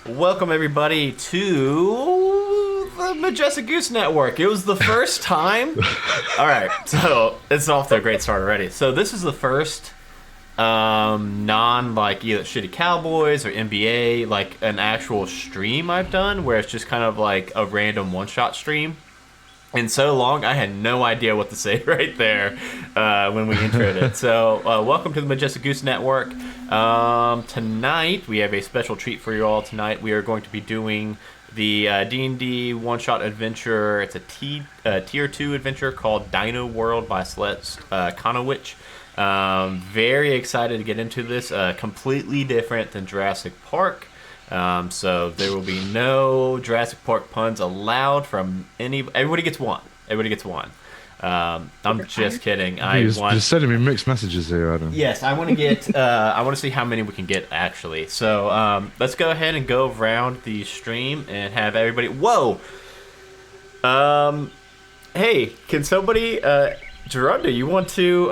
Welcome everybody to the Majestic Goose Network. It was the first time. All right, so it's off to a great start already. So this is the first non like either Shitty Cowboys or NBA like an actual stream I've done where it's just kind of like a random one-shot stream. And so long, I had no idea what to say right there when we introed it. So, welcome to the Majestic Goose Network. Tonight, we have a special treat for you all. Tonight, we are going to be doing the D&D one-shot adventure. It's a Tier 2 adventure called Dino World by Celeste, Conowitch. Very excited to get into this. Completely different than Jurassic Park. So there will be no Jurassic Park puns allowed from everybody gets one. Everybody gets one. I'm just kidding. You're sending me mixed messages here, Adam. Yes, I want to get. I want to see how many we can get actually. So let's go ahead and go around the stream and have everybody. Whoa. Hey, can somebody? Geronda, you want to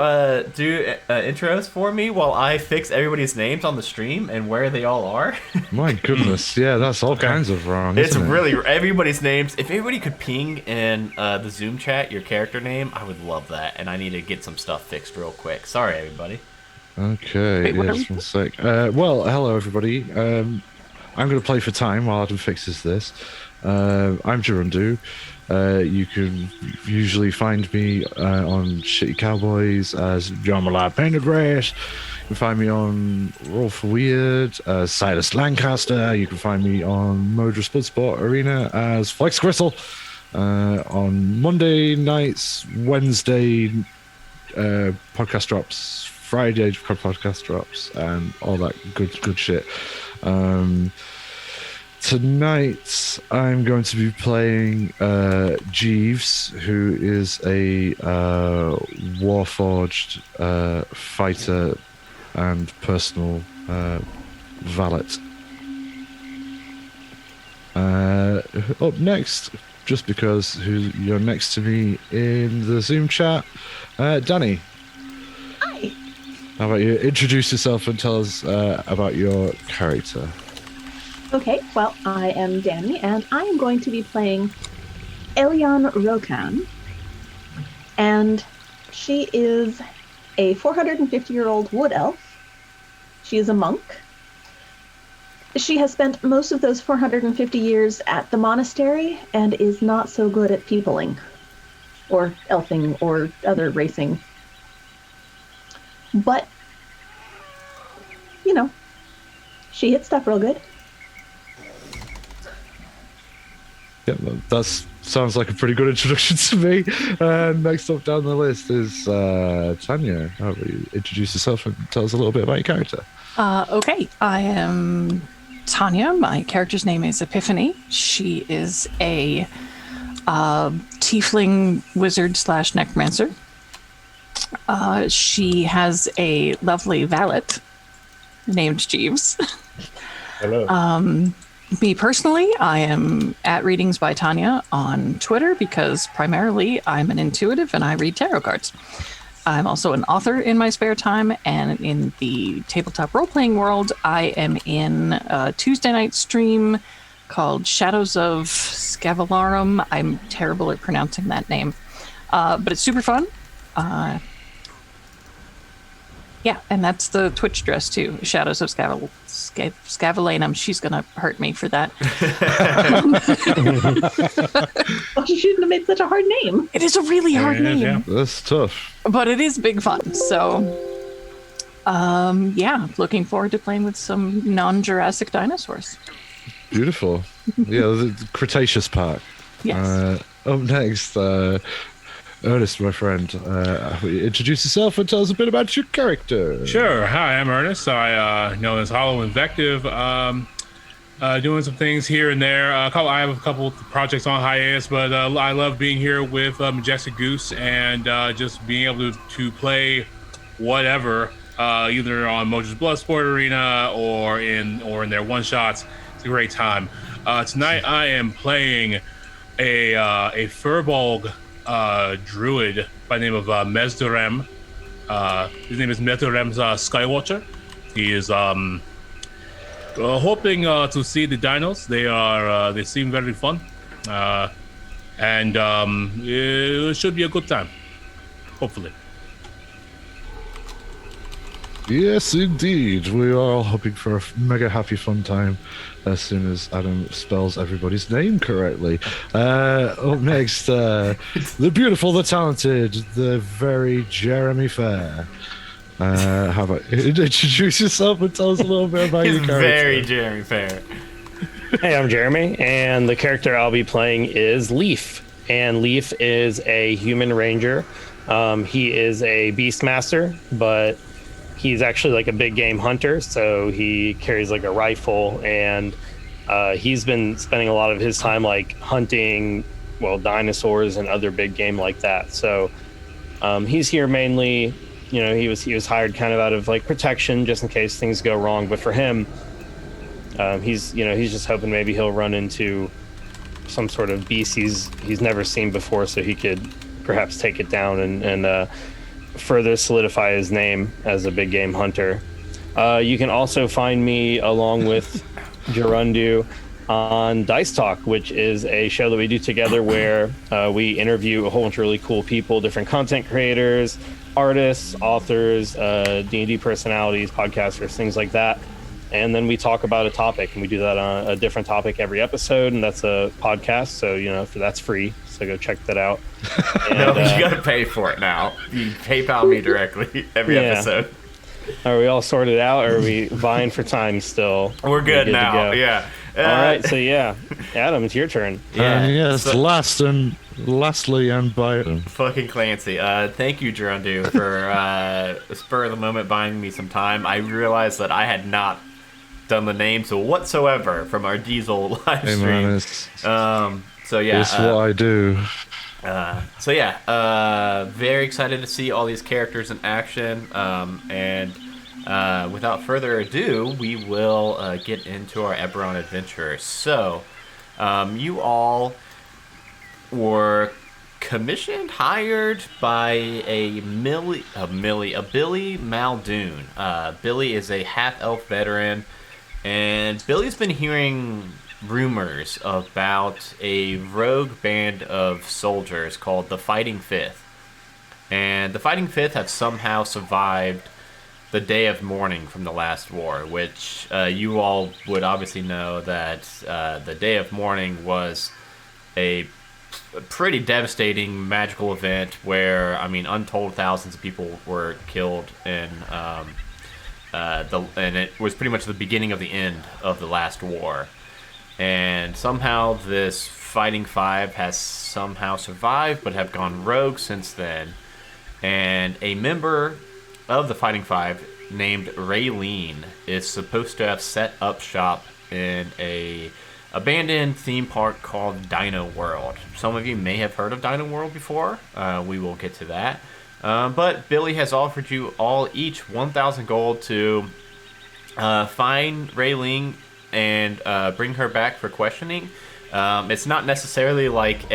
do intros for me while I fix everybody's names on the stream and where they all are? My goodness, yeah, that's all kinds of wrong. It's really everybody's names. If everybody could ping in the Zoom chat your character name, I would love that. And I need to get some stuff fixed real quick. Sorry, everybody. Okay, yes, one sec. Well, hello, everybody. I'm going to play for time while Adam fixes this. I'm Geronda. You can usually find me on Shitty Cowboys as John Millard Pendergrass. You can find me on Roll for Weird as Silas Lancaster. You can find me on Modra Bloodsport Arena as Flex Gristle. On Monday nights, Wednesday podcast drops, Friday podcast drops, and all that good shit. Tonight, I'm going to be playing Jeeves, who is a Warforged fighter and personal valet. Up next, just because you're next to me in the Zoom chat, Danny. Hi. How about you introduce yourself and tell us about your character? Okay, well, I am Danny, and I am going to be playing Elian Rokan. And she is a 450-year-old wood elf. She is a monk. She has spent most of those 450 years at the monastery and is not so good at peopling or elfing or other racing. But, you know, she hits stuff real good. Yeah, that sounds like a pretty good introduction to me. Next up down the list is Tanya. How about you introduce yourself and tell us a little bit about your character? Okay, I am Tanya. My character's name is Epiphany. She is a tiefling wizard / necromancer. She has a lovely valet named Jeeves. Hello. Me personally, I am at Readings by Tanya on Twitter because primarily I'm an intuitive and I read tarot cards. I'm also an author in my spare time, and in the tabletop role-playing world, I am in a Tuesday night stream called Shadows of Scavalarum. I'm terrible at pronouncing that name, but it's super fun. Yeah, and that's the Twitch address too, Shadows of Scavalanum. She's going to hurt me for that. Well, she shouldn't have made such a hard name. It is a really hard name. Yeah. That's tough. But it is big fun. So, yeah, looking forward to playing with some non-Jurassic dinosaurs. Beautiful. Yeah, the Cretaceous Park. Yes. Up next, Ernest, my friend, introduce yourself and tell us a bit about your character. Sure. Hi, I'm Ernest. I know as Hollow Invective, doing some things here and there. I have a couple of projects on hiatus, but I love being here with Majestic Goose and just being able to play whatever, either on Mojo's Bloodsport Arena or in their one shots. It's a great time. Tonight I am playing a Furbolg druid by the name of Mesdorem. His name is Mesdorem Skywatcher. He is Hoping to see the dinos. They seem very fun, and it should be a good time. Hopefully. Yes, indeed. We are all hoping for a mega happy fun time as soon as Adam spells everybody's name correctly. Up next, the beautiful, the talented, the very Jeremy Fair. How about introduce yourself and tell us a little bit about He's your character? very Jeremy Fair. Hey, I'm Jeremy, and the character I'll be playing is Leaf. And Leaf is a human ranger. He is a beastmaster, but he's actually like a big game hunter, so he carries like a rifle, and he's been spending a lot of his time like hunting, well, dinosaurs and other big game like that. So he's here mainly, he was hired kind of out of like protection just in case things go wrong. But for him, he's just hoping maybe he'll run into some sort of beast he's never seen before, so he could perhaps take it down and further solidify his name as a big game hunter. You can also find me along with Gerundu on Dice Talk, which is a show that we do together where we interview a whole bunch of really cool people, different content creators, artists, authors, D&D personalities, podcasters, things like that. And then we talk about a topic, and we do that on a different topic every episode, and that's a podcast, so that's free, so go check that out. And, No, you gotta pay for it now. You PayPal me directly every episode. Are we all sorted out, or are we vying for time still? We're good to now. go? Yeah. All right, so Adam, it's your turn. Yes, so- lastly, and by Fucking Clancy. Thank you, Gerundu, for spur of the moment buying me some time. I realized that I had not done the names whatsoever from our Diesel live Hey, stream. man, So yeah, it's what I do. very excited to see all these characters in action. And without further ado, we will get into our Eberron adventure. So, you all were hired by a Billy Muldoon. Billy is a half-elf veteran, and Billy's been hearing rumors about a rogue band of soldiers called the Fighting Fifth. And the Fighting Fifth have somehow survived the day of mourning from the last war, which you all would obviously know that the day of mourning was a pretty devastating magical event where, untold thousands of people were killed, and it was pretty much the beginning of the end of the last war. And somehow this Fighting Five has somehow survived, but have gone rogue since then. And a member of the Fighting Five named Raylene is supposed to have set up shop in a abandoned theme park called Dino World. Some of you may have heard of Dino World before. We will get to that. But Billy has offered you all each 1,000 gold to find Raylene and bring her back for questioning. It's not necessarily like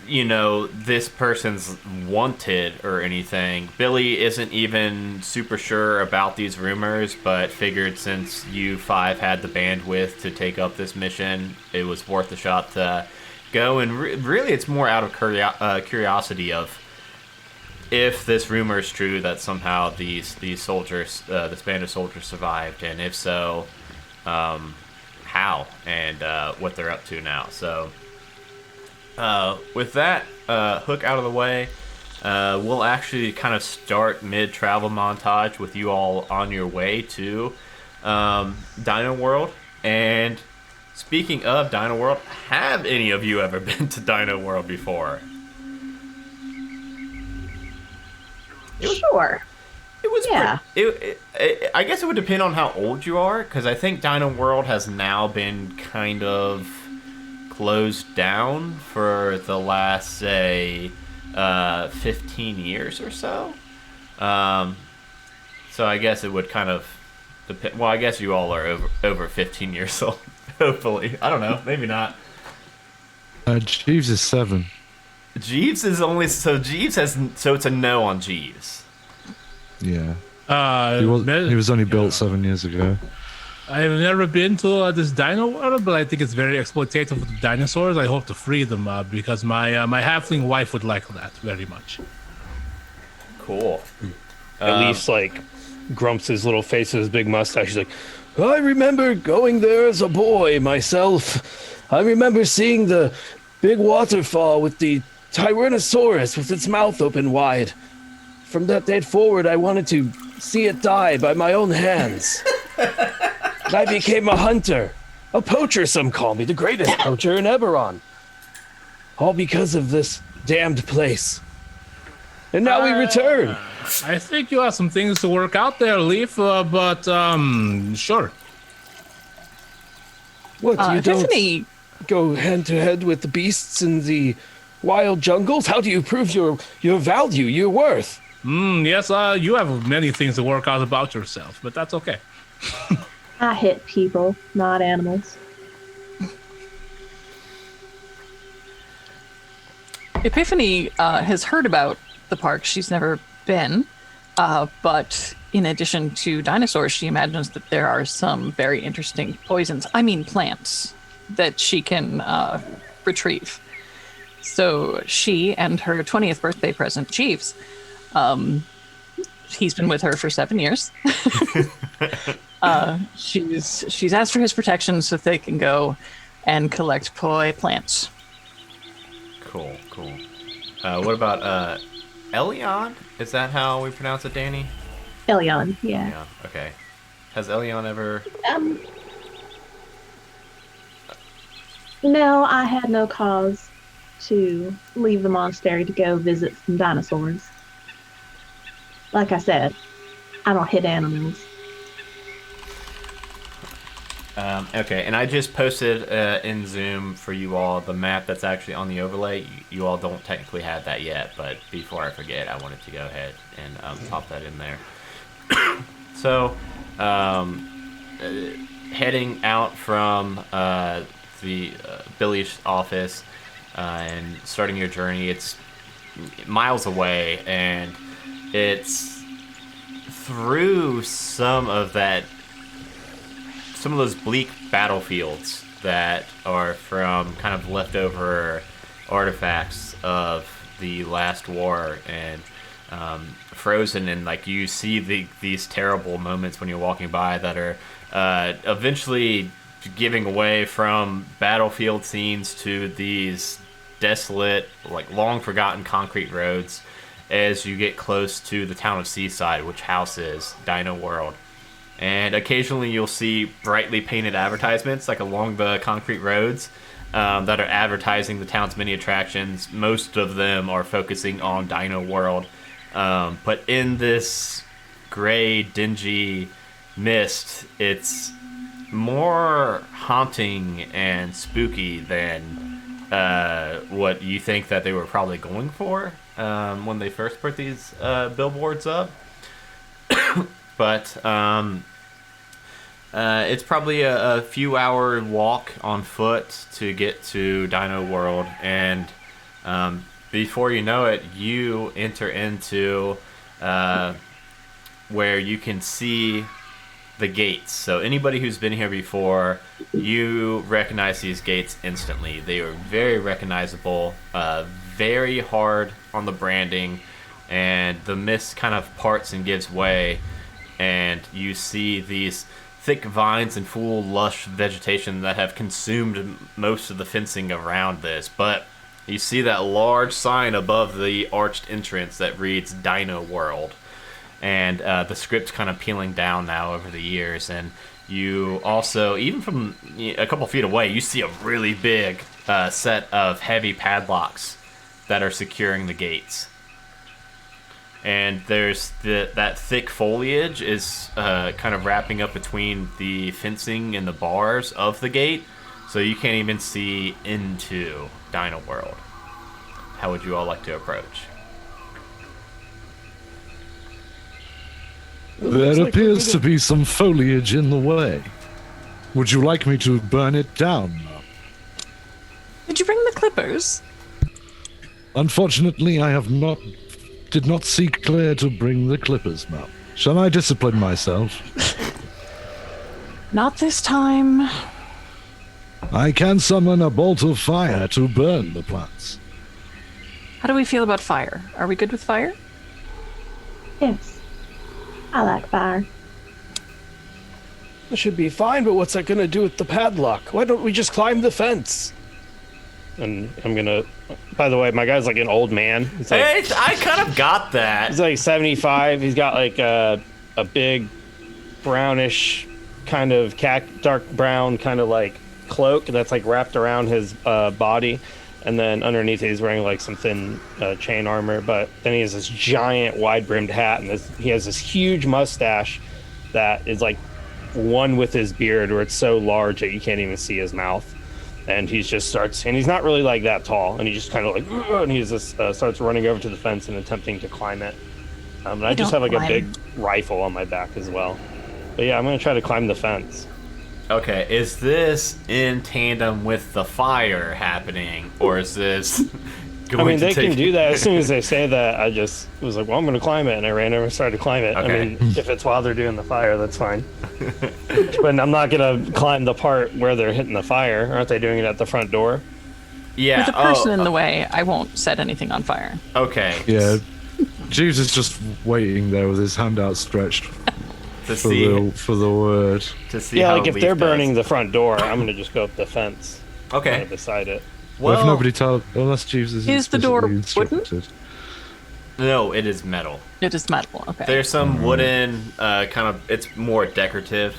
this person's wanted or anything. Billy isn't even super sure about these rumors, but figured since you five had the bandwidth to take up this mission, it was worth a shot to go. And really, it's more out of curiosity of if this rumor is true that somehow these soldiers, this band of soldiers, survived, and if so, how and what they're up to now. So. With that hook out of the way, we'll actually kind of start mid-travel montage with you all on your way to Dino World. And speaking of Dino World, have any of you ever been to Dino World before? Sure. It was Yeah. I guess it would depend on how old you are, because I think Dino World has now been kind of closed down for the last, say, 15 years or so. So I guess it would kind of depend. Well, I guess you all are over 15 years old, hopefully. I don't know, maybe not. Jeeves is 7. Jeeves is only, so Jeeves has, so it's a no on Jeeves. Yeah. He was only built 7 years ago. I've never been to this Dino World, but I think it's very exploitative of the dinosaurs. I hope to free them because my halfling wife would like that very much. Cool. At least like grumps his little face with his big mustache. He's like, I remember going there as a boy myself. I remember seeing the big waterfall with the Tyrannosaurus with its mouth open wide. From that day forward, I wanted to see it die by my own hands. I became a hunter, a poacher, some call me, the greatest poacher in Eberron. All because of this damned place. And now we return. I think you have some things to work out there, Leaf, but sure. What, you Epiphany, don't go head-to-head with the beasts in the wild jungles? How do you prove your value, your worth? Yes, you have many things to work out about yourself, but that's okay. I hit people, not animals. Epiphany has heard about the park. She's never been, but in addition to dinosaurs, she imagines that there are some very interesting plants that she can retrieve. So she and her 20th birthday present, Jeeves, he's been with her for 7 years. She's asked for his protection so that they can go and collect poi plants. Cool. What about Elion? Is that how we pronounce it, Danny? Elion, yeah. Yeah. Okay. Has Elion ever? No, I had no cause to leave the monastery to go visit some dinosaurs. Like I said, I don't hit animals. Okay, and I just posted in Zoom for you all the map that's actually on the overlay. You all don't technically have that yet, but before I forget, I wanted to go ahead and pop that in there. So, heading out from the Billy's office and starting your journey, it's miles away, and it's through some of those bleak battlefields that are from kind of leftover artifacts of the last war, and frozen, and like you see these terrible moments when you're walking by that are eventually giving away from battlefield scenes to these desolate, like long forgotten concrete roads as you get close to the town of Seaside, which houses Dino World. And occasionally you'll see brightly painted advertisements like along the concrete roads that are advertising the town's many attractions. Most of them are focusing on Dino World. But in this gray, dingy mist, it's more haunting and spooky than what you think that they were probably going for when they first put these billboards up. But it's probably a few hour walk on foot to get to Dino World, and before you know it, you enter into where you can see the gates. So anybody who's been here before, you recognize these gates instantly. They are very recognizable, very hard on the branding, and the mist kind of parts and gives way, and you see these thick vines and full lush vegetation that have consumed most of the fencing around this. But you see that large sign above the arched entrance that reads Dino World, and the script's kind of peeling down now over the years. And you also, even from a couple feet away, you see a really big set of heavy padlocks that are securing the gates. And there's that thick foliage is kind of wrapping up between the fencing and the bars of the gate, so you can't even see into Dino World. How would you all like to approach? There appears to be some foliage in the way. Would you like me to burn it down? Did you bring the clippers? Unfortunately, I did not see clear to bring the clippers, ma'am. Shall I discipline myself? Not this time. I can summon a bolt of fire to burn the plants. How do we feel about fire? Are we good with fire? Yes. I like fire. That should be fine, but what's that gonna do with the padlock? Why don't we just climb the fence? And I'm gonna. By the way, my guy's like an old man. He's like, Hey, I kind of got that. he's like 75. He's got like a big brownish kind of dark brown kind of like cloak that's like wrapped around his body, and then underneath it, he's wearing like some thin chain armor. But then he has this giant wide brimmed hat, and he has this huge mustache that is like one with his beard, where it's so large that you can't even see his mouth. And he just starts, and he's not really like that tall, and he just kind of like, and he just starts running over to the fence and attempting to climb it. And I just have like a big rifle on my back as well. But yeah, I'm gonna try to climb the fence. Okay, is this in tandem with the fire happening, or is this going I mean, to they take... can do that. As soon as they say that, I just was like, well, I'm gonna climb it, and I ran over and started to climb it. Okay. I mean, if it's while they're doing the fire, that's fine. But I'm not gonna climb the part where they're hitting the fire. Aren't they doing it at the front door? Yeah. With the person in the way, I won't set anything on fire. Okay. Yeah. Jeeves is just waiting there with his hand outstretched To see for the word. to see Yeah, how like if Leaf they're does. burning the front door, I'm gonna just go up the fence. Kind Okay. of beside it. Well, if Well, nobody tells, unless Jeeves Is the door explicitly wooden? instructed. no, it is metal. It is metal. Okay. There's some wooden, kind of. It's more decorative.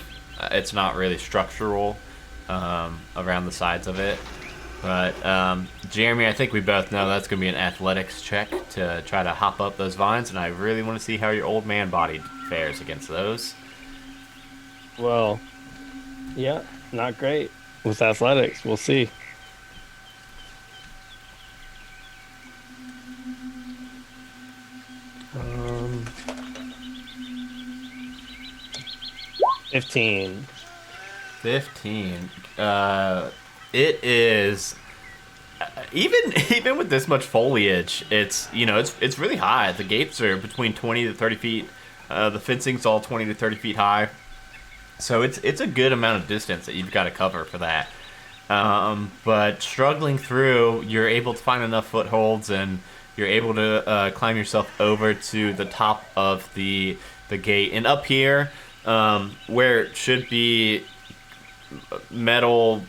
It's not really structural around the sides of it. But Jeremy, I think we both know that's going to be an athletics check to try to hop up those vines, and I really want to see how your old man body fares against those. Well, yeah, not great with athletics. We'll see. Um, 15. 15. It is even with this much foliage, it's it's really high. The gates are between 20 to 30 feet. The fencing's all 20 to 30 feet high. So it's a good amount of distance that you've got to cover for that. But struggling through, you're able to find enough footholds, and you're able to climb yourself over to the top of the gate. And up here, where it should be metal,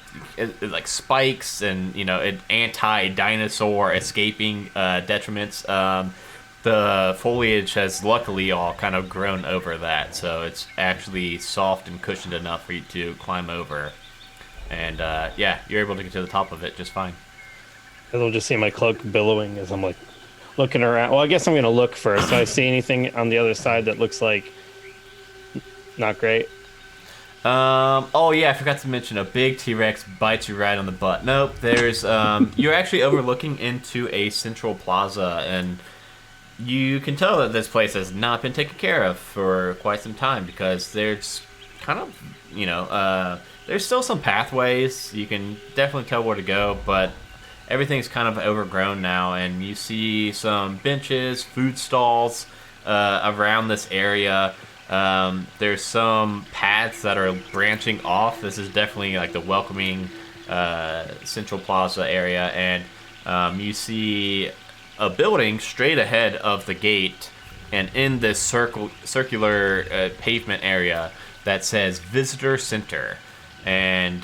like spikes and an anti-dinosaur escaping detriments, the foliage has luckily all kind of grown over that, so it's actually soft and cushioned enough for you to climb over. And yeah, you're able to get to the top of it just fine. It'll just see my cloak billowing as I'm like looking around. Well, I guess I'm gonna look first. Do I see anything on the other side that looks like not great? Oh yeah, I forgot to mention a big T-Rex bites you right on the butt. Nope, there's you're actually overlooking into a central plaza, and you can tell that this place has not been taken care of for quite some time, because there's kind of there's still some pathways. You can definitely tell where to go, but everything's kind of overgrown now, and you see some benches, food stalls around this area. There's some paths that are branching off. This is definitely like the welcoming central plaza area, and you see a building straight ahead of the gate, and in this circular pavement area that says Visitor Center. And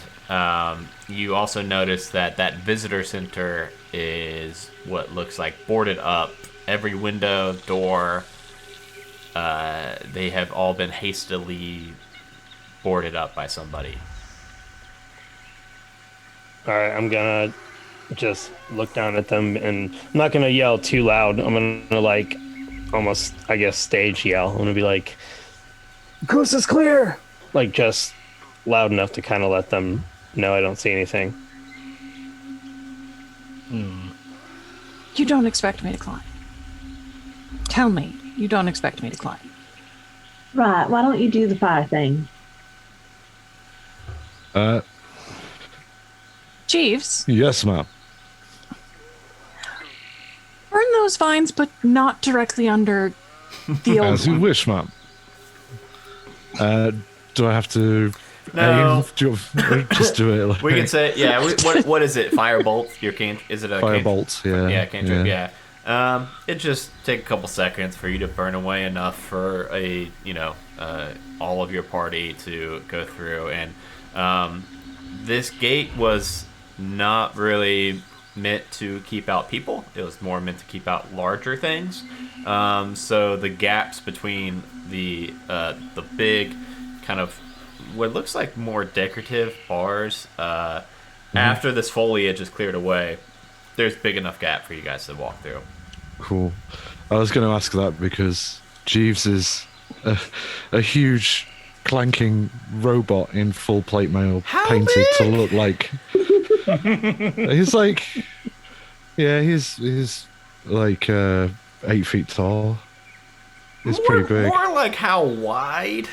you also notice that Visitor Center is what looks like boarded up. Every window, door, they have all been hastily boarded up by somebody. All right, I'm gonna just look down at them, and I'm not gonna yell too loud. I'm gonna like almost, I guess, stage yell. I'm gonna be like, "Coast is clear!" Like just loud enough to kind of let them know I don't see anything. You don't expect me to climb. Tell me, you don't expect me to climb. Right. Why don't you do the fire thing? Jeeves, Yes, ma'am. burn those vines, but not directly under the old As you one. wish, ma'am. Do I have to No. aim? Just do it. Like, We can say, yeah. What is it? Firebolt? Your can? Is it a Firebolt, yeah. Yeah, cantrip. Yeah. It just take a couple seconds for you to burn away enough for all of your party to go through, and this gate was not really meant to keep out people. It was more meant to keep out larger things. So the gaps between the big kind of what looks like more decorative bars, after this foliage is cleared away, there's big enough gap for you guys to walk through. Cool. I was going to ask that because Jeeves is a huge clanking robot in full plate mail, painted to look like he's like, yeah, he's like 8 feet tall. It's pretty big. More like how wide?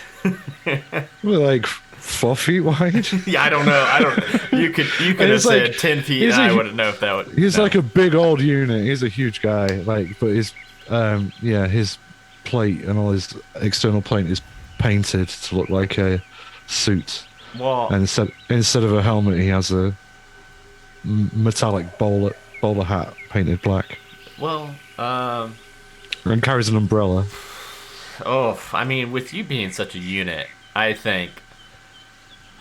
We're like 4 feet wide. Yeah, I don't know. You could have said 10 feet, and I wouldn't know if that would. He's like a big old unit. He's a huge guy. Like, but his his plate and all his external plate is painted to look like a suit. Well, and instead of a helmet, he has a metallic bowler hat painted black. Well, and carries an umbrella. Oh, I mean, with you being such a unit, I think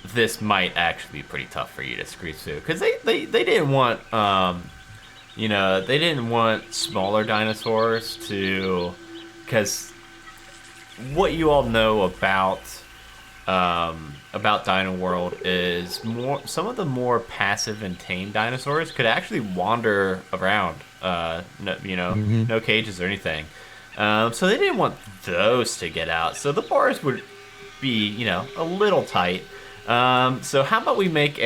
this might actually be pretty tough for you to squeeze through, because they didn't want they didn't want smaller dinosaurs to, because what you all know about Dino World is some of the more passive and tame dinosaurs could actually wander around, no cages or anything. So they didn't want those to get out. So the bars would be, a little tight. So how about we make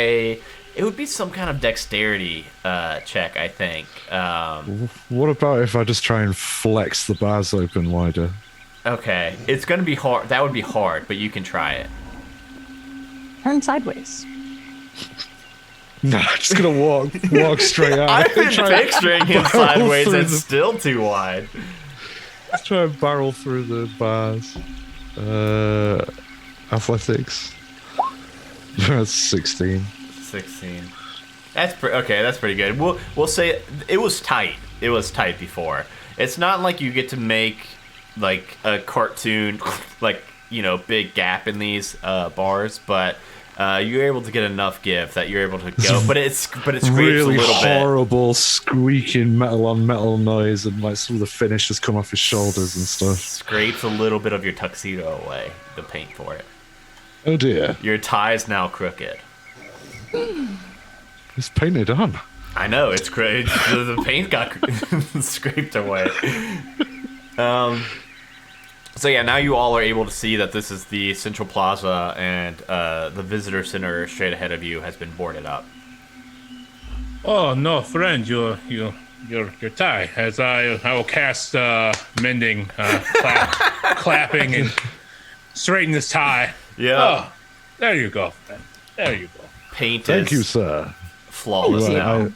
it would be some kind of dexterity check, I think. What about if I just try and flex the bars open wider? Okay, it's going to be hard. That would be hard, but you can try it. Turn sideways. No, I'm just going to walk straight out. I've been picturing him sideways. It's still too wide. Let's try and barrel through the bars. Athletics. That's 16. 16. That's that's pretty good. We'll say it was tight. It was tight before. It's not like you get to make like a cartoon, like big gap in these bars, but you're able to get enough give that you're able to go. But it scrapes really a little bit. Horrible squeaking metal on metal noise, and like some of the finish has come off his shoulders and stuff. Scrapes a little bit of your tuxedo away, the paint for it. Oh dear. Your tie's now crooked. It's painted on. I know, it's great. The paint got scraped away. So yeah, now you all are able to see that this is the central plaza, and the visitor center straight ahead of you has been boarded up. Oh no, friend, your tie. As I will cast mending, clapping, and straighten this tie. Yeah. Oh, there you go, friend. There you go. Paint Thank is you, sir. flawless now.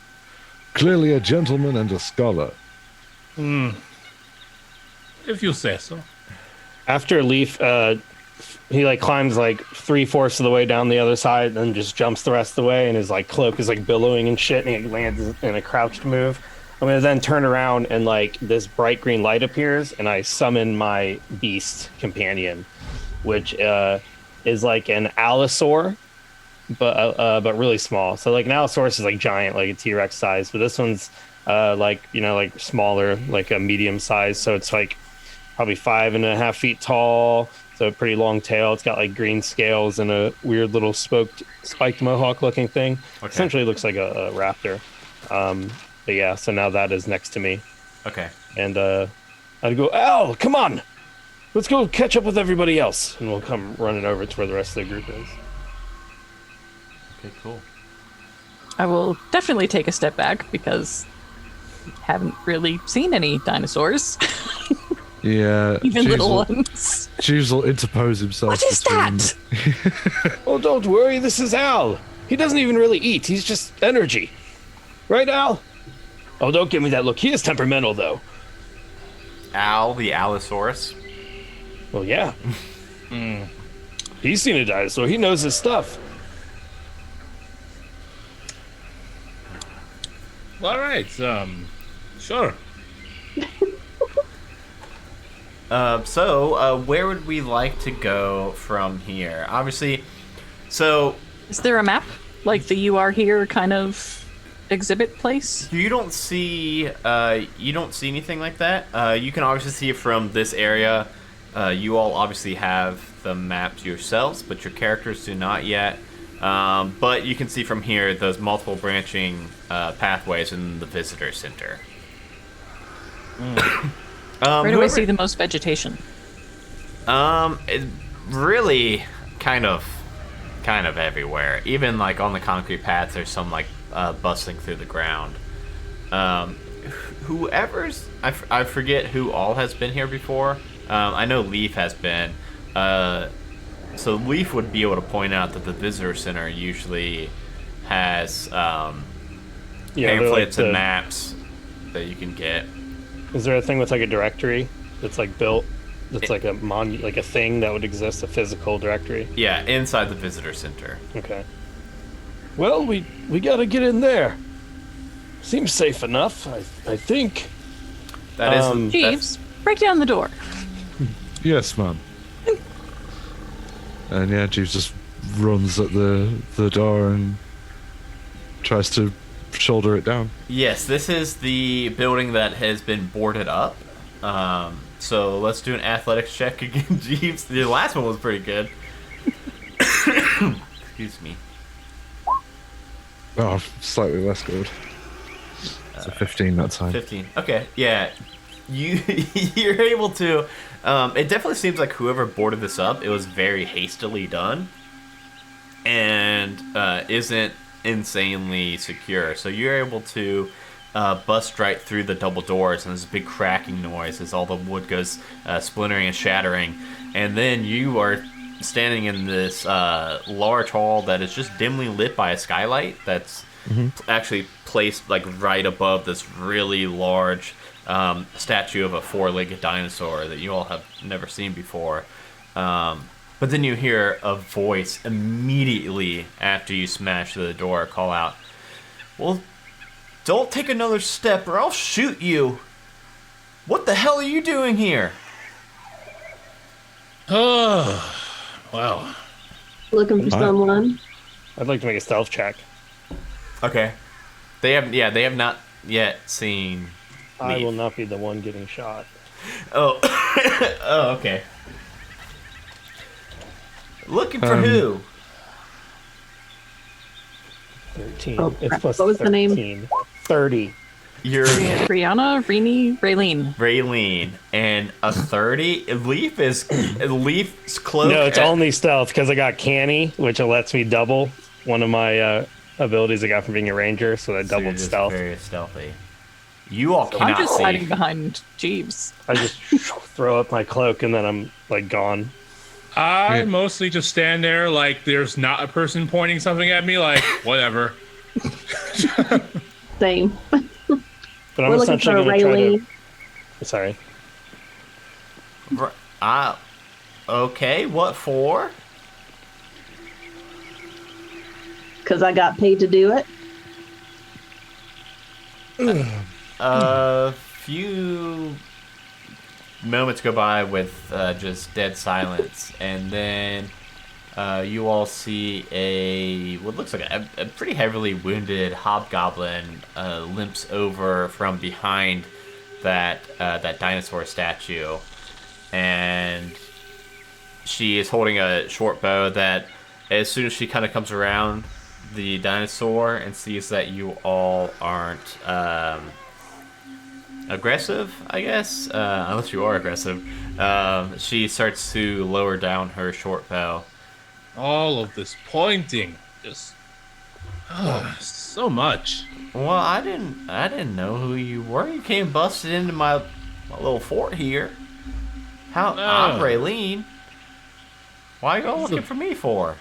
Clearly a gentleman and a scholar. If you say so. After Leaf, he like climbs like 3/4 of the way down the other side, and then just jumps the rest of the way, and his like cloak is like billowing and shit, and he lands in a crouched move. I'm gonna then turn around, and like this bright green light appears, and I summon my beast companion, which is like an allosaur, but really small. So like an allosaurus is like giant, like a T-Rex size, but this one's like smaller, like a medium size. So it's like probably 5.5 feet tall. So a pretty long tail. It's got like green scales and a weird little spiked mohawk looking thing. Okay. Essentially looks like a raptor. But yeah, so now that is next to me. Okay. And I'd go, Al, come on. Let's go catch up with everybody else. And we'll come running over to where the rest of the group is. Okay, cool. I will definitely take a step back because I haven't really seen any dinosaurs, Yeah. even Jeeves little will- ones. Jeeves will interpose himself. What is between- that? Oh, don't worry, this is Al. He doesn't even really eat, he's just energy. Right, Al? Oh, don't give me that look. He is temperamental, though. Al, the Allosaurus. Well, yeah. He's seen a dinosaur. He knows his stuff. All right. Sure. So, where would we like to go from here? Obviously, so Is there a map? Like the You Are Here kind of exhibit place? you don't see anything like that. You can obviously see it from this area. You all obviously have the maps yourselves, but your characters do not yet. But you can see from here those multiple branching pathways in the visitor center. Where do I see the most vegetation? It really kind of everywhere. Even like on the concrete paths, there's some like bustling through the ground. Whoever's I forget who all has been here before. I know Leaf has been. So Leaf would be able to point out that the visitor center usually has pamphlets and maps that you can get. Is there a thing with like a directory that's like built? That's like a like a thing that would exist, a physical directory. Yeah, inside the visitor center. Okay. Well, we gotta get in there. Seems safe enough, I think. That is Jeeves, break down the door. Yes, ma'am. And yeah, Jeeves just runs at the door and tries to shoulder it down. Yes, this is the building that has been boarded up. So let's do an athletics check again, Jeeves. The last one was pretty good. Excuse me. Oh, slightly less good. It's a 15 that time. 15. Okay, yeah. You're able to. It definitely seems like whoever boarded this up, it was very hastily done, and isn't insanely secure. So you're able to bust right through the double doors, and there's a big cracking noise as all the wood goes splintering and shattering. And then you are standing in this large hall that is just dimly lit by a skylight that's actually placed like right above this really large statue of a four-legged dinosaur that you all have never seen before. But then you hear a voice immediately after you smash through the door call out, "Well, don't take another step or I'll shoot you. What the hell are you doing here?" Oh, wow. Looking for someone. I'd like to make a stealth check. Okay. They have not yet seen I me. will not be the one getting shot. Oh. Oh, okay. Looking for who? 13. Oh, It's crap. plus What was the name? 13. 30. You're Brianna, Rini, Raylene. Raylene, and a 30. Leaf's cloak. No, it's only stealth because I got canny, which lets me double one of my abilities I got from being a ranger, so I So you're doubled just stealth. very stealthy. You all I'm cannot just see. hiding behind Jeeves. I just throw up my cloak and then I'm like gone. I mostly just stand there like there's not a person pointing something at me, like, whatever. Same. But I'm We're looking essentially for a going to try Raylene. to. Sorry. Okay, what for? Because I got paid to do it. A few moments go by with just dead silence, and then you all see what looks like a pretty heavily wounded hobgoblin limps over from behind that dinosaur statue, and she is holding a short bow that, as soon as she kind of comes around the dinosaur and sees that you all aren't aggressive, I guess, unless you are aggressive, she starts to lower down her short bow. All of this pointing, just so much. Well, I didn't know who you were. You came busted into my little fort here. I'm Raylene. Why are you all looking for me for?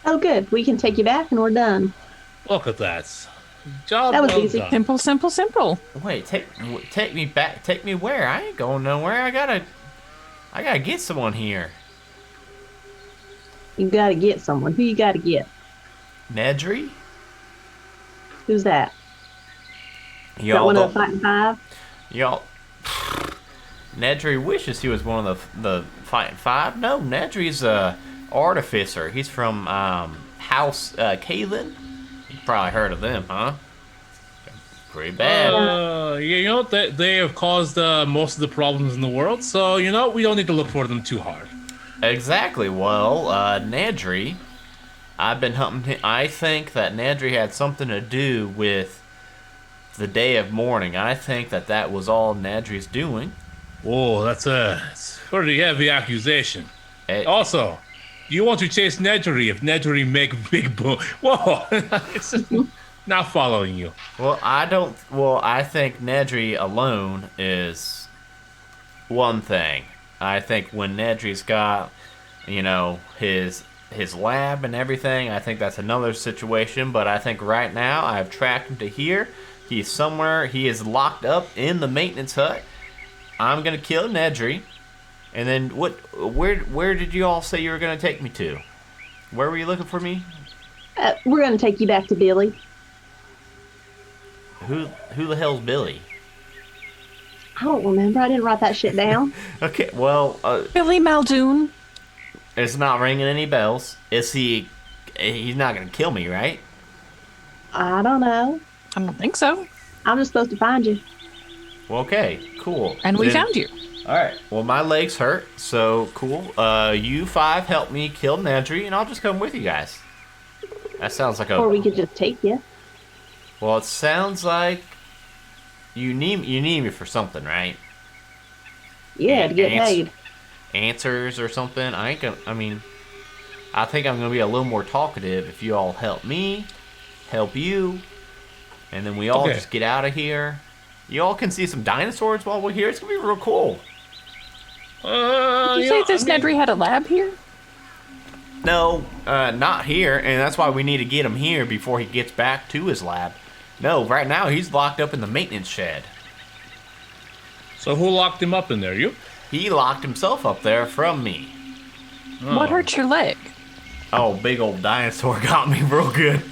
Oh, good. We can take you back and we're done. Look at that. Job That was well easy. done. Simple, simple, simple. Wait, take me back. Take me where? I ain't going nowhere. I gotta get someone here. You gotta get someone. Who you gotta get? Nedry? Who's that? Is that Y'all one of don't- the Fighting Five? Y'all. Nedry wishes he was one of the Fighting Five. No, Nedry's a artificer. He's from House Kalen. You probably heard of them, huh? Pretty bad. They have caused most of the problems in the world, so we don't need to look for them too hard. Exactly. Well, Nedry, I've been hunting. I think that Nedry had something to do with the day of mourning. I think that was all Nedry's doing. Whoa, that's a pretty heavy accusation. It- Also, do you want to chase Nedry if Nedry make big boom? Whoa, it's not following you. Well, I don't. Well, I think Nedry alone is one thing. I think when Nedry's got, his lab and everything, I think that's another situation. But I think right now I've tracked him to here. He's somewhere. He is locked up in the maintenance hut. I'm gonna kill Nedry, and then what? Where did you all say you were gonna take me to? Where were you looking for me? We're gonna take you back to Billy. Who the hell's Billy? I don't remember. I didn't write that shit down. Okay, well, Billy Muldoon. it's not ringing any bells. Is he? He's not gonna kill me, right? I don't know. I don't think so. I'm just supposed to find you. Well, okay, cool. And we Then- found you. All right. Well, my legs hurt, so cool. You five help me kill Nedry, and I'll just come with you guys. That sounds like Or a. we could just take you. Well, it sounds like you need me for something, right? Yeah, to get Ants- paid. Answers or something. I think I'm gonna be a little more talkative if you all help me, help you, and then we all Okay. just get out of here. You all can see some dinosaurs while we're here. It's gonna be real cool. Did you say this Nedry had a lab here? No, not here, and that's why we need to get him here before he gets back to his lab. No, right now he's locked up in the maintenance shed. So who locked him up in there? You? He locked himself up there from me. What hurt your leg? Oh, big old dinosaur got me real good.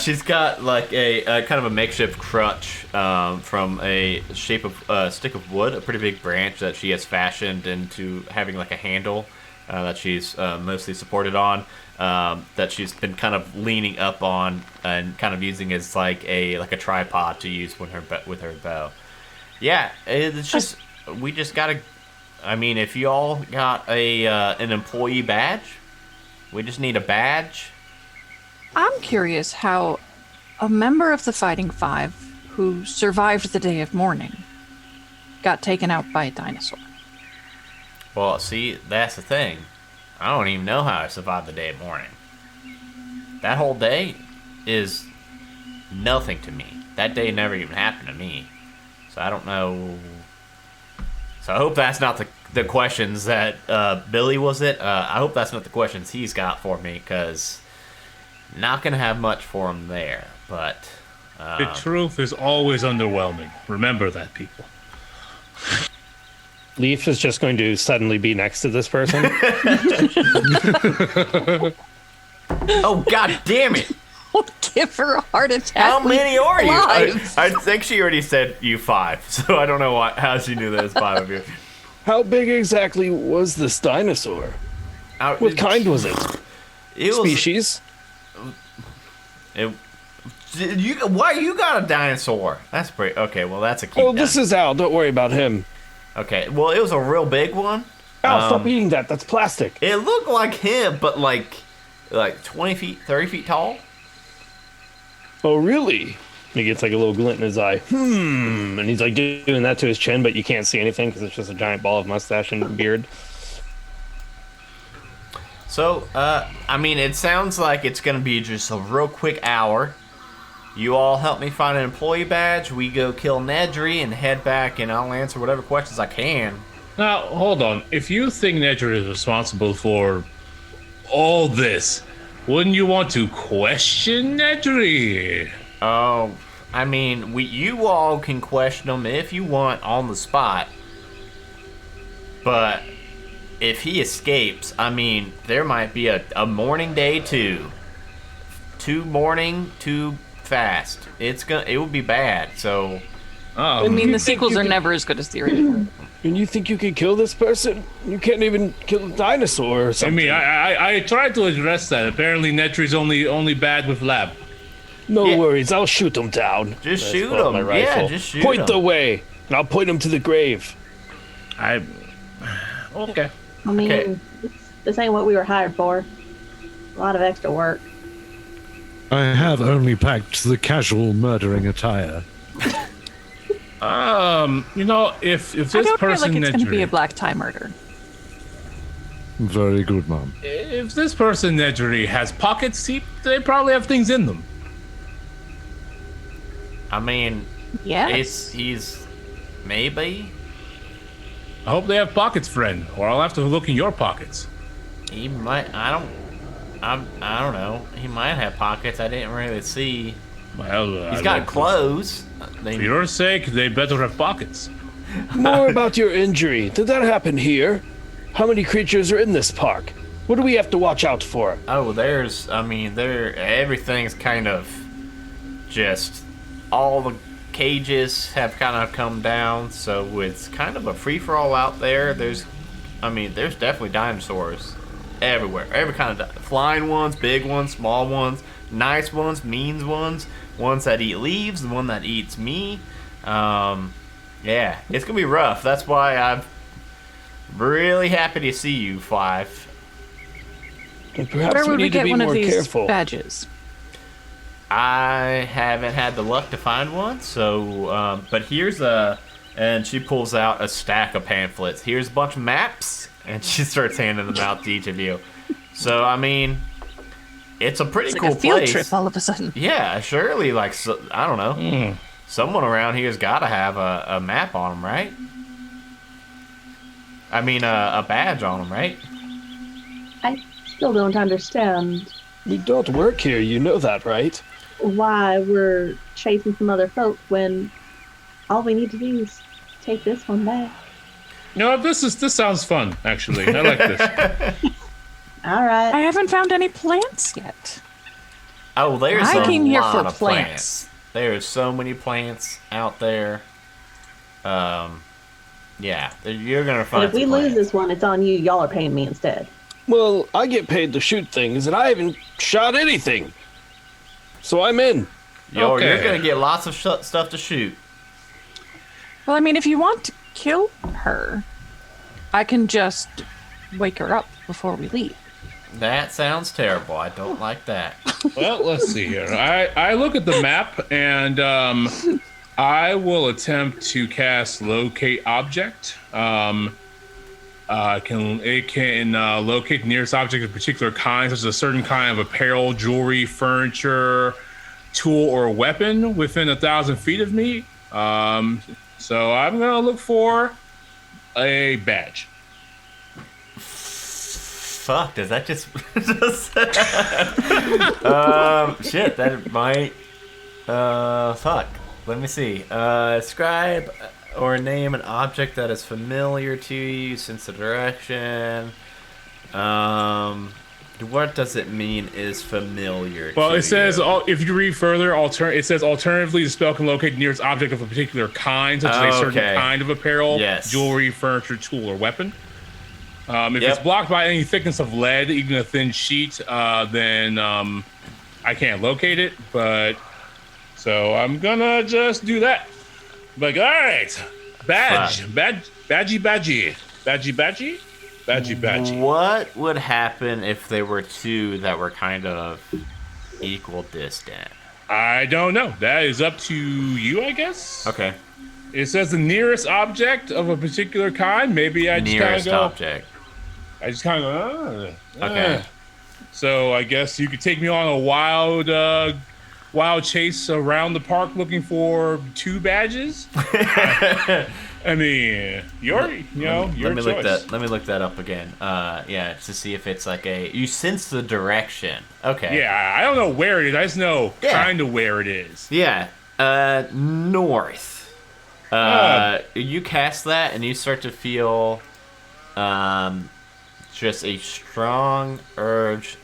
She's got like a kind of a makeshift crutch from a shape of stick of wood, a pretty big branch that she has fashioned into having like a handle that she's mostly supported on. That she's been kind of leaning up on and kind of using as like a tripod to use with her bow. Yeah, it's just we just gotta. I mean, if you all got an employee badge, we just need a badge. I'm curious how a member of the Fighting Five who survived the day of mourning got taken out by a dinosaur. Well, see, that's the thing. I don't even know how I survived the day of mourning. That whole day is nothing to me. That day never even happened to me. So I don't know. So I hope that's not the questions that Billy was it. I hope that's not the questions he's got for me, because not gonna have much for him there. But The truth is always underwhelming. Remember that, people. Leaf is just going to suddenly be next to this person. oh, god damn it! Give her a heart attack. How many are you? Live. I think she already said you 5, so I don't know how she knew there's 5 of you. How big exactly was this dinosaur? What kind was it? It was, Species? why you got a dinosaur? That's pretty. Okay, well that's a cute. Oh, this is Al. Don't worry about him. Okay, well it was a real big one. Al, stop eating that. That's plastic. It looked like him, but like 20 feet, 30 feet tall. Oh, really? He gets like a little glint in his eye. And he's like doing that to his chin, but you can't see anything because it's just a giant ball of mustache and beard. So, I mean, it sounds like it's gonna be just a real quick hour. You all help me find an employee badge. We go kill Nedry and head back, and I'll answer whatever questions I can. Now, hold on. If you think Nedry is responsible for all this, wouldn't you want to question Nedry? Oh, I mean, you all can question them if you want on the spot. But if he escapes, I mean, there might be a morning day too. Too morning, too fast. It will be bad. So, I mean, the sequels are never as good as the original. And you think you can kill this person? You can't even kill a dinosaur or I something. mean, I tried to address that. Apparently, Netri's only bad with lab. No Yeah. worries, I'll shoot him down. just Let's shoot pull out him. my Yeah, rifle. just shoot Point him. the way, and I'll point him to the grave. Okay. I mean, Okay. this ain't what we were hired for. A lot of extra work. I have only packed the casual murdering attire. You know, if I this don't feel person like it's going to be a Nedry, black tie murder. Very good, Mom. if this person Nedry has pockets, they probably have things in them. I mean, Yes. he's maybe I hope they have pockets, friend, or I'll have to look in your pockets. he might. I don't know. He might have pockets. I didn't really see. Well, He's got clothes. For your sake, they better have pockets. More about your injury. Did that happen here? How many creatures are in this park? What do we have to watch out for? Oh, everything's kind of just all the cages have kind of come down, so it's kind of a free for all out there. There's definitely dinosaurs everywhere. Every kind of flying ones, big ones, small ones, nice ones, mean ones that eat leaves, the one that eats me. Yeah, it's gonna be rough. That's why I'm really happy to see you, Five. And perhaps Where we would we need to get be one of more these careful. badges? I haven't had the luck to find one, so but here's and she pulls out a stack of pamphlets. Here's a bunch of maps, and she starts handing them out to each of you. So I mean, it's a pretty It's cool like a field place. trip all of a sudden. Yeah, surely, like I don't know, someone around here's got to have a map on them, right? I mean, a badge on them, right? I still don't understand We don't work here, you know that, right? why we're chasing some other folk when all we need to do is take this one back. You know, this sounds fun. Actually, I like this. All right. I haven't found any plants yet. Oh, there's I a came here lot for of plants. There are so many plants out there. Yeah, you're gonna And find. if we some lose plants. this one, it's on you. Y'all are paying me instead. Well, I get paid to shoot things, and I haven't shot anything. So I'm in. Yo, Okay. you're gonna get lots of stuff to shoot. Well, I mean, if you want to kill her, I can just wake her up before we leave. That sounds terrible. I don't like that. Well, let's see here. I look at the map and I will attempt to cast locate object. It can locate the nearest object of a particular kind, such as a certain kind of apparel, jewelry, furniture, tool, or weapon within 1,000 feet of me. So I'm gonna look for a badge. Fuck, does that just shit, that might fuck. Let me see. Describe or name an object that is familiar to you since the direction. What does it mean is familiar Well, to it says, you? if you read further, it says alternatively, the spell can locate the nearest object of a particular kind, such as a certain Okay. kind of apparel, Yes. jewelry, furniture, tool, or weapon. If Yep. it's blocked by any thickness of lead, even a thin sheet, then I can't locate it. But so I'm gonna just do that. Like, all right, badge, badgy. What would happen if there were two that were kind of equal distant? I don't know. That is up to you, I guess. Okay. It says the nearest object of a particular kind. Maybe I just kind of Nearest go. object. I just kind of go. Okay. So I guess you could take me on a wild chase around the park looking for two badges. I mean, your choice. Let me look that up again. Yeah, to see if it's like you sense the direction. Okay. Yeah, I don't know where it is. I just know Yeah. kind of where it is. Yeah. North. You cast that and you start to feel just a strong urge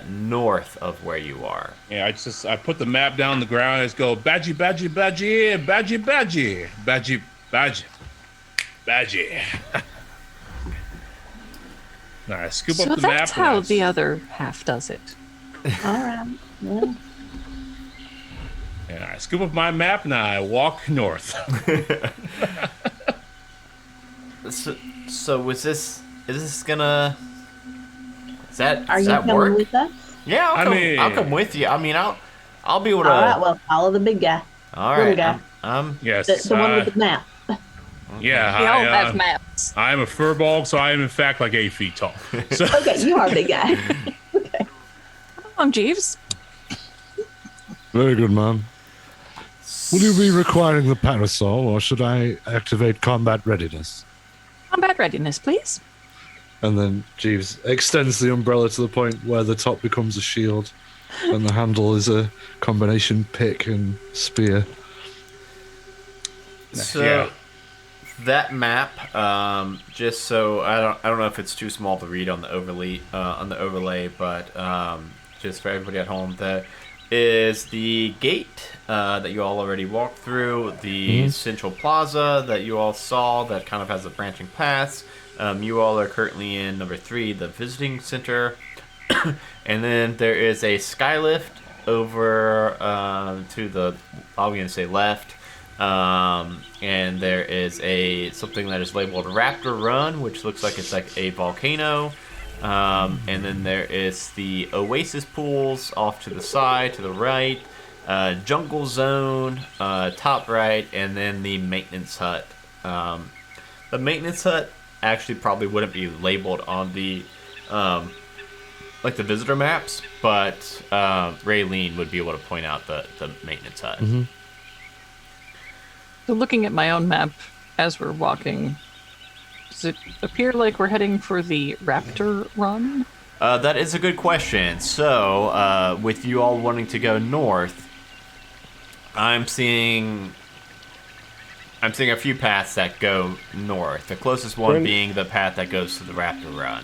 north of where you are. Yeah, I put the map down on the ground and just go badgie, badgie, badgie, badgie, badgie, badgie, badgie, badgie. All right, scoop So up the map. that's how the other half does it. All right. Yeah. And I scoop up my map and I walk north. So is this gonna? Are Does you that coming work? with us? Yeah, I'll come with you. I mean, I'll be able to. All right. Well, follow the big guy. All little right. guy. Yes, The one with the map. yeah. We all I, have maps. I am a furball, so I am in fact like 8 feet tall. So Okay, you are a big guy. Okay. I'm Jeeves. Very good, man. Will you be requiring the parasol, or should I activate combat readiness? Combat readiness, please. And then Jeeves extends the umbrella to the point where the top becomes a shield, and the handle is a combination pick and spear. So Yeah. that map, just so I don't know if it's too small to read on the overlay, but just for everybody at home, that is the gate that you all already walked through, the central plaza that you all saw that kind of has the branching paths. You all are currently in number 3, the visiting center, and then there is a skylift over to the, I'm going to say left. And there is something that is labeled Raptor Run, which looks like it's like a volcano. And then there is the Oasis pools off to the side, to the right, Jungle Zone, top right, and then the maintenance hut. The maintenance hut actually probably wouldn't be labeled on the like the visitor maps, but Raylene would be able to point out the maintenance hut. Mm-hmm. So looking at my own map as we're walking, does it appear like we're heading for the Raptor Run? That is a good question. So, with you all wanting to go north, I'm seeing a few paths that go north. The closest one being the path that goes to the Raptor Run.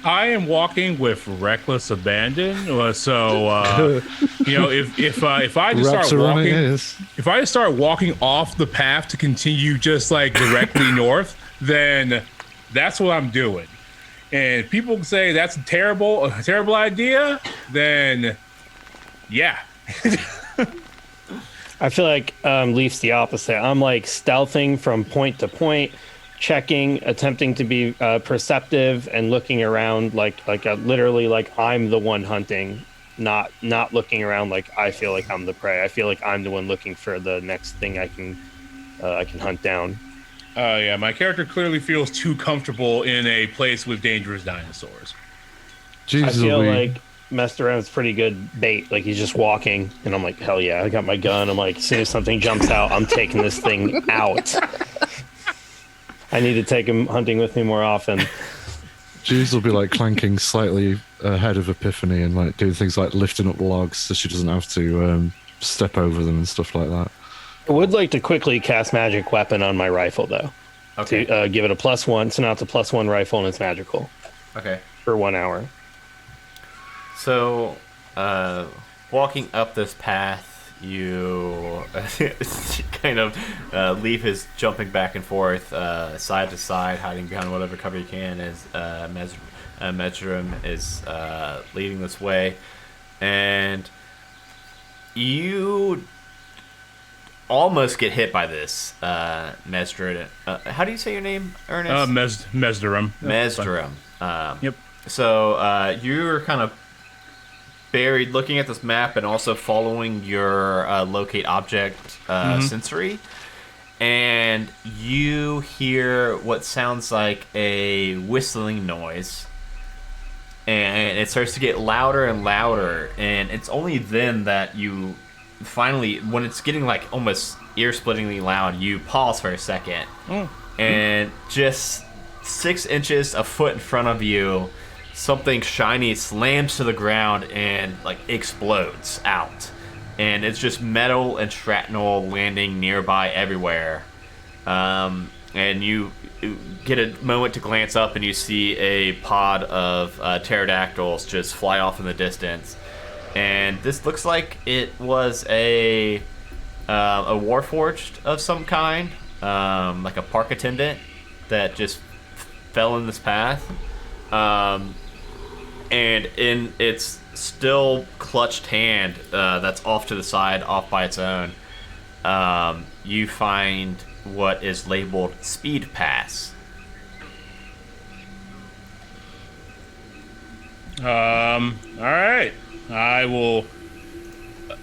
I am walking with reckless abandon. So, if I just start walking, if I just start walking off the path to continue just like directly north, then that's what I'm doing. And if people say that's a terrible idea, then yeah. I feel like Leaf's the opposite. I'm like stealthing from point to point, checking, attempting to be perceptive, and looking around literally like I'm the one hunting, not looking around like I feel like I'm the prey. I feel like I'm the one looking for the next thing I can hunt down. Yeah, my character clearly feels too comfortable in a place with dangerous dinosaurs. I feel like messed around is pretty good bait. Like he's just walking, and I'm like, hell yeah, I got my gun. I'm like, as soon as something jumps out, I'm taking this thing out. I need to take him hunting with me more often. Jeeves will be like clanking slightly ahead of Epiphany and like doing things like lifting up logs so she doesn't have to step over them and stuff like that. I would like to quickly cast magic weapon on my rifle though. Okay. To give it a +1. So now it's a +1 rifle and it's magical. Okay. For 1 hour. So, walking up this path, you kind of Leaf is jumping back and forth, side to side, hiding behind whatever cover you can as Mesrum is leading this way. And you almost get hit by this, Mesrum. How do you say your name, Ernest? Mesrum. Mesrum. Yep. So you're kind of buried looking at this map and also following your locate object sensory, and you hear what sounds like a whistling noise, and it starts to get louder and louder, and it's only then that you finally, when it's getting like almost ear-splittingly loud, you pause for a second, and just 6 inches, a foot in front of you, something shiny slams to the ground and like explodes out, and it's just metal and shrapnel landing nearby everywhere. And and you get a moment to glance up, and you see a pod of pterodactyls just fly off in the distance. And this looks like it was a warforged of some kind, like a park attendant that just fell in this path. And in its still clutched hand that's off to the side, off by its own, you find what is labeled Speed Pass. All right. I will.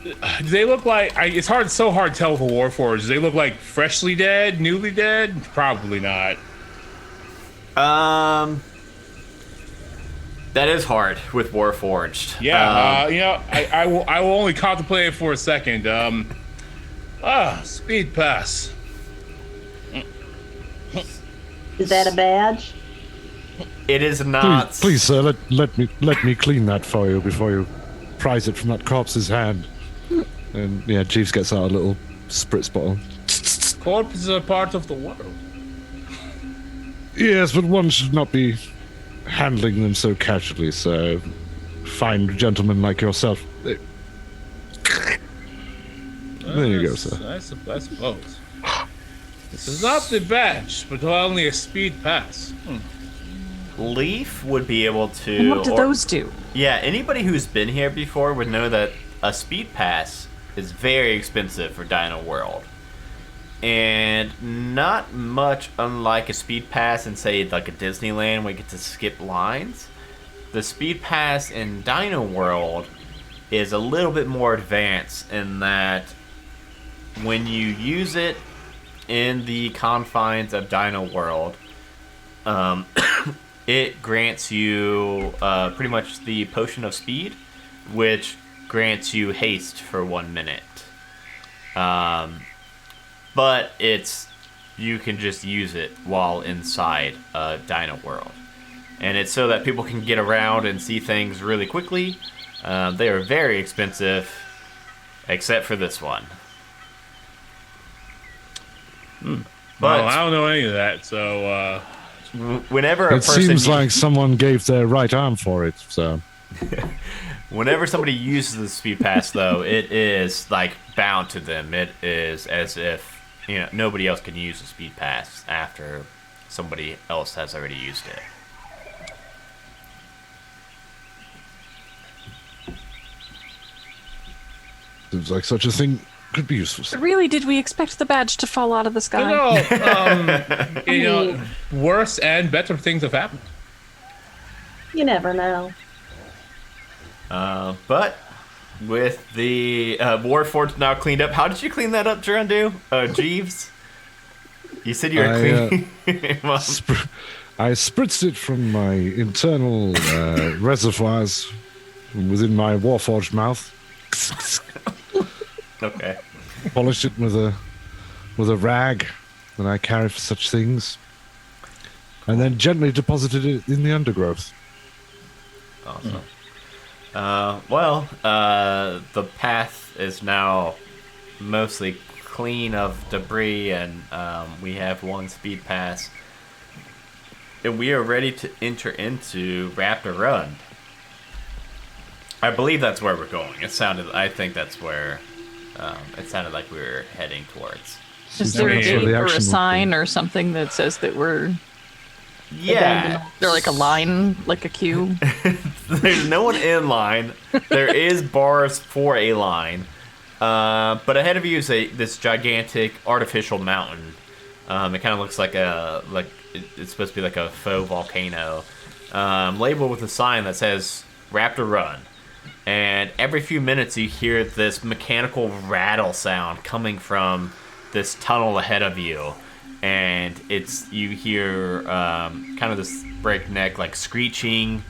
Do they look like? It's so hard to tell with a Warforged. Do they look like freshly dead, newly dead? Probably not. That is hard with Warforged. Yeah. I will only contemplate it for a second. Speed Pass. Is that a badge? It is not. Please, sir, let me clean that for you before you prise it from that corpse's hand. And yeah, Jeeves gets out a little spritz bottle. Corpses are part of the world. Yes, but one should not be handling them so casually, sir. Fine gentleman like yourself. There you go, sir. I suppose. This is not the badge, but only a speed pass. Leaf would be able to. And what do those do? Yeah, anybody who's been here before would know that a speed pass is very expensive for Dino World. And not much unlike a speed pass in, say, like a Disneyland where you get to skip lines. The speed pass in Dino World is a little bit more advanced in that when you use it in the confines of Dino World, it grants you pretty much the potion of speed, which grants you haste for 1 minute. But you can just use it while inside Dino World. And it's so that people can get around and see things really quickly. They are very expensive, except for this one. But Well, I don't know any of that, so whenever a It person seems like someone gave their right arm for it, so. whenever somebody uses the speed pass, though, it is like bound to them. It is as if nobody else can use the speed pass after somebody else has already used it. Seems like such a thing could be useful. Sir. Really, did we expect the badge to fall out of the sky? Worse and better things have happened. You never know. But with the Warforged now cleaned up, how did you clean that up, Gerundu? Jeeves? You said you were cleaning. I spritzed it from my internal reservoirs within my Warforged mouth. Okay. Polished it with a rag that I carry for such things, and then gently deposited it in the undergrowth. Awesome. The path is now mostly clean of debris, and we have one speed pass, and we are ready to enter into Raptor Run. I believe that's where we're going. I think that's where it sounded like we were heading towards. Is there a That's where gate the or a action will sign be. or something that says that we're Yeah. They're like a line, like a queue? There's no one in line. There is bars for a line. But ahead of you is this gigantic artificial mountain. It kind of looks like it's supposed to be like a faux volcano. Labeled with a sign that says Raptor Run. And every few minutes you hear this mechanical rattle sound coming from this tunnel ahead of you. And you hear kind of this breakneck like screeching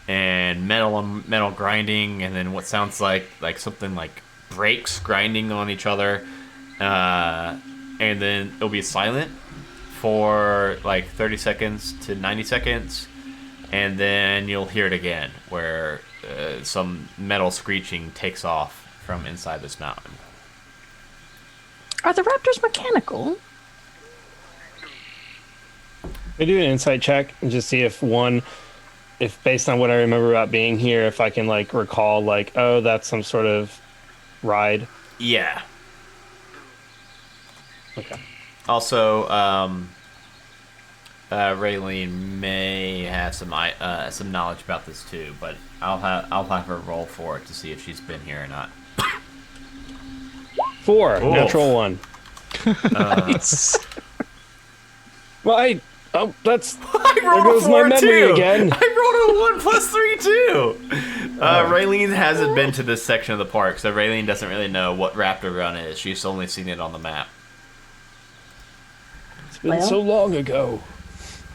and metal grinding, and then what sounds like something like brakes grinding on each other. And then it'll be silent for like 30 seconds to 90 seconds. And then you'll hear it again, where some metal screeching takes off from inside this mountain. Are the raptors mechanical? I do an insight check and just see if based on what I remember about being here, if I can like recall like, oh, that's some sort of ride. Yeah. Okay. Also, Raylene may have some knowledge about this too, but I'll have her roll for it to see if she's been here or not. 4, Oof. natural 1. Nice. Well, that's I there rolled goes a my 4 memory too. again. I rolled a 1 plus 3 too. Raylene hasn't been to this section of the park, so Raylene doesn't really know what Raptor Run is. She's only seen it on the map. It's been Well. so long ago.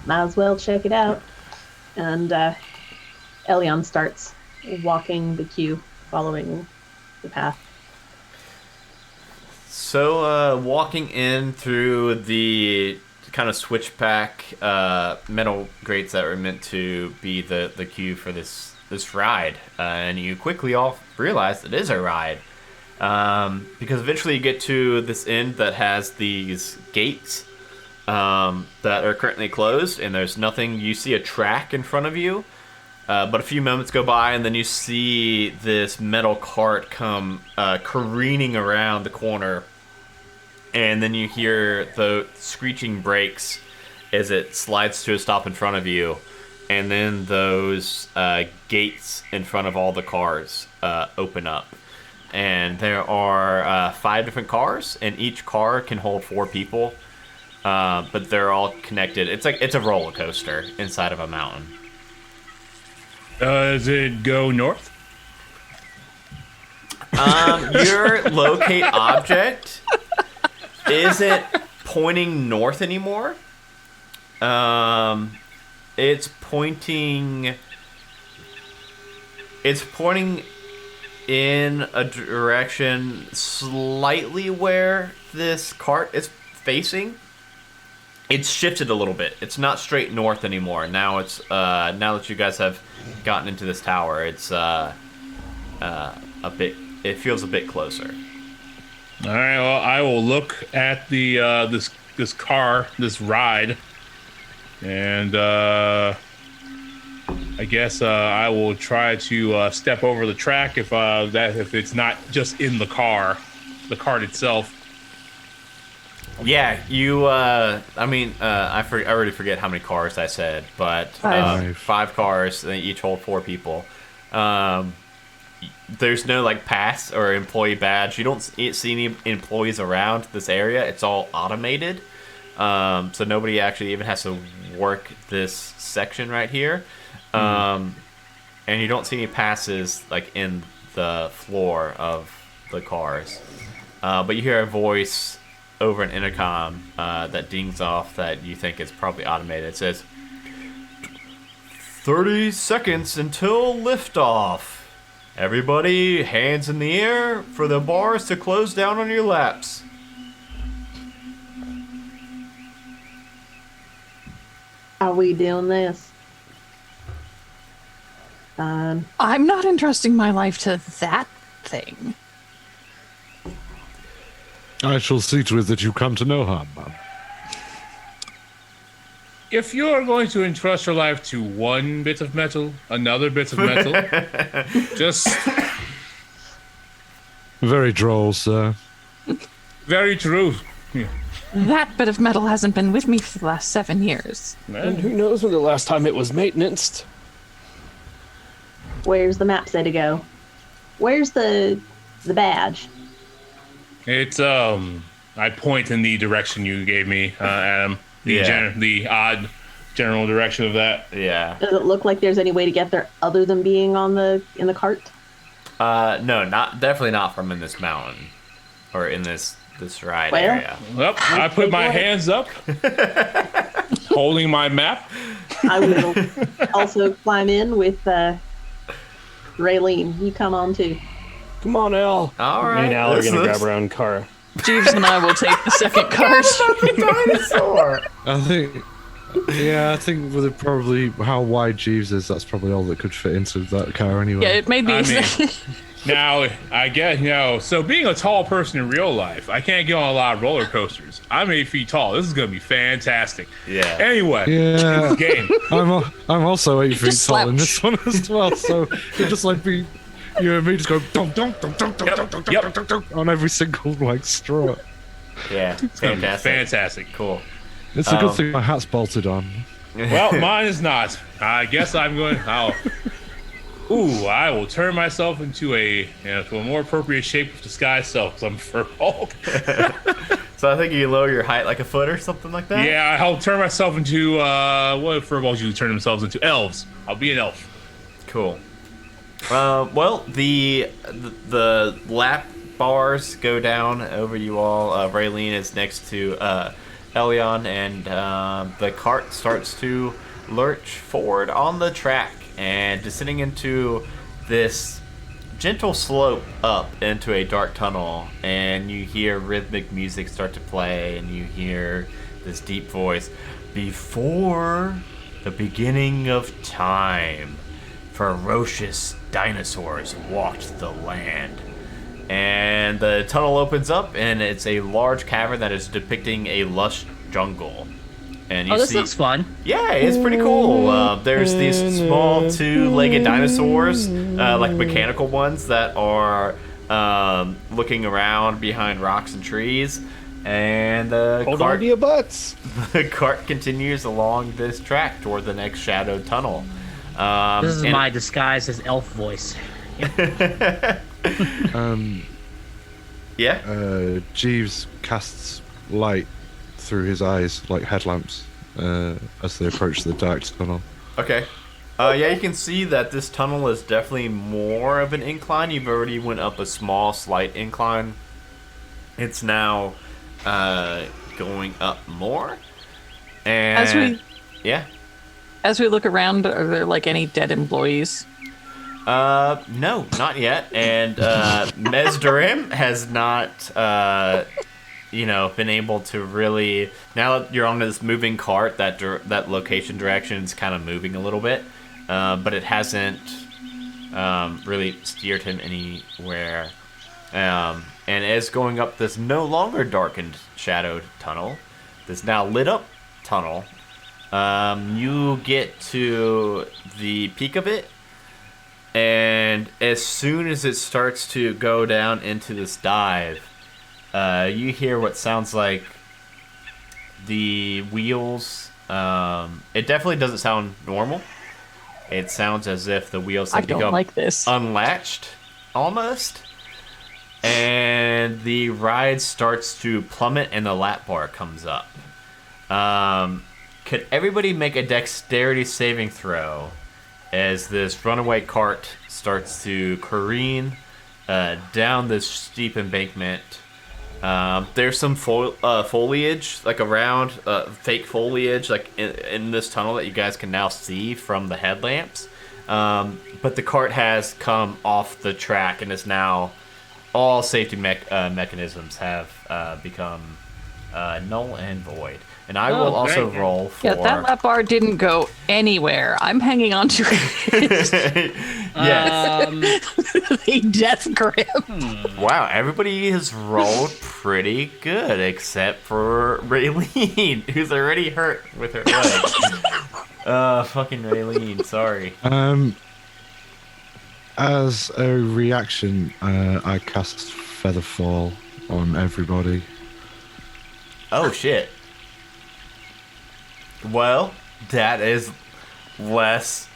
Might as well check it out. And Elion starts walking the queue, following the path. So, walking in through the kind of switchback metal grates that were meant to be the queue for this ride, and you quickly all realize it is a ride, because eventually you get to this end that has these gates that are currently closed, and there's nothing. You see a track in front of you, but a few moments go by, and then you see this metal cart come careening around the corner. And then you hear the screeching brakes as it slides to a stop in front of you. And then those gates in front of all the cars open up. And there are 5 different cars, and each car can hold 4 people. But they're all connected. It's a roller coaster inside of a mountain. Does it go north? Your locate object isn't pointing north anymore. It's pointing in a direction slightly where this cart is facing. It's shifted a little bit. It's not straight north anymore. Now it's now that you guys have gotten into this tower, it's a bit. It feels a bit closer. All right. Well, I will look at the this car, this ride, and I guess I will try to step over the track if it's not just in the cart itself. Yeah, you. I already forget how many cars I said, but 5 cars. They each hold 4 people. There's no like pass or employee badge. You don't see any employees around this area. It's all automated, so nobody actually even has to work this section right here. And you don't see any passes like in the floor of the cars. But you hear a voice over an intercom that dings off that you think is probably automated. It says, 30 seconds until liftoff. Everybody, hands in the air for the bars to close down on your laps. Are we doing this? I'm not entrusting my life to that thing. I shall see to it that you come to no harm, ma'am. If you're going to entrust your life to one bit of metal, another bit of metal, just Very droll, sir. very true. That bit of metal hasn't been with me for the last 7 years. And who knows when the last time it was maintenanced? Where's the map say to go? Where's the badge? It's I point in the direction you gave me, Adam. The odd general direction of that. Yeah. Does it look like there's any way to get there other than being in the cart? No, definitely not from in this mountain or in this ride Well, area. Well, I put my hands up, holding my map. I will also climb in with Raylene. You come on too. Come on, Al. All Me right. and Al are going to grab our own car. Jeeves and I will take the second cart. Dinosaur. I think with probably how wide Jeeves is, that's probably all that could fit into that car anyway. Yeah, it made me. I mean, Now, I guess, so being a tall person in real life, I can't get on a lot of roller coasters. I'm 8 feet tall. This is going to be fantastic. Yeah. Anyway, Yeah. game. I'm also 8 feet just tall in slouch. this one as well, so it just like be you and me just go dunk dunk dunk dunk dunk dunk dunk dunk dunk dunk on every single like strut. Yeah. Fantastic. Fantastic. Cool. It's a good thing my hat's bolted on. Well, mine is not. I guess I'm going. I will turn myself into to a more appropriate shape of disguise self because I'm fur bulk. So I think you lower your height like a foot or something like that? Yeah, I'll turn myself into what fur balls usually turn themselves into? Elves. I'll be an elf. Cool. Well, the lap bars go down over you all. Raylene is next to Elion, and the cart starts to lurch forward on the track and descending into this gentle slope up into a dark tunnel, and you hear rhythmic music start to play, and you hear this deep voice. Before the beginning of time, ferocious dinosaurs walked the land. And the tunnel opens up, and it's a large cavern that is depicting a lush jungle. And you this see, looks fun. yeah, it's pretty cool. There's these small two-legged dinosaurs, like mechanical ones, that are looking around behind rocks and trees. And the Hold on to your butts. the cart continues along this track toward the next shadowed tunnel. This is my disguise as elf voice. Yeah. Jeeves casts light through his eyes like headlamps as they approach the dark tunnel. Okay. Yeah, you can see that this tunnel is definitely more of an incline. You've already went up a small, slight incline. It's now going up more. And As we look around, are there like any dead employees? No, not yet. And Mesdarim has not, been able to really. Now that you're on this moving cart, that location direction is kind of moving a little bit, but it hasn't really steered him anywhere. And as going up this no longer darkened, shadowed tunnel, this now lit up tunnel, you get to the peak of it. And as soon as it starts to go down into this dive, you hear what sounds like the wheels. It definitely doesn't sound normal. It sounds as if the wheels have become like this. unlatched, almost. And the ride starts to plummet, and the lap bar comes up. Could everybody make a dexterity saving throw as this runaway cart starts to careen down this steep embankment? There's some foliage, like around fake foliage, like in this tunnel that you guys can now see from the headlamps. But the cart has come off the track and is now all safety mechanisms have become null and void. And I will also roll for... Yeah, that lap bar didn't go anywhere. I'm hanging on to it. Yes. A death grip. Wow, everybody has rolled pretty good except for Raylene, who's already hurt with her leg. Fucking Raylene, sorry. As a reaction, I cast Featherfall on everybody. Oh, shit. Well, that is less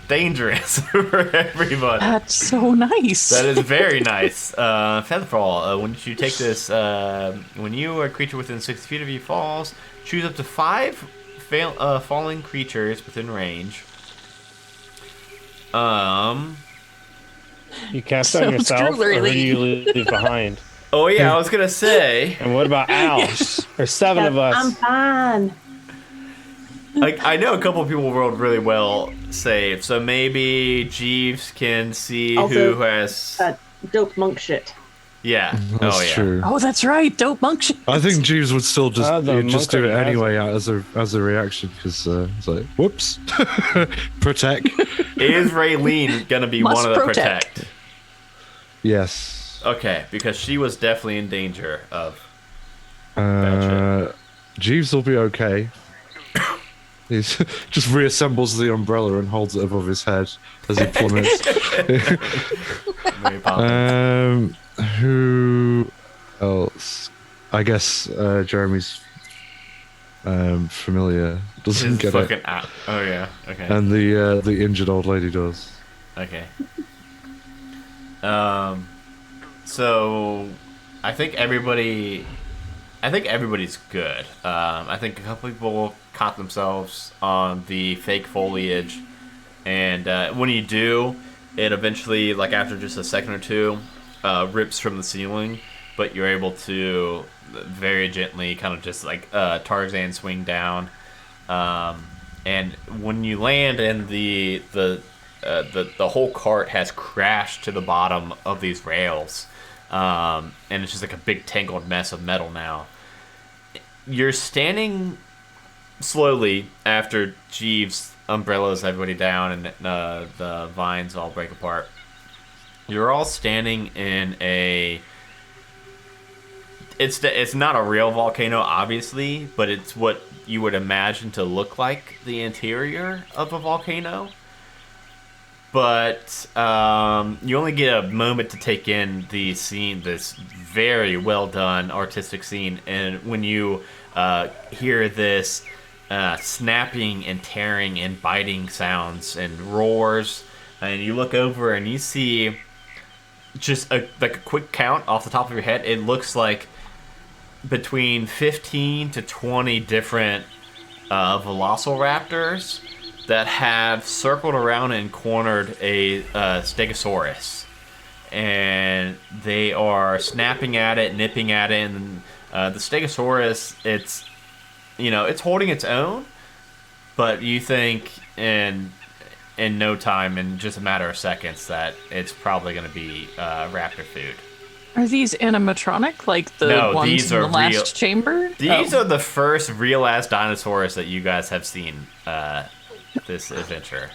dangerous for everybody. That's so nice. That is very nice. Featherfall, when you take this, when you or a creature within 60 feet of you falls, choose up to 5 falling creatures within range. You cast on yourself, or who do you leave behind? Oh, yeah, I was going to say. And what about Al? There's 7 of us. I'm fine. I know a couple of people rolled really well saved, so maybe Jeeves can see Also, who has... dope monk shit. Yeah. That's true. Oh, that's right. Dope monk shit. I think Jeeves would still just monk do it has anyway as a reaction because it's like, whoops, protect. Is Raylene gonna be Must one of the protect. Yes. Okay, because she was definitely in danger of. Gotcha. Jeeves will be okay. He just reassembles the umbrella and holds it above his head as he plummets. Mary Poppins. Who else? I guess Jeremy's familiar doesn't His get fucking it, Oh yeah. Okay. and the injured old lady does. Okay. So I think everybody's good. I think a couple people caught themselves on the fake foliage, and when you do, it eventually, like after just a second or two, rips from the ceiling, but you're able to very gently kind of just like Tarzan swing down, and when you land and the whole cart has crashed to the bottom of these rails, and it's just like a big tangled mess of metal now. You're standing slowly after Jeeves umbrellas everybody down and the vines all break apart. You're all standing in a... It's not a real volcano, obviously, but it's what you would imagine to look like the interior of a volcano. But you only get a moment to take in the scene, this very well done artistic scene, and when you hear this snapping and tearing and biting sounds and roars, and you look over and you see just a quick count off the top of your head, it looks like between 15 to 20 different velociraptors that have circled around and cornered a stegosaurus, and they are snapping at it, nipping at it, and the stegosaurus, it's holding its own, but you think in no time, in just a matter of seconds, that it's probably going to be raptor food. Are these animatronic, like the ones in the last chamber? These are the first real-ass dinosaurs that you guys have seen this adventure.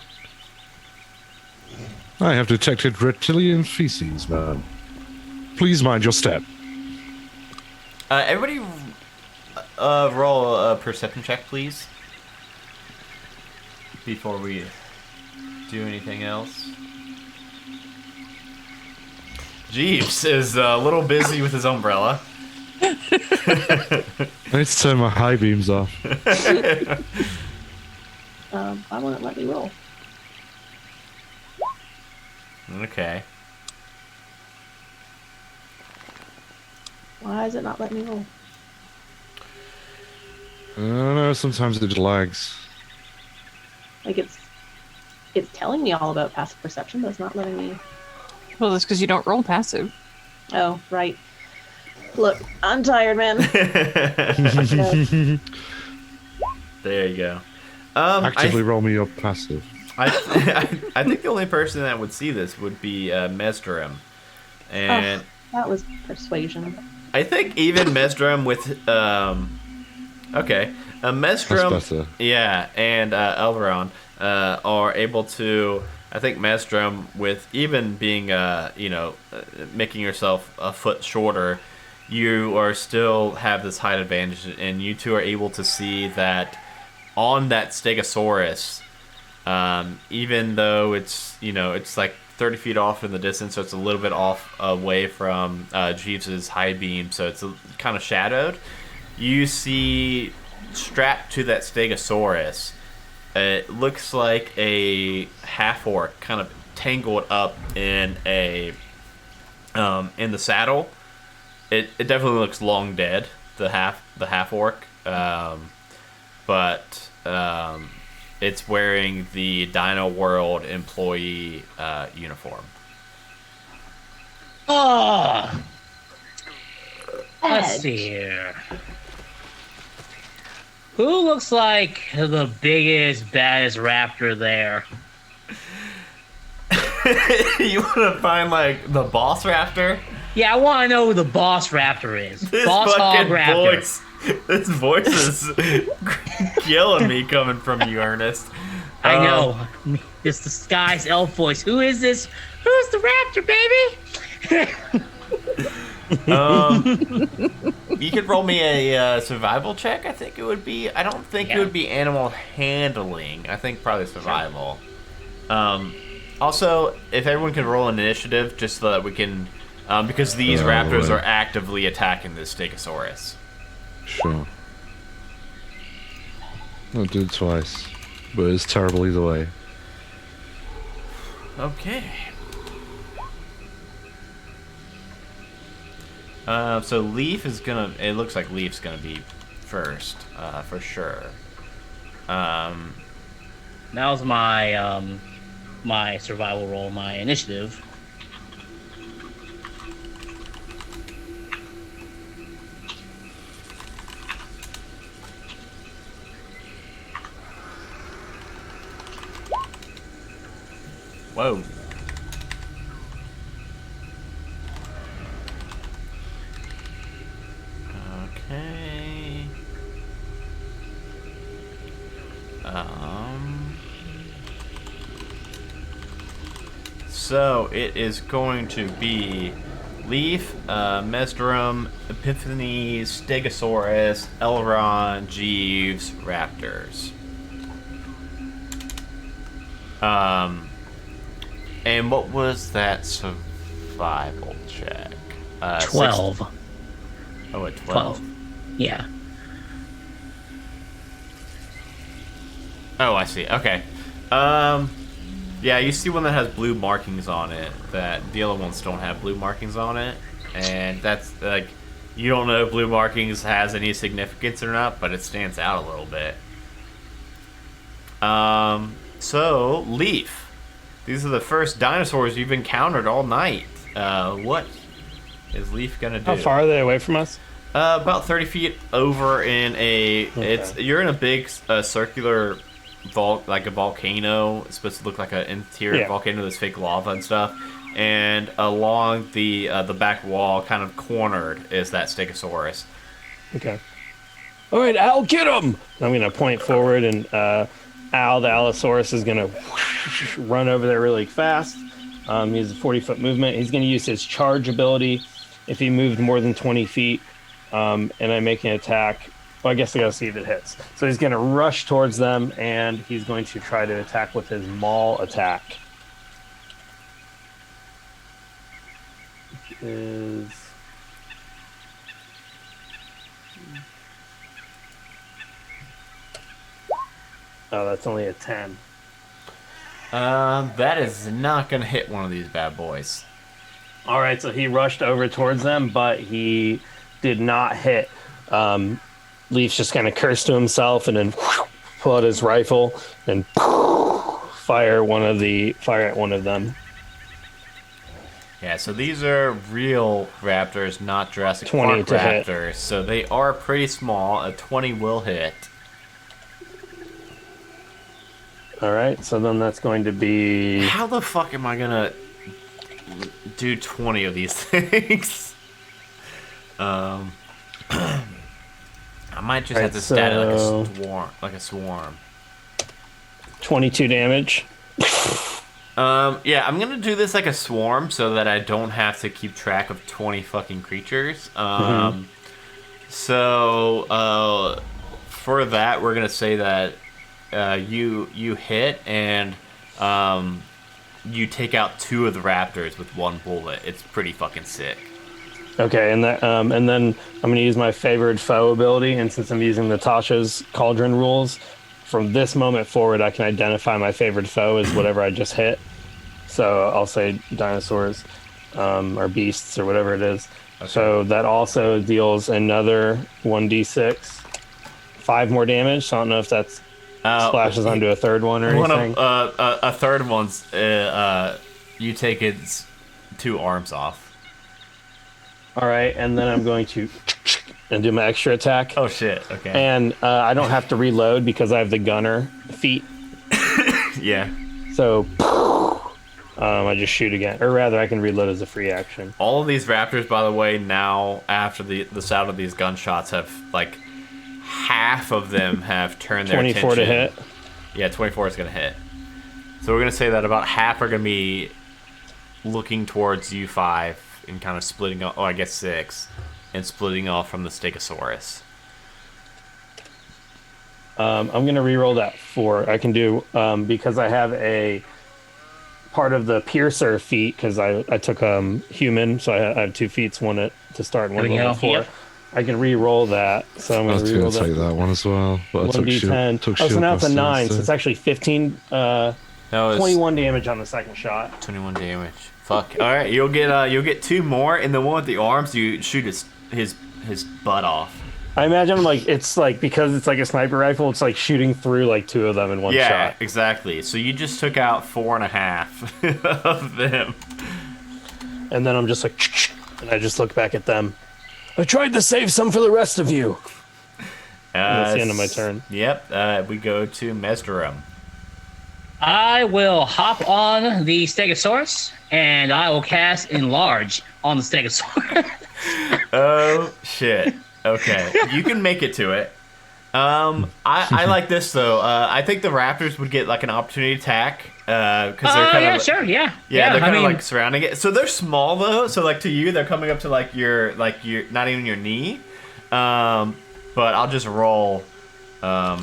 I have detected reptilian feces, man. Please mind your step. Everybody roll a perception check, please, before we do anything else. Jeeves is a little busy with his umbrella. I need to turn my high beams off. I won't let me roll. Okay. Why is it not letting me roll? I don't know, sometimes it lags. Like it's telling me all about passive perception, but it's not letting me. Well, that's because you don't roll passive. Oh, right. Look, I'm tired, man. There you go. Actively roll me up passive. I think the only person that would see this would be Mesdrum. And that was persuasion. I think even Mesdrum with Mesdrum, yeah, and Eberron are able to. I think Mesdrum, with even being making yourself a foot shorter, you are still have this height advantage, and you two are able to see that on that Stegosaurus, even though it's like 30 feet off in the distance, so it's a little bit off away from Jeeves's high beam, so it's kind of shadowed. You see strapped to that Stegosaurus, it looks like a half orc, kind of tangled up in a in the saddle. It definitely looks long dead, the half orc, but it's wearing the Dino World employee uniform. Oh, let's see here. Who looks like the biggest, baddest raptor there? You want to find like the boss raptor? Yeah, I want to know who the boss raptor is. Boss hog raptor. This voice is killing me coming from you, Ernest. I know. This disguised elf voice. Who is this? Who's the raptor, baby? You could roll me a survival check. I think it would be. I don't think it would be animal handling. I think probably survival. Also, if everyone could roll an initiative, just so that we can, because these raptors are actively attacking this Stegosaurus. Sure. I'll do it twice, but it's terrible either way. Okay. So Leaf is gonna. It looks like Leaf's gonna be first, for sure. Now's my my survival roll, my initiative. Whoa. Okay. So it is going to be Leaf, Mesderum, Epiphany, Stegosaurus, Elron, Jeeves, Raptors. And what was that survival check? 12. Oh, at 12. Yeah. Oh, I see. Okay. Yeah, you see one that has blue markings on it. That the other ones don't have blue markings on it, and that's like, you don't know if blue markings has any significance or not, but it stands out a little bit. So Leaf, these are the first dinosaurs you've encountered all night. What is Leaf gonna do? How far are they away from us? About 30 feet over in a. Okay. You're in a big circular like a volcano. It's supposed to look like an interior volcano. There's fake lava and stuff. And along the back wall, kind of cornered, is that Stegosaurus. Okay. All right, Al, get him! I'm gonna point forward, and Al, the Allosaurus, is gonna run over there really fast. He has a 40-foot movement. He's gonna use his charge ability if he moved more than 20 feet, and I make an attack. Well, I guess I gotta see if it hits. So he's gonna rush towards them, and he's going to try to attack with his maul attack. Which is... Oh, that's only a 10. That is not gonna hit one of these bad boys. All right, so he rushed over towards them, but he did not hit. Leaf's just kind of cursed to himself, and then pull out his rifle and fire at one of them. Yeah, so these are real raptors, not Jurassic 20 Park to hit. raptors. So they are pretty small. A 20 will hit. All right, so then that's going to be... How the fuck am I gonna do 20 of these things? I might just have to stat it like a swarm. 22 damage. Yeah, I'm gonna do this like a swarm so that I don't have to keep track of 20 fucking creatures. So for that, we're gonna say that you hit and you take out 2 of the raptors with 1 bullet. It's pretty fucking sick. Okay, and that, and then I'm going to use my favored foe ability, and since I'm using Natasha's Cauldron rules, from this moment forward, I can identify my favored foe as whatever I just hit. So I'll say dinosaurs, or beasts, or whatever it is. Okay. So that also deals another 1d6, 5 more damage. So I don't know if that's splashes onto a third one or anything. A third one's you take its 2 arms off. All right, and then I'm going to and do my extra attack. Oh shit! Okay. And I don't have to reload because I have the gunner feat. Yeah. So I just shoot again, or rather, I can reload as a free action. All of these raptors, by the way, now after the sound of these gunshots, have like half of them have turned their 24 attention. to hit. Yeah, 24 is gonna hit. So we're gonna say that about half are gonna be looking towards you 5. off and kind of splitting off. Oh, I guess 6, and splitting off from the Stegosaurus. I'm going to re-roll that 4. I can do, because I have a part of the piercer feat, because I took human, so I have 2 feats, one to start and one level 4. Yep. I can re-roll that, so I'm I going was to going re-roll to that. take that one as well. But I took 1d10. shield So now it's a buster 9, so instead. it's actually 15, That was 21 damage on the second shot. 21 damage. Fuck. All right, you'll get 2 more, and the one with the arms, you shoot his butt off. I imagine it's like because it's like a sniper rifle, it's like shooting through like 2 of them in one Yeah, shot. exactly. So you just took out 4.5 of them. And then I'm just like, and I just look back at them. I tried to save some for the rest of you. That's the end of my turn. Yep. We go to Mesderum. I will hop on the Stegosaurus, and I will cast Enlarge on the Stegosaurus. Oh shit. Okay, you can make it to it. I like this though. I think the Raptors would get like an opportunity attack because they're kind of sure, yeah. they're kind I of mean, like surrounding it. So they're small though. So like to you, they're coming up to like your not even your knee. But I'll just roll. yeah.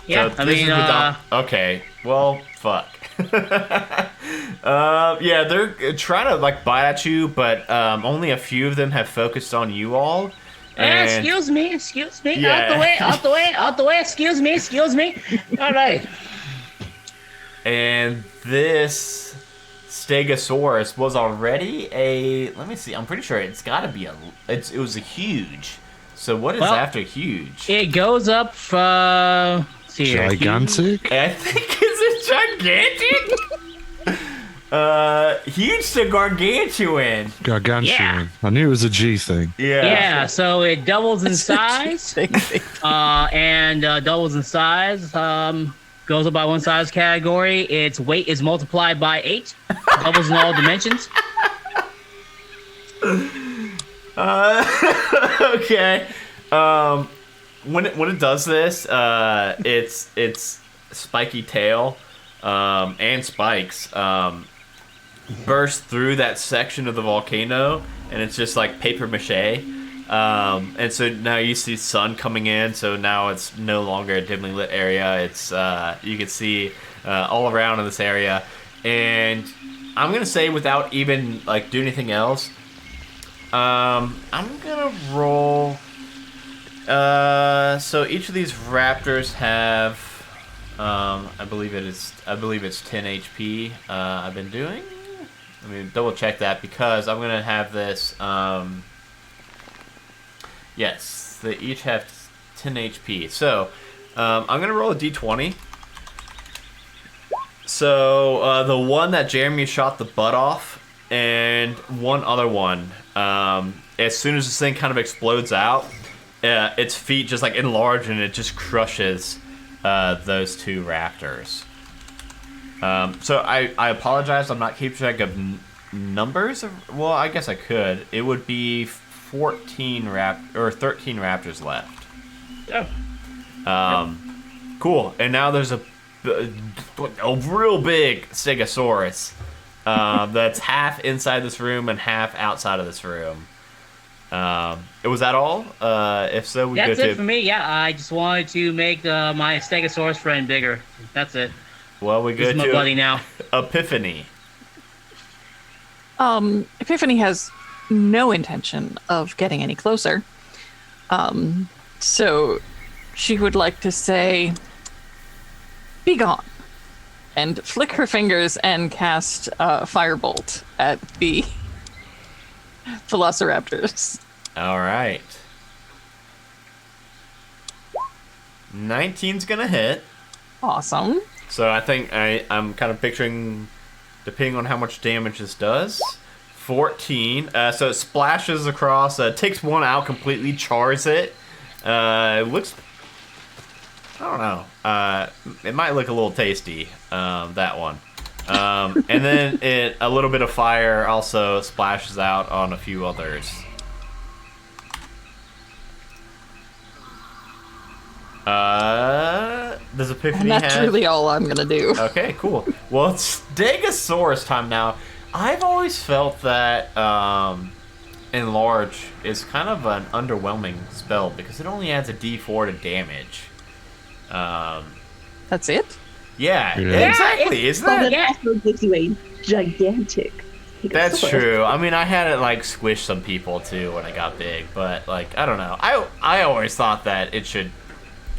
So I this mean, is without- okay. Well, fuck. Yeah, they're trying to like bite at you, but only a few of them have focused on you all. And excuse me. Yeah. Out the way. Excuse me. All right. And this Stegosaurus was already a. Let me see. I'm pretty sure it's got to be a. It was a huge. So what is Well, after huge? It goes up. See here, Gigantic? I think it's a gigantic. Huge to gargantuan. Gargantuan. Yeah. I knew it was a G thing. Yeah, so it doubles in size, and doubles in size. Goes up by 1 size category. Its weight is multiplied by 8. Doubles in all dimensions. Okay. When it does this, its spiky tail and spikes burst through that section of the volcano, and it's just like paper mache. And so now you see sun coming in, so now it's no longer a dimly lit area. It's you can see all around in this area, and I'm gonna say without even like doing anything else, I'm gonna roll. So each of these raptors have, I believe it's 10 HP. I've been doing. Let me double check that because I'm gonna have this. Yes, they each have 10 HP. So I'm gonna roll a d20. So the one that Jeremy shot the butt off, and one other one. As soon as this thing kind of explodes out, its feet just like enlarge and it just crushes those 2 raptors. So I apologize. I'm not keeping track of numbers. Well, I guess I could. It would be 13 raptors left. Oh. Cool. And now there's a real big Stegosaurus that's half inside this room and half outside of this room. Was that all? If so, we That's go it to. for me. Yeah, I just wanted to make my Stegosaurus friend bigger. That's it. Well, we go This is my to buddy now. Epiphany. Epiphany has no intention of getting any closer. So she would like to say, "Be gone," and flick her fingers and cast Firebolt at the Velociraptors. All right. 19's gonna hit. Awesome. So I think I'm kind of picturing, depending on how much damage this does, 14. So it splashes across, takes one out completely, chars it. It looks, I don't know. It might look a little tasty, that one. And then a little bit of fire also splashes out on a few others. Does Epiphany And that's have... really all I'm gonna do. Okay, cool. Well, it's Stegosaurus time now. I've always felt that Enlarge is kind of an underwhelming spell because it only adds a D4 to damage. That's it? Yeah, Yeah. exactly, isn't But it? it also gives you a gigantic. That's Stegosaurus. true. I mean, I had it like squish some people too when I got big, but like I don't know. I always thought that it should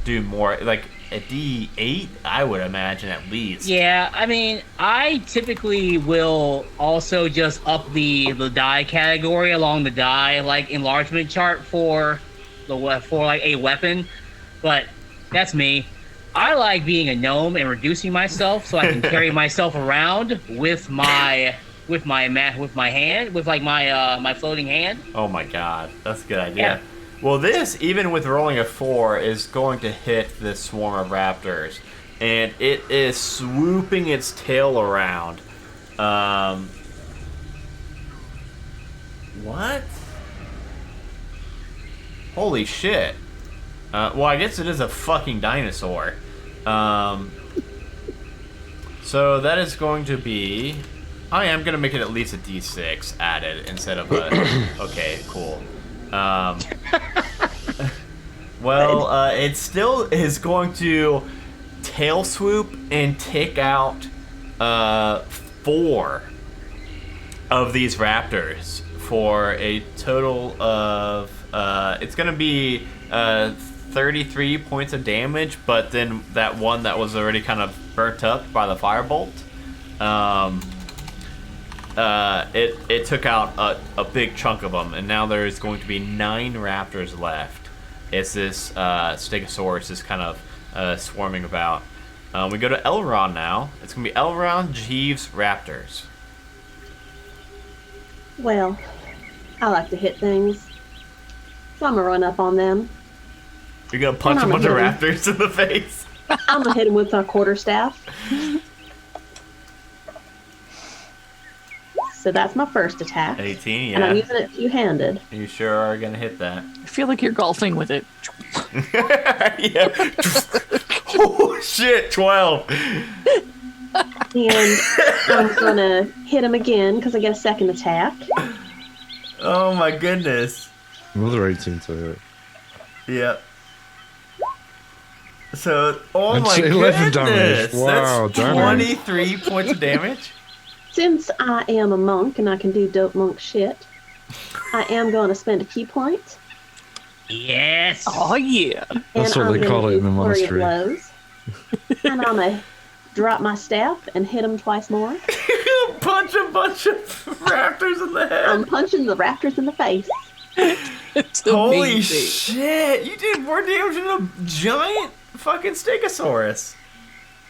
do more, like a D8. I would imagine at least. Yeah, I mean, I typically will also just up the die category along the die like enlargement chart for like a weapon, but that's me. I like being a gnome and reducing myself so I can carry myself around with my hand, with like my floating hand. Oh my god, that's a good idea. Yeah. Well, this, even with rolling a 4, is going to hit this swarm of raptors, and it is swooping its tail around. What? Holy shit. Well, I guess it is a fucking dinosaur. So that is going to be... I am going to make it at least a D6 added instead of a... Okay, cool. Well, it still is going to tail swoop and take out 4 of these raptors for a total of it's going to be 33 points of damage, but then that one that was already kind of burnt up by the firebolt, it took out a big chunk of them, and now there is going to be 9 raptors left. It's this Stegosaurus is kind of swarming about. We go to Eberron now. It's going to be Eberron, Jeeves, Raptors. Well, I like to hit things, so I'm gonna run up on them. You're going to punch a I'm bunch of gonna raptors in the face? I'm gonna hit him with my quarterstaff. So that's my first attack. 18, And I'm yeah. using it two-handed. You sure are going to hit that. I feel like you're golfing with it. Yeah. Oh, shit, 12. And I'm gonna hit him again because I get a second attack. Oh, my goodness. Another 18 to hit. Yep. So, oh That's my 11 goodness. damage. Wow, That's damage. 23 points of damage. Since I am a monk and I can do dope monk shit, I am going to spend a key point. Yes. Oh, yeah. That's and what I'm they call gonna it in do the flurry of monastery. blows. And I'm going to drop my staff and hit him twice more. Punch a bunch of raptors in the head. I'm punching the raptors in the face. It's Holy amazing. shit! You did more damage than a giant fucking Stegosaurus.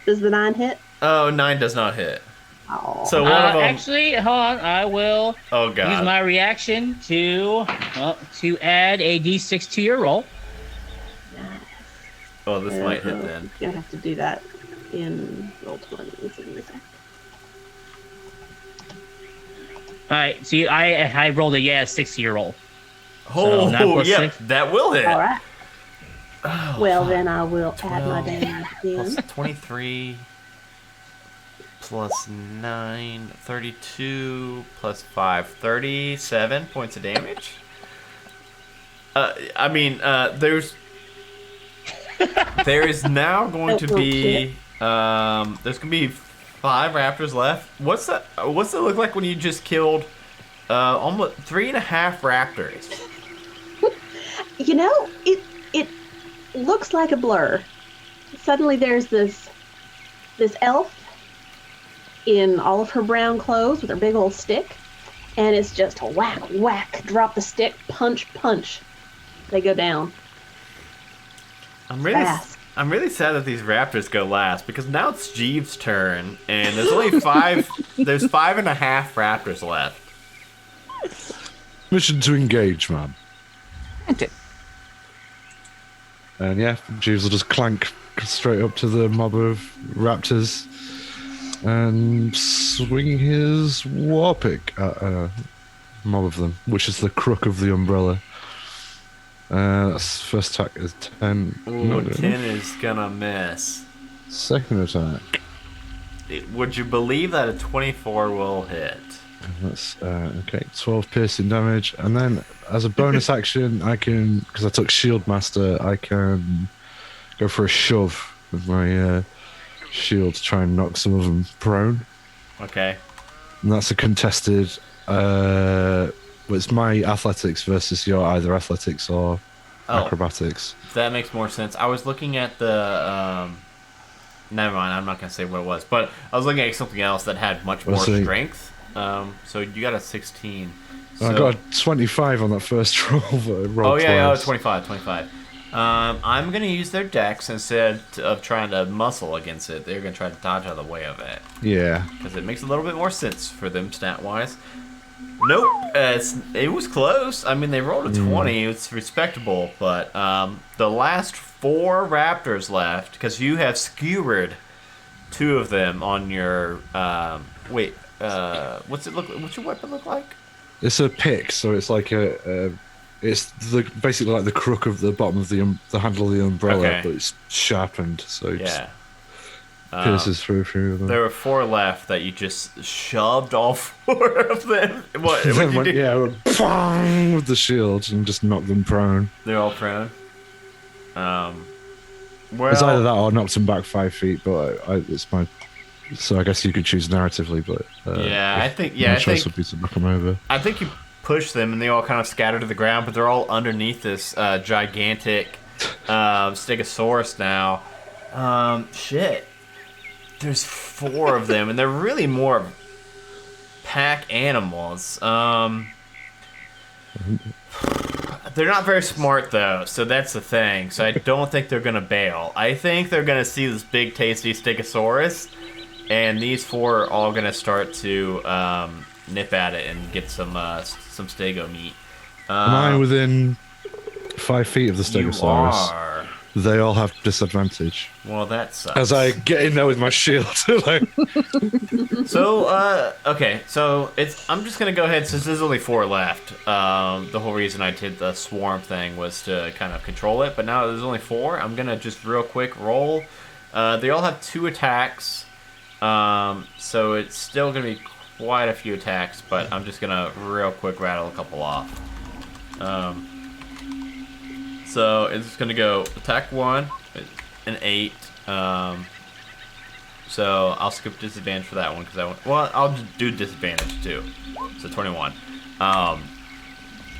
Does the 9 hit? Oh, 9 does not hit. Oh. So one of them. Actually, hold on. I will Oh use god. my reaction to add a d6 to your roll. Oh, this might hit then. You're gonna have to do that in roll 20. Give me a sec. All right. See, I rolled a 6 to your roll. Oh, 9 plus yeah, 6. that will hit. All right. Oh, Well, then I will add my 12 damage plus in. 23 plus 9, 32 plus 5, 37 points of damage. I mean, there is now going to be there's gonna be 5 raptors left. What's that look like when you just killed almost 3.5 raptors? You know, it looks like a blur. Suddenly there's this elf in all of her brown clothes with her big old stick, and it's just whack, whack, drop the stick, punch, punch. They go down. I'm really Fast. I'm really sad that these raptors go last because now it's Jeeves' turn and there's only 5 there's 5.5 raptors left. Mission to engage, man. Okay. And yeah, Jeeves will just clank straight up to the mob of raptors and swing his war pick at a mob of them, which is the crook of the umbrella. That's first attack is 10. Ooh, Not good 10 enough. is gonna miss. Second attack. Would you believe that a 24 will hit? That's okay. 12 piercing damage, and then as a bonus action, I can, because I took Shield Master, I can go for a shove with my shield to try and knock some of them prone. Okay. And that's a contested. Well, it's my athletics versus your either athletics or acrobatics. That makes more sense. I was looking at the. Never mind. I'm not gonna say what it was, but I was looking at something else that had much more strength. So you got a 16. So, I got a 25 on that first roll. But I rolled twice. 25. I'm gonna use their dex instead of trying to muscle against it. They're gonna try to dodge out of the way of it. Yeah. Because it makes a little bit more sense for them stat-wise. Nope. It was close. I mean, they rolled a 20. It's respectable, but the last 4 raptors left, because you have skewered 2 of them on your what's your weapon look like? It's a pick, so it's like it's basically like the crook of the bottom of the handle of the umbrella, but it's sharpened, so it just pierces through a few of them. There were 4 left that you just shoved all 4 of them. What you do? Yeah, bang, with the shield and just knocked them prone. They're all prone. It's either that or knocked them back 5 feet, but it's my. So I guess you could choose narratively, but I think my choice would be to knock them over. I think you push them and they all kind of scatter to the ground, but they're all underneath this gigantic stegosaurus now. Shit. There's 4 of them, and they're really more pack animals. They're not very smart, though, so that's the thing. So I don't think they're going to bail. I think they're going to see this big, tasty stegosaurus, and these 4 are all going to start to nip at it and get some stego meat. Am I within 5 feet of the stegosaurus? You are. They all have disadvantage. Well, that sucks. As I get in there with my shield. So, okay, so I'm just going to go ahead, since there's only 4 left. The whole reason I did the swarm thing was to kind of control it, but now there's only 4. I'm going to just real quick roll. They all have 2 attacks, so it's still going to be quite a few attacks, but I'm just going to real quick rattle a couple off. So it's going to go attack 1, an 8. So I'll skip disadvantage for that one because I'll just do disadvantage too. So 21.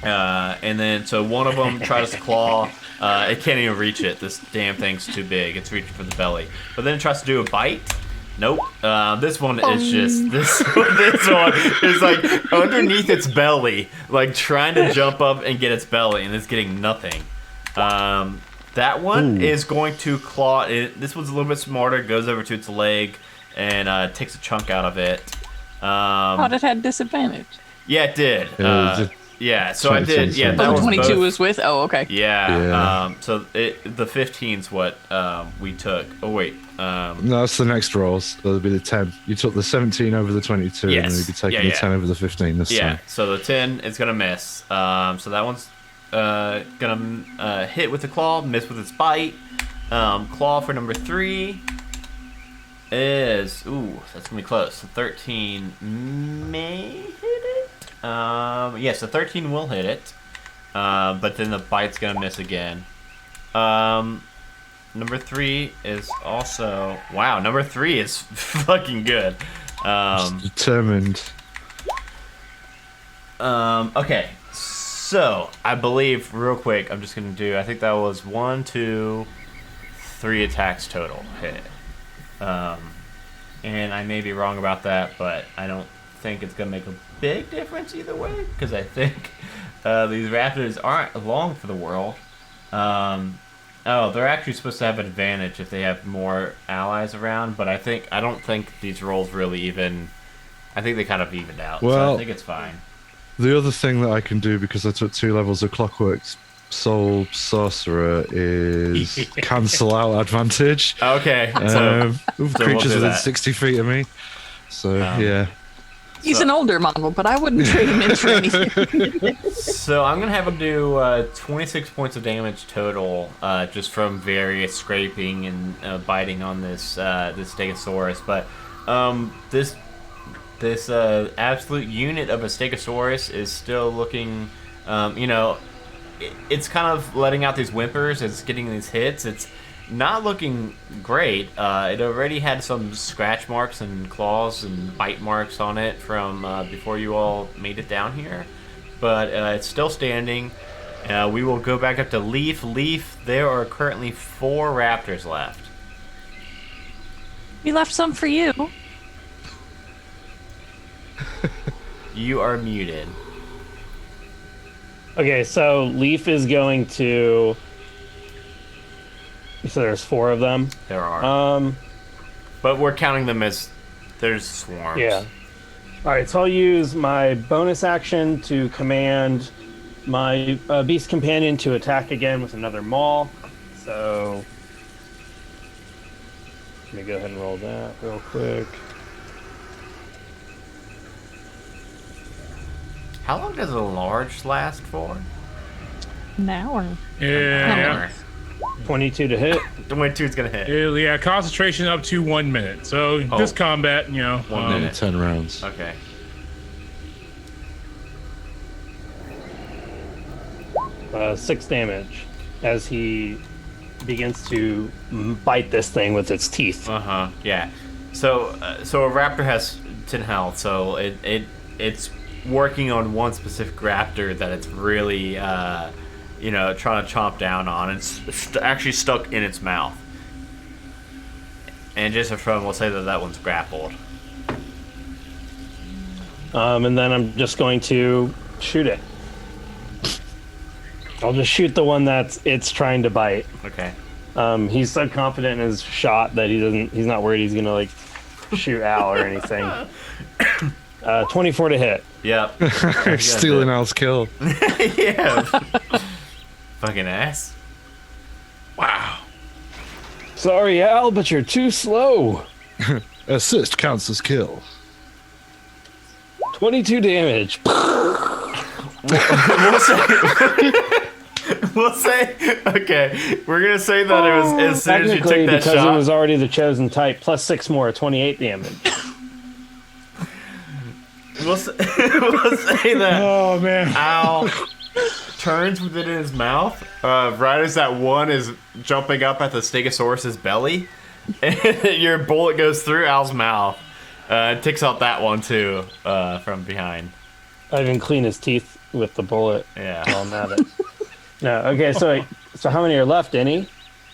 And then so one of them tries to claw. It can't even reach it. This damn thing's too big. It's reaching for the belly. But then it tries to do a bite. Nope. This one is just this one is like underneath its belly, like trying to jump up and get its belly, and it's getting nothing. That one is going to claw it. This one's a little bit smarter. Goes over to its leg and takes a chunk out of it. Thought it had disadvantage. Yeah, it did. Yeah, so I did. Yeah, that the was 22 both. was with. Oh, okay. Yeah. So the 15's what we took. Oh wait. No, that's the next rolls. That'll be the 10. You took the 17 over the 22, and then you'd be taking the 10 over the 15 this time. So the 10 is gonna miss. So that one's gonna hit with the claw, miss with its bite. Claw for number 3 is that's gonna be close. So 13 may hit it. Yes, the 13 will hit it. But then the bite's gonna miss again. Number 3 is also number 3 is fucking good. Determined. Okay. So, I believe, real quick, I'm just going to do, I think that was 1, 2, 3 attacks total hit. And I may be wrong about that, but I don't think it's going to make a big difference either way, because I think these raptors aren't long for the world. They're actually supposed to have an advantage if they have more allies around, but I don't think these rolls really even, I think they kind of evened out, so I think it's fine. The other thing that I can do, because I took 2 levels of Clockwork Soul Sorcerer, is cancel out advantage. Okay. Creatures within 60 feet of me. So, yeah. He's an older model, but I wouldn't trade him in for anything. So I'm going to have him do 26 points of damage total, just from various scraping and biting on this Stegosaurus. But this absolute unit of a Stegosaurus is still looking, it's kind of letting out these whimpers. It's getting these hits. It's not looking great. It already had some scratch marks and claws and bite marks on it from before you all made it down here. But it's still standing. We will go back up to Leaf. Leaf, there are currently 4 raptors left. We left some for you. You are muted. Okay, so Leaf is going to. So there's 4 of them. There are. But we're counting them as there's swarms. Yeah. All right, so I'll use my bonus action to command my beast companion to attack again with another maul. So let me go ahead and roll that real quick. How long does a large last for? An hour. Yeah. 22 to hit. 22 is gonna hit. Yeah, concentration up to 1 minute. So this combat, 1 minute. 10 rounds. Okay. Uh, 6 damage as he begins to bite this thing with its teeth. Yeah. So a raptor has 10 health. So it's working on one specific raptor that it's really trying to chomp down on. It's actually stuck in its mouth. And just for fun, we'll say that one's grappled. And then I'm just going to shoot it. I'll just shoot the one it's trying to bite. Okay. He's so confident in his shot that he's not worried he's gonna shoot Al or anything. 24 to hit. Yep. Stealing Al's kill. Yeah. Fucking ass. Wow. Sorry, Al, but you're too slow. Assist counts as kill. 22 damage. We'll say, okay, we're gonna say that it was as soon as you took Technically, that because shot. it was already the chosen type, plus 6 more, 28 damage. We'll say that. Oh man. Al turns with it in his mouth, right as that one is jumping up at the Stegosaurus's belly, and your bullet goes through Al's mouth. It takes out that one too, from behind. I didn't clean his teeth with the bullet. Yeah. While I'm at it. No, okay, so how many are left, any?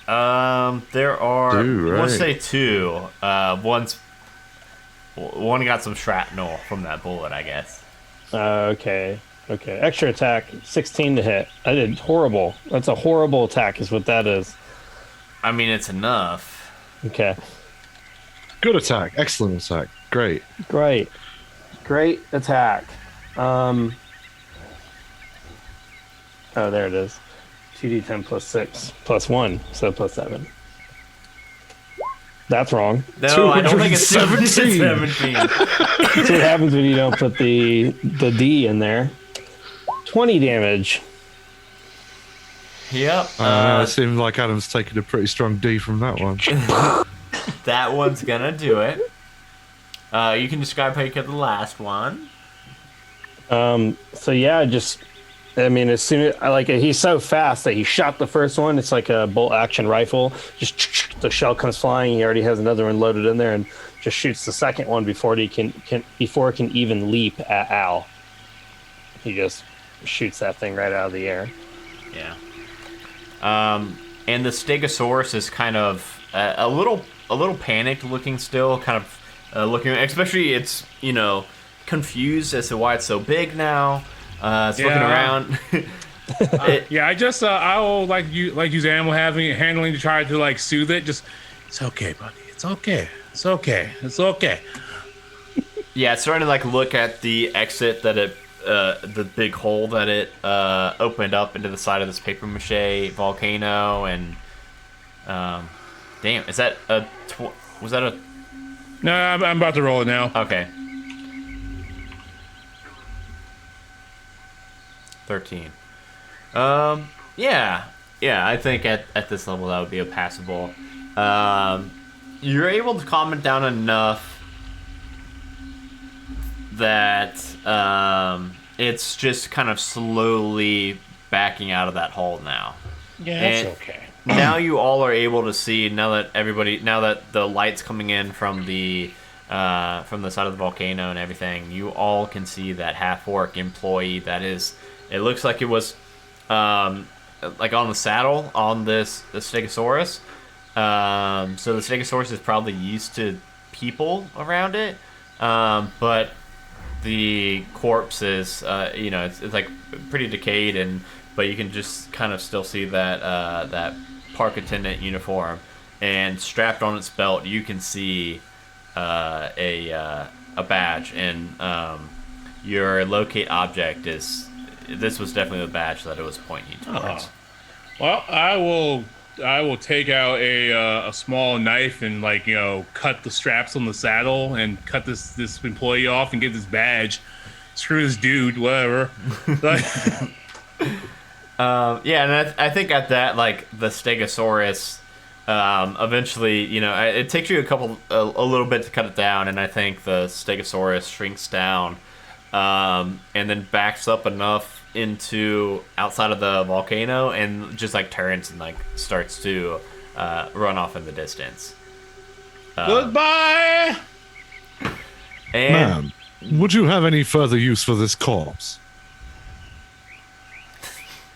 There are, 2, right? let's say 2. One got some shrapnel from that bullet, I guess. Okay. Extra attack, 16 to hit. I did horrible. That's a horrible attack is what that is. I mean, it's enough. Okay. Good attack. Excellent attack. Great. Great attack. Oh, there it is. 2d10 plus 6 plus 1, so plus 7. That's wrong. No, I don't think it's 17. 17. That's what happens when you don't put the D in there. 20 damage. Yep. It seemed like Adam's taken a pretty strong D from that one. That one's gonna do it. You can describe how you killed the last one. So yeah, as soon as he's so fast that he shot the first one. It's like a bolt action rifle. Just the shell comes flying. He already has another one loaded in there, and just shoots the second one before it can even leap at Al. He just shoots that thing right out of the air. Yeah. And the Stegosaurus is kind of a little panicked looking still, kind of looking, especially it's confused as to why it's so big now. It's looking around. I will use animal handling to try to soothe it. Just, it's okay, buddy. It's okay. It's okay. It's okay. Yeah, it's starting to look at the exit that it, the big hole that it opened up into the side of this paper mache volcano, and damn, is that was that a? No, I'm about to roll it now. Okay. 13. Yeah, I think at this level that would be a passable. You're able to calm it down enough that it's just kind of slowly backing out of that hole now. Yeah, that's okay. Now you all are able to see, now that the light's coming in from the side of the volcano and everything, you all can see that half-orc employee that is, it looks like it was like on the saddle on the Stegosaurus. So the Stegosaurus is probably used to people around it, but the corpse is, it's like pretty decayed, but you can just kind of still see that park attendant uniform, and strapped on its belt you can see a badge, and your locate object this was definitely the badge that it was pointing towards. Well, I will take out a small knife and cut the straps on the saddle and cut this employee off and get this badge. Screw this dude, whatever. And I think at that, the Stegosaurus, eventually, it takes you a little bit to cut it down, and I think the Stegosaurus shrinks down, and then backs up enough into outside of the volcano and just turns and starts to run off in the distance. Goodbye. And Ma'am, would you have any further use for this corpse?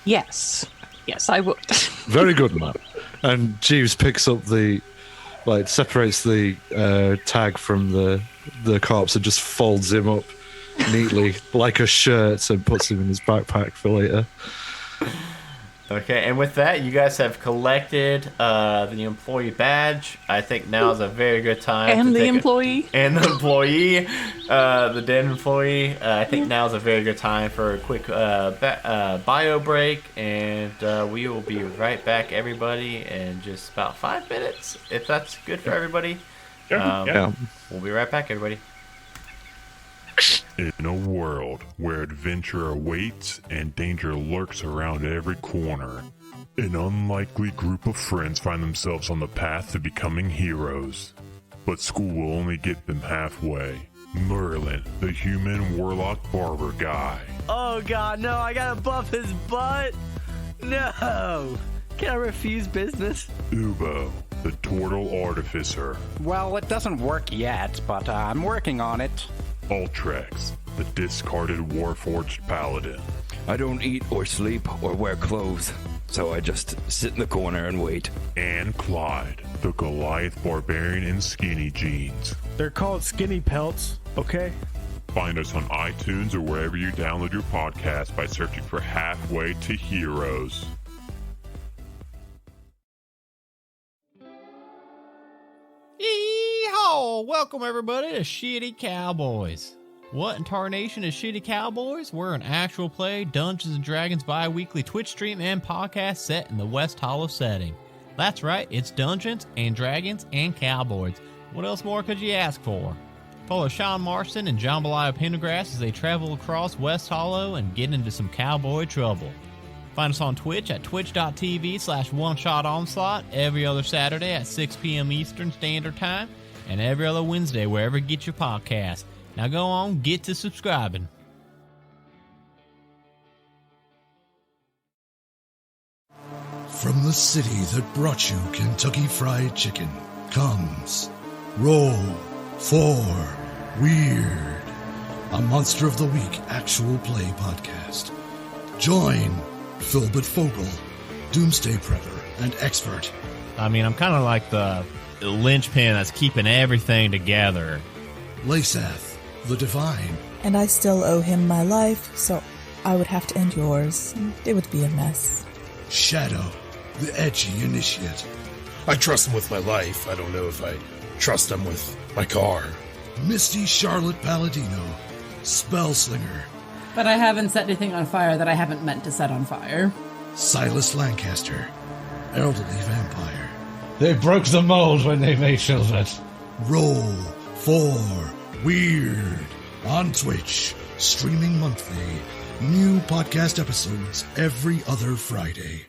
Yes, I would. Very good, ma'am. And Jeeves picks up separates the tag from the corpse and just folds him up neatly like a shirt and puts him in his backpack for later. Okay, and with that, you guys have collected the employee badge. I think now is a very good time. And the employee. The dead employee. I think now is a very good time for a quick bio break, and we will be right back, everybody, in just about 5 minutes, if that's good for everybody. Sure. Yeah. We'll be right back, everybody. In a world where adventure awaits and danger lurks around every corner, an unlikely group of friends find themselves on the path to becoming heroes. But school will only get them halfway. Merlin, the human warlock barber guy. Oh god, no, I gotta buff his butt! No! Can I refuse business? Ubo, the turtle artificer. Well, it doesn't work yet, but I'm working on it. Ultrex, the discarded warforged paladin. I don't eat or sleep or wear clothes, so I just sit in the corner and wait. And Clyde, the Goliath barbarian in skinny jeans. They're called skinny pelts, okay? Find us on iTunes or wherever you download your podcast by searching for Halfway to Heroes. Yeehaw! Welcome everybody to Shitty Cowboys. What in tarnation is Shitty Cowboys? We're an actual play Dungeons & Dragons bi-weekly Twitch stream and podcast set in the West Hollow setting. That's right, it's Dungeons and Dragons and Cowboys. What else more could you ask for? Follow Sean Marston and Jambalaya Pendergrass as they travel across West Hollow and get into some cowboy trouble. Find us on Twitch at twitch.tv/OneShotOnslaught every other Saturday at 6 p.m. Eastern Standard Time and every other Wednesday wherever you get your podcast. Now go on, get to subscribing. From the city that brought you Kentucky Fried Chicken comes Roll for Weird, a Monster of the Week actual play podcast. Join Philbert Fogel, Doomsday Prepper and Expert. I mean, I'm kind of like the linchpin that's keeping everything together. Lasath, the Divine. And I still owe him my life, so I would have to end yours. It would be a mess. Shadow, the Edgy Initiate. I trust him with my life. I don't know if I trust him with my car. Misty Charlotte Palladino, Spellslinger. But I haven't set anything on fire that I haven't meant to set on fire. Silas Lancaster, Elderly Vampire. They broke the mold when they made Philbert. Roll for Weird on Twitch, streaming monthly. New podcast episodes every other Friday.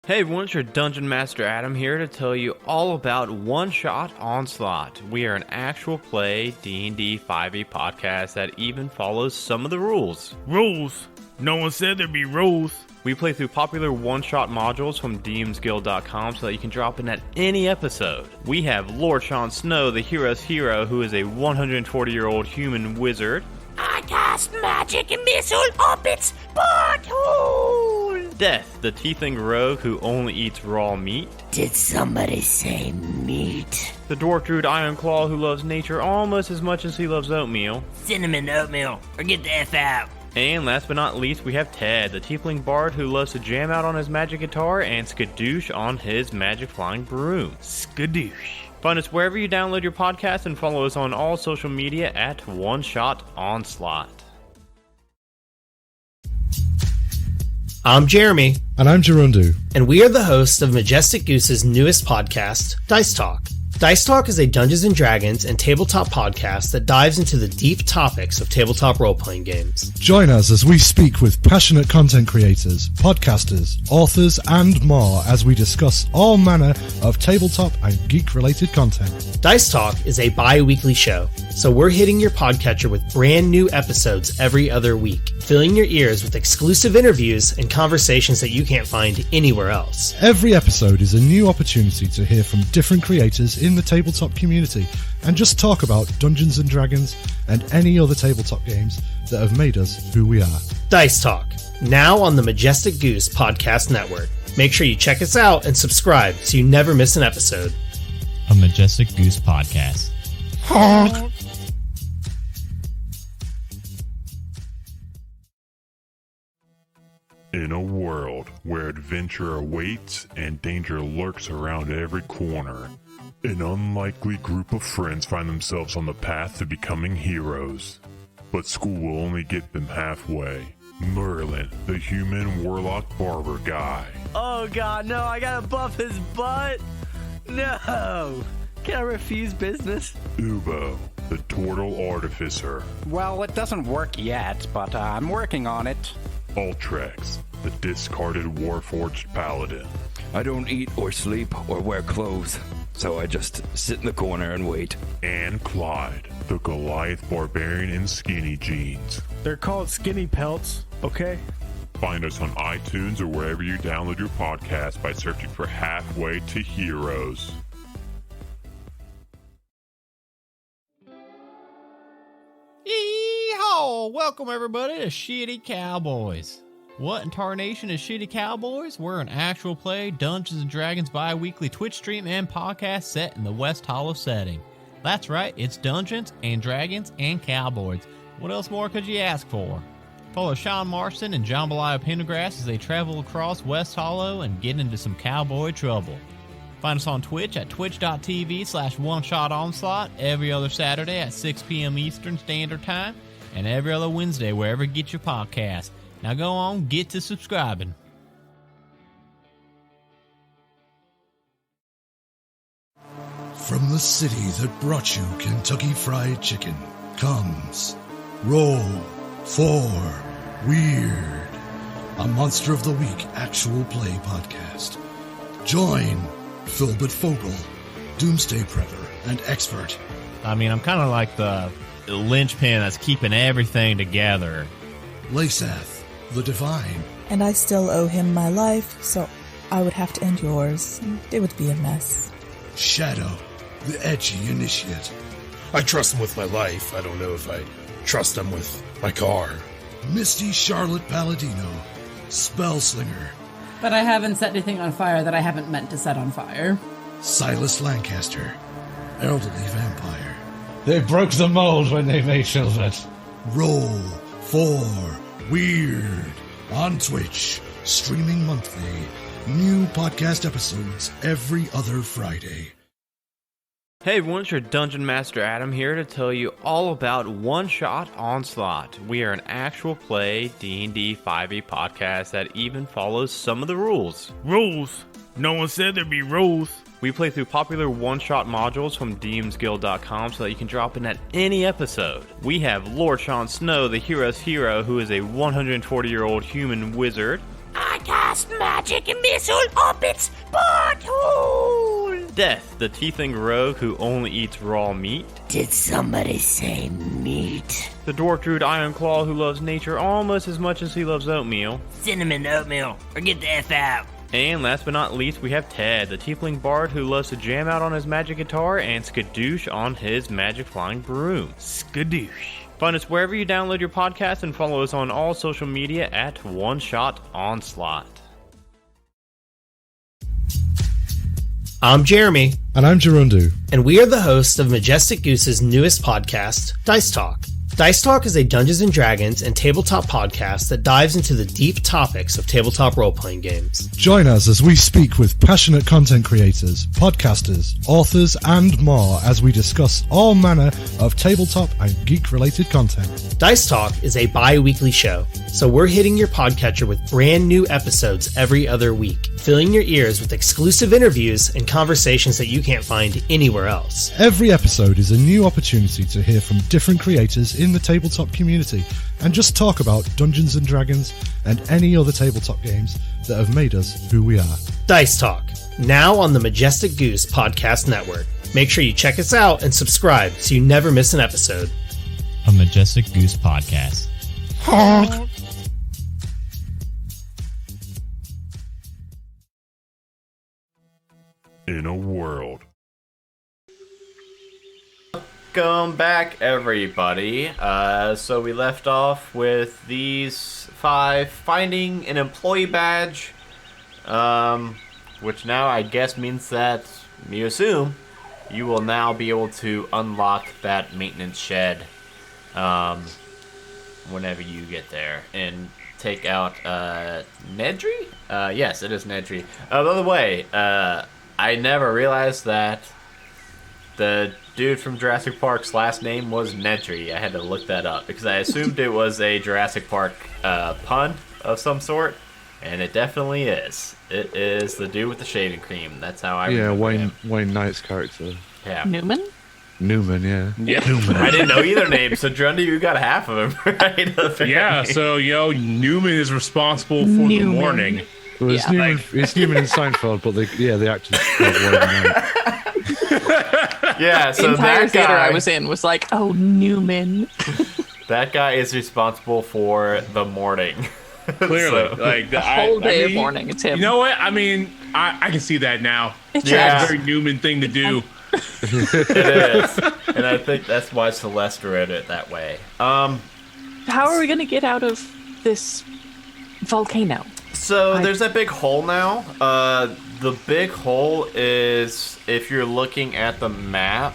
Hey everyone, it's your Dungeon Master Adam here to tell you all about One Shot Onslaught. We are an actual play D&D 5e podcast that even follows some of the rules. Rules? No one said there'd be rules. We play through popular one-shot modules from dmsguild.com so that you can drop in at any episode. We have Lord Sean Snow, the hero's hero, who is a 140-year-old human wizard. I cast magic and missile up its butthole! Death, the tiefling rogue who only eats raw meat. Did somebody say meat? The dwarf druid Ironclaw who loves nature almost as much as he loves oatmeal. Cinnamon oatmeal, or get the F out. And last but not least, we have Ted, the tiefling bard who loves to jam out on his magic guitar and skadoosh on his magic flying broom. Skadoosh. Find us wherever you download your podcast and follow us on all social media at One Shot Onslaught. I'm Jeremy. And I'm Gerundu. And we are the hosts of Majestic Goose's newest podcast, Dice Talk. Dice Talk is a Dungeons & Dragons and tabletop podcast that dives into the deep topics of tabletop role-playing games. Join us as we speak with passionate content creators, podcasters, authors, and more as we discuss all manner of tabletop and geek-related content. Dice Talk is a bi-weekly show, so we're hitting your podcatcher with brand new episodes every other week, filling your ears with exclusive interviews and conversations that you can't find anywhere else. Every episode is a new opportunity to hear from different creators in the tabletop community and just talk about Dungeons & Dragons and any other tabletop games that have made us who we are. Dice Talk, now on the Majestic Goose Podcast Network. Make sure you check us out and subscribe so you never miss an episode. A Majestic Goose Podcast. In a world where adventure awaits and danger lurks around every corner, an unlikely group of friends find themselves on the path to becoming heroes. But school will only get them halfway. Merlin, the human warlock barber guy. Oh god, no, I gotta buff his butt! No! Can I refuse business? Ubo, the turtle artificer. Well, it doesn't work yet, but I'm working on it. Ultrex, the discarded warforged paladin. I don't eat or sleep or wear clothes, so I just sit in the corner and wait. And Clyde, the Goliath barbarian in skinny jeans. They're called skinny pelts, okay? Find us on iTunes or wherever you download your podcast by searching for Halfway to Heroes. Yeehaw! Welcome everybody to Shitty Cowboys. What in tarnation is Shitty Cowboys? We're an actual play Dungeons & Dragons bi-weekly Twitch stream and podcast set in the West Hollow setting. That's right, it's Dungeons and Dragons and Cowboys. What else more could you ask for? Follow Sean Marston and Jambalaya Pendergrass as they travel across West Hollow and get into some cowboy trouble. Find us on Twitch at twitch.tv/OneShotOnslaught every other Saturday at 6 p.m. Eastern Standard Time and every other Wednesday wherever you get your podcast. Now go on, get to subscribing. From the city that brought you Kentucky Fried Chicken comes Roll for Weird, a Monster of the Week actual play podcast. Join Philbert Fogel, Doomsday Prepper and Expert. I mean, I'm kind of like the linchpin that's keeping everything together. Lasath, the Divine. And I still owe him my life, so I would have to end yours. It would be a mess. Shadow, the Edgy Initiate. I trust him with my life. I don't know if I trust him with my car. Misty Charlotte Palladino, Spellslinger. But I haven't set anything on fire that I haven't meant to set on fire. Silas Lancaster, Elderly Vampire. They broke the mold when they made Filbert. Roll for Weird on Twitch, streaming monthly. New podcast episodes every other Friday. Hey everyone, it's your Dungeon Master Adam here to tell you all about One Shot Onslaught. We are an actual play D&D 5e podcast that even follows some of the rules. Rules? No one said there'd be rules. We play through popular one-shot modules from dmsguild.com so that you can drop in at any episode. We have Lord Sean Snow, the hero's hero, who is a 140-year-old human wizard. I cast magic missile up its butthole. Death, the tiefling rogue who only eats raw meat. Did somebody say meat? The dwarf druid Ironclaw who loves nature almost as much as he loves oatmeal. Cinnamon oatmeal, or get the F out. And last but not least, we have Ted, the tiefling bard who loves to jam out on his magic guitar and skadoosh on his magic flying broom. Skadoosh. Find us wherever you download your podcast and follow us on all social media at One Shot Onslaught. I'm Jeremy. And I'm Gerundu. And we are the hosts of Majestic Goose's newest podcast, Dice Talk. Dice Talk is a Dungeons & Dragons and tabletop podcast that dives into the deep topics of tabletop role-playing games. Join us as we speak with passionate content creators, podcasters, authors, and more as we discuss all manner of tabletop and geek-related content. Dice Talk is a bi-weekly show, so we're hitting your podcatcher with brand new episodes every other week, filling your ears with exclusive interviews and conversations that you can't find anywhere else. Every episode is a new opportunity to hear from different creators in the tabletop community and just talk about Dungeons & Dragons and any other tabletop games that have made us who we are. Dice Talk, now on the Majestic Goose Podcast Network. Make sure you check us out and subscribe so you never miss an episode. A Majestic Goose Podcast. In a world. Welcome back, everybody. So we left off with these 5 finding an employee badge, which now I guess means that, you assume, you will now be able to unlock that maintenance shed whenever you get there and take out Nedry? Yes, it is Nedry. By the way, I never realized that the dude from Jurassic Park's last name was Nedry. I had to look that up because I assumed it was a Jurassic Park pun of some sort, and it definitely is. It is the dude with the shaving cream. That's how I remember him. Wayne Knight's character. Yeah. Newman, yeah. Newman. I didn't know either name, so Grundy, you got half of him right. Yeah, so Newman is responsible for the morning. Well, it's Newman. It's Newman in Seinfeld, but the actor's called Wayne Knight. Yeah, so the entire that theater guy, I was in was like, oh, Newman. That guy is responsible for the morning. Clearly, So- the whole day of mourning, it's him. You know what? I mean, I can see that now. It's It's a very Newman thing to do. It is, and I think that's why Celeste wrote it that way. How are we going to get out of this volcano? So there's that big hole now. The big hole is, if you're looking at the map,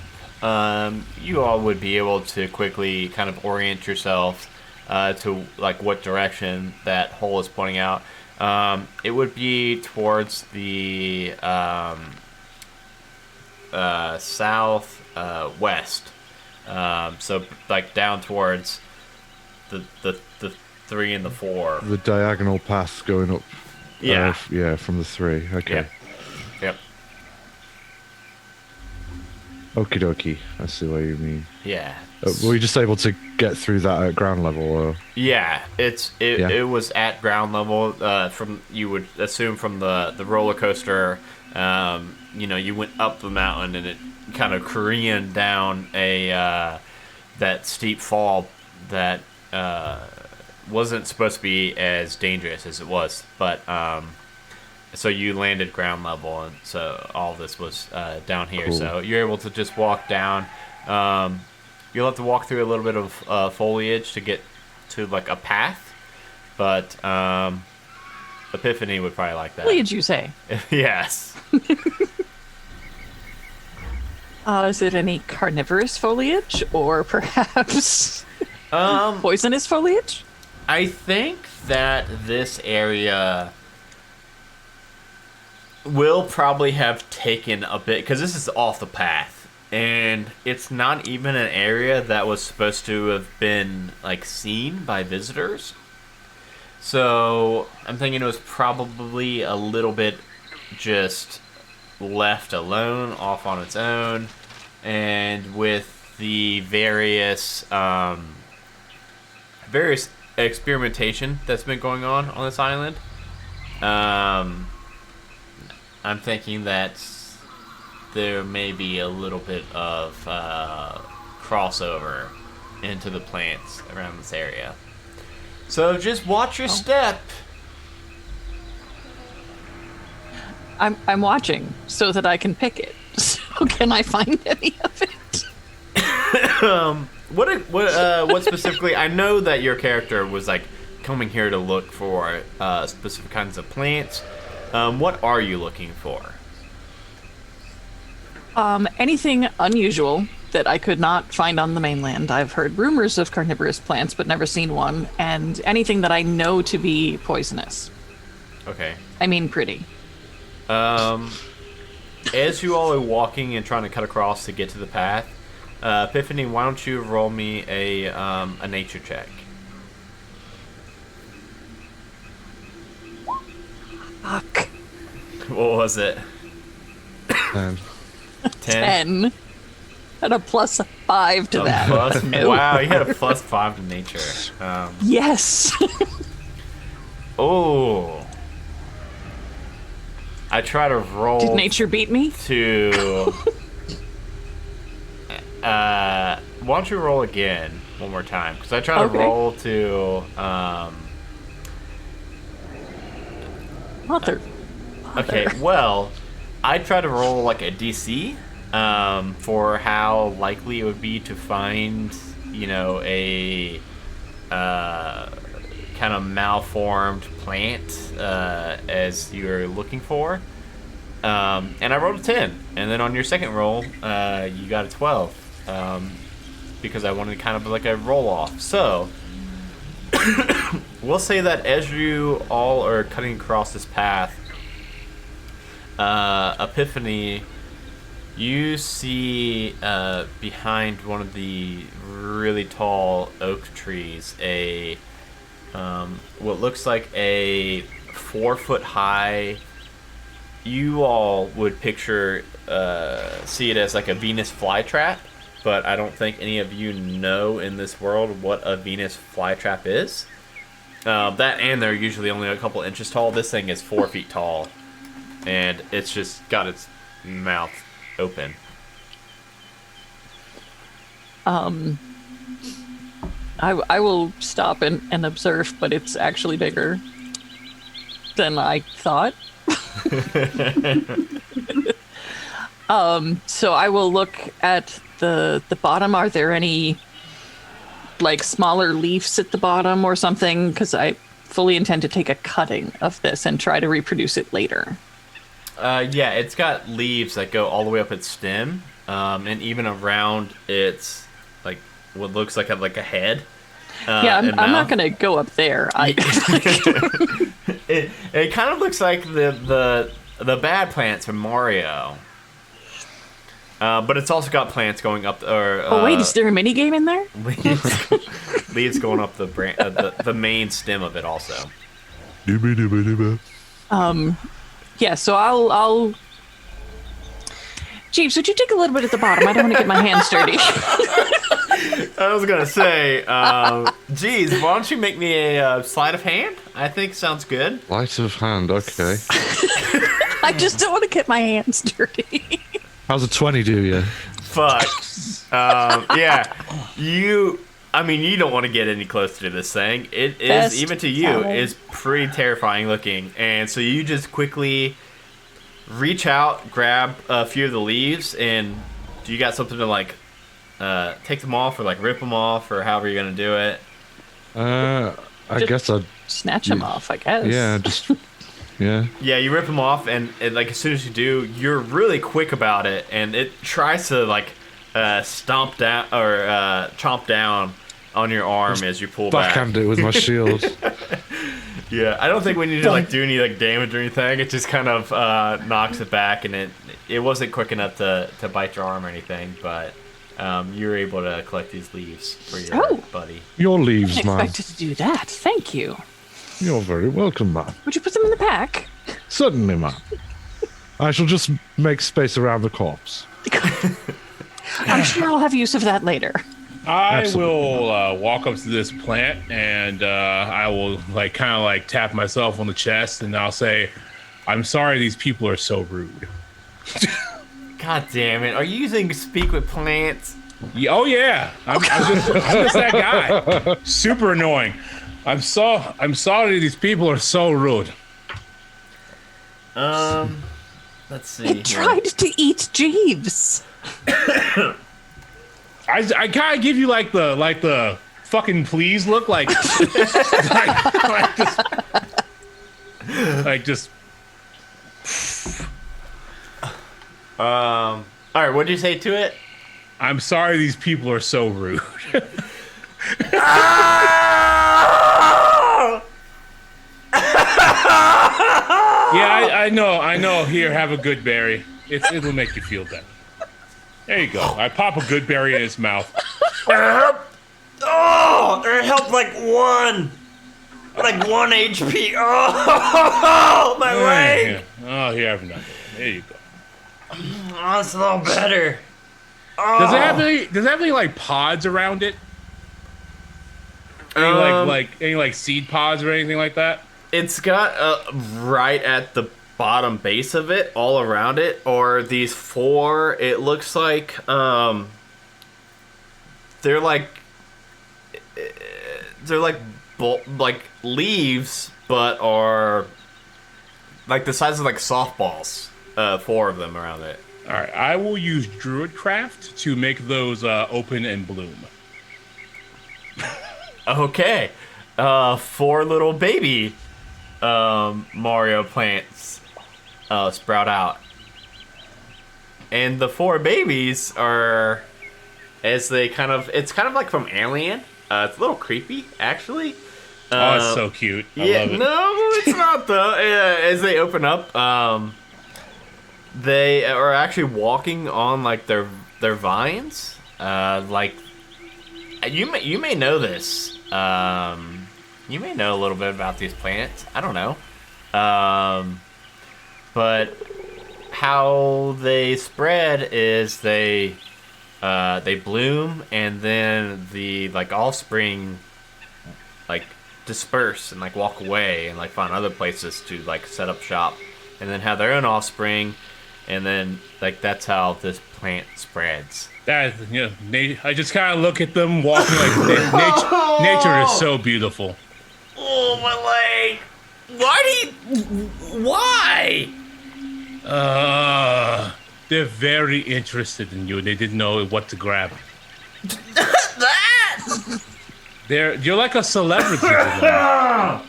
you all would be able to quickly kind of orient yourself to like what direction that hole is pointing out. It would be towards the south west. So like down towards the 3 and the 4. The diagonal path going up. Yeah. From the 3. Okay. Yep. Okie dokie. I see what you mean. Yeah. Were you just able to get through that at ground level? Or? Yeah, it was at ground level. From you would assume from the roller coaster, you went up the mountain and it kind of careened down that steep fall that wasn't supposed to be as dangerous as it was, but so you landed ground level, and so all this was down here. Cool. So you're able to just walk down. You'll have to walk through a little bit of foliage to get to like a path, but Epiphany would probably like that. Foliage, you say? Yes. Is it any carnivorous foliage, or perhaps poisonous foliage? I think that this area will probably have taken a bit, because this is off the path, and it's not even an area that was supposed to have been like seen by visitors. So I'm thinking it was probably a little bit just left alone, off on its own, and with the various experimentation that's been going on this island, I'm thinking that there may be a little bit of crossover into the plants around this area. So just watch your step. I'm watching so that I can pick it. So can I find any of it? What specifically? I know that your character was like coming here to look for specific kinds of plants. What are you looking for? Anything unusual that I could not find on the mainland. I've heard rumors of carnivorous plants, but never seen one. And anything that I know to be poisonous. Okay. I mean, pretty. As you all are walking and trying to cut across to get to the path, Epiphany, why don't you roll me a nature check? Fuck. What was it? 10. 10. And a +5 to that. No. Wow, you had a +5 to nature. Yes. Oh. I try to roll. Did nature beat me? To. Why don't you roll again one more time? Because I try to roll to. Mother. Okay, well, I try to roll like a DC for how likely it would be to find, a kind of malformed plant as you're looking for. And I rolled a 10. And then on your second roll, you got a 12. Because I wanted kind of like a roll off. So, we'll say that as you all are cutting across this path, Epiphany, you see behind one of the really tall oak trees what looks like a 4-foot high. You all would picture see it as like a Venus flytrap, but I don't think any of you know in this world what a Venus flytrap is. That and they're usually only a couple inches tall. This thing is 4 feet tall, and it's just got its mouth open. I will stop and observe, but it's actually bigger than I thought. So I will look at the bottom. Are there any like smaller leaves at the bottom or something? Because I fully intend to take a cutting of this and try to reproduce it later. Yeah, it's got leaves that go all the way up its stem, and even around its like what looks like a head. Yeah, I'm not gonna go up there. It kind of looks like the bad plants from Mario, but it's also got plants going up. Wait, is there a mini game in there? Leaves going up the main stem of it also. Yeah, so I'll. Jeeves, would you take a little bit at the bottom? I don't want to get my hands dirty. I was gonna say, geez, why don't you make me a sleight of hand? I think sounds good. Sleight of hand, okay. I just don't want to get my hands dirty. How's a 20 do you? Fuck. Yeah, you don't want to get any closer to this thing. It is, even to you, is pretty terrifying looking. And so you just quickly reach out, grab a few of the leaves, and do you got something to like take them off or like rip them off or however you're gonna do it? I guess I'd snatch them off, I guess. Yeah, Yeah, you rip them off, and like as soon as you do, you're really quick about it, and it tries to like stomp down or chomp down on your arm as you pull back. Backhand it with my shield. Yeah, I don't think we need to like do any like damage or anything. It just kind of knocks it back, and it wasn't quick enough to bite your arm or anything, but you were able to collect these leaves for your buddy. Your leaves, I man. expected to do that. Thank you. You're very welcome, man. Would you put them in the pack? Certainly, man. I shall just make space around the corpse. I'm sure I'll have use of that later. I Absolutely will walk up to this plant and I will kind of tap myself on the chest and I'll say, "I'm sorry, these people are so rude." God damn it! Are you using speak with plants? Yeah, oh yeah, I'm just that guy. Super annoying. I'm sorry, these people are so rude. Let's see. It tried to eat Jeeves. I kind of give you the fucking please look, just. All right, what did you say to it? I'm sorry, these people are so rude. Yeah, I know. Here, have a good berry. It'll make you feel better. There you go. I pop a good berry in his mouth. Oh, it helped like one HP. Oh, my leg. Oh, here, have nothing. There you go. Oh, it's a little better. Oh. Does it have any pods around it? Any seed pods or anything like that? It's got right at the bottom base of it, all around it, or these four. It looks like they're like leaves, but are like the size of like softballs. 4 of them around it. All right, I will use Druidcraft to make those open and bloom. Okay, 4 little baby Mario plants sprout out, and the 4 babies are it's kind of like from Alien. It's a little creepy, actually. Oh, it's so cute. I love it. No, it's not though. As they open up, they are actually walking on their vines. You may know this. You may know a little bit about these plants. I don't know. But how they spread is they bloom, and then the offspring disperse and walk away and find other places to set up shop, and then have their own offspring, and then that's how this plant spreads. I just kind of look at them walking nature is so beautiful. Oh, my leg! Why? They're very interested in you. They didn't know what to grab. You're like a celebrity to them.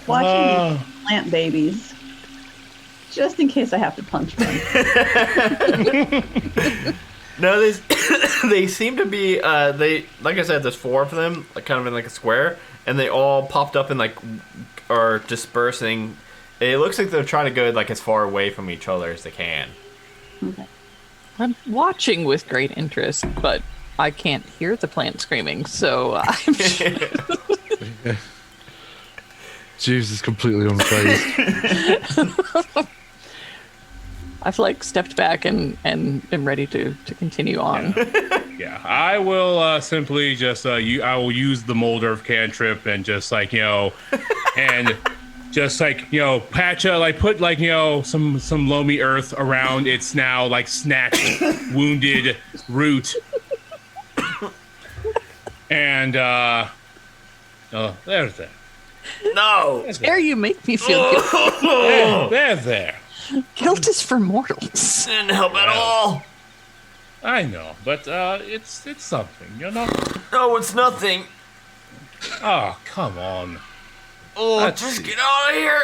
Watching these plant babies, just in case I have to punch one. No, they seem to be like I said, there's 4 of them, kind of in a square, and they all popped up and are dispersing. It looks like they're trying to go as far away from each other as they can. Okay. I'm watching with great interest, but I can't hear the plant screaming, so I'm Jeeves is completely unfazed. I've stepped back and am ready to continue on. Yeah, I will simply just I will use the Moldorf cantrip and just and just patch put some loamy earth around its now snatched wounded root, and there's that. No, there you make me feel guilty. There. Guilt is for mortals. Didn't help at all. I know, but it's something, No, it's nothing. Oh, come on. Oh, just get out of here.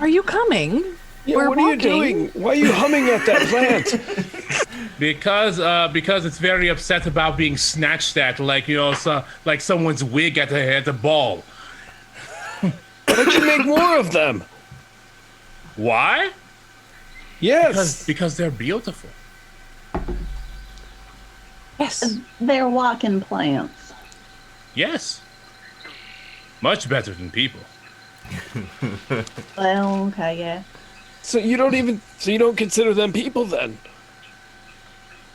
Are you coming? Yeah, We're what walking. are you doing? Why are you humming at that plant? Because it's very upset about being snatched at, like someone's wig at the ball. Why don't you make more of them? Why? Yes. Because they're beautiful. Yes. They're walking plants. Yes. Much better than people. Well, okay, yeah. So you don't consider them people then?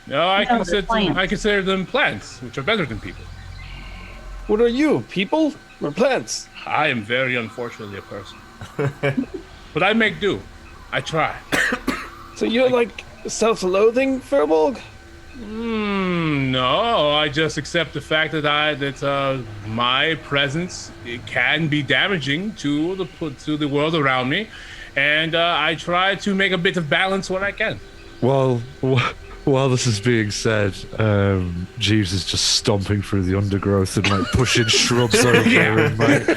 No, I No, consider them plants, which are better than people. What are you, people or plants? I am very unfortunately a person. But I make do. I try. So you're like self-loathing, Furbolg? No, I just accept the fact that my presence it can be damaging to the world around me, and I try to make a bit of balance when I can. Well, while this is being said, Jeeves is just stomping through the undergrowth and like pushing shrubs over and like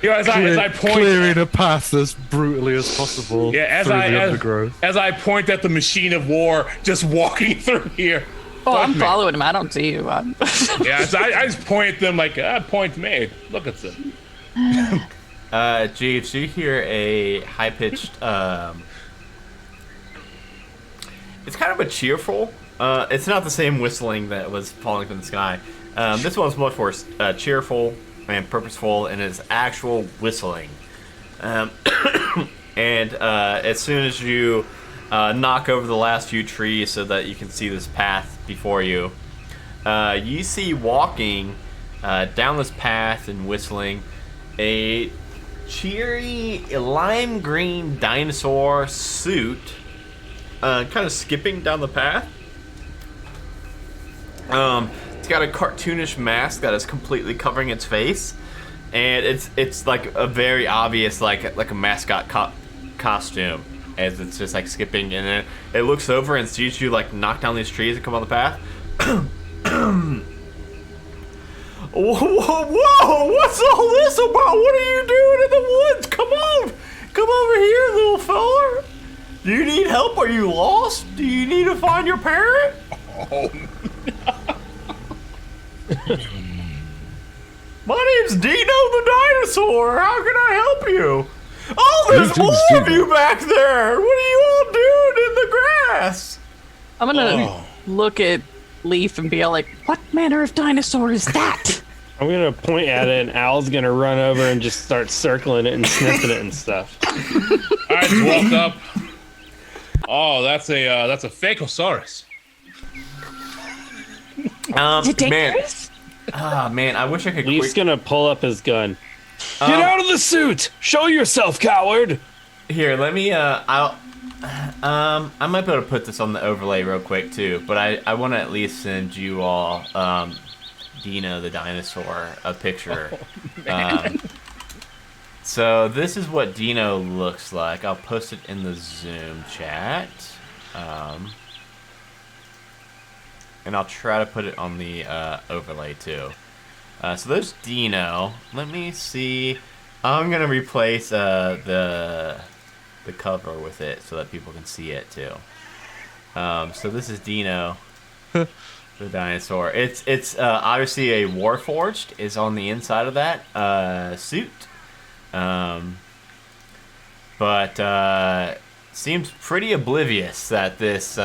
as I point, clearing a path as brutally as possible through the undergrowth. As I point at the machine of war just walking through here. Oh, I'm following him. I don't see you. Yeah, so I just point at them like, point me. Look at them. Jeeves, you hear a high-pitched, it's kind of a cheerful, it's not the same whistling that was falling from the sky. This one's much more cheerful and purposeful, and it's actual whistling. And as soon as you knock over the last few trees so that you can see this path before you, you see walking down this path and whistling a cheery lime green dinosaur suit, kind of skipping down the path. It's got a cartoonish mask that is completely covering its face, and it's like a very obvious like a mascot costume, as it's just like skipping, and then it looks over and sees you like knock down these trees and come on the path. Whoa, what's all this about? What are you doing in the woods? Come over here, little fella. Do you need help? Are you lost? Do you need to find your parent? Oh, My name's Dino the dinosaur. How can I help you? Oh, there's more of you back there. What are you all doing in the grass? I'm gonna look at Leaf and be all like, what manner of dinosaur is that? I'm gonna point at it, and Al's gonna run over and just start circling it and sniffing it and stuff. I just walk up. Oh, that's a Facosaurus. Man, I wish I could. Leaf's gonna pull up his gun. Get out of the suit! Show yourself, coward! Here, let me. I might be able to put this on the overlay real quick too, but I want to at least send you all, Dino the dinosaur, a picture. So this is what Dino looks like. I'll post it in the Zoom chat. And I'll try to put it on the overlay too. So there's Dino. Let me see. I'm gonna replace the cover with it so that people can see it too. So this is Dino, the dinosaur. It's obviously a Warforged is on the inside of that suit. But seems pretty oblivious that this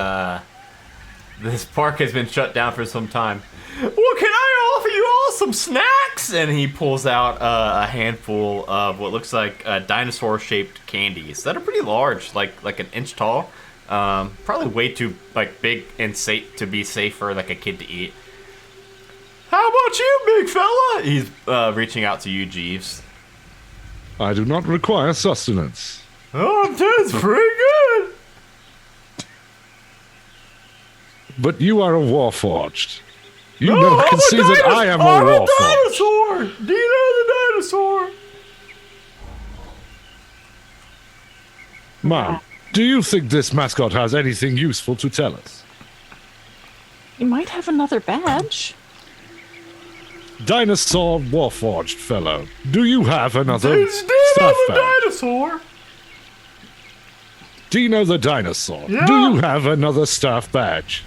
park has been shut down for some time. Well, can I offer you all some snacks? And he pulls out a handful of what looks like dinosaur-shaped candies that are pretty large, like an inch tall. Probably way too big and safe to be safe for like a kid to eat. How about you, big fella? He's reaching out to you, Jeeves. I do not require sustenance. Oh, that's pretty good. But you are a Warforged. You can see that I am a Warforged. Dinosaur! Dino the dinosaur! Ma'am, do you think this mascot has anything useful to tell us? You might have another badge. Dinosaur Warforged fellow, do you have another It's Dino staff the badge? dinosaur! Dino the dinosaur, Yeah. do you have another staff badge?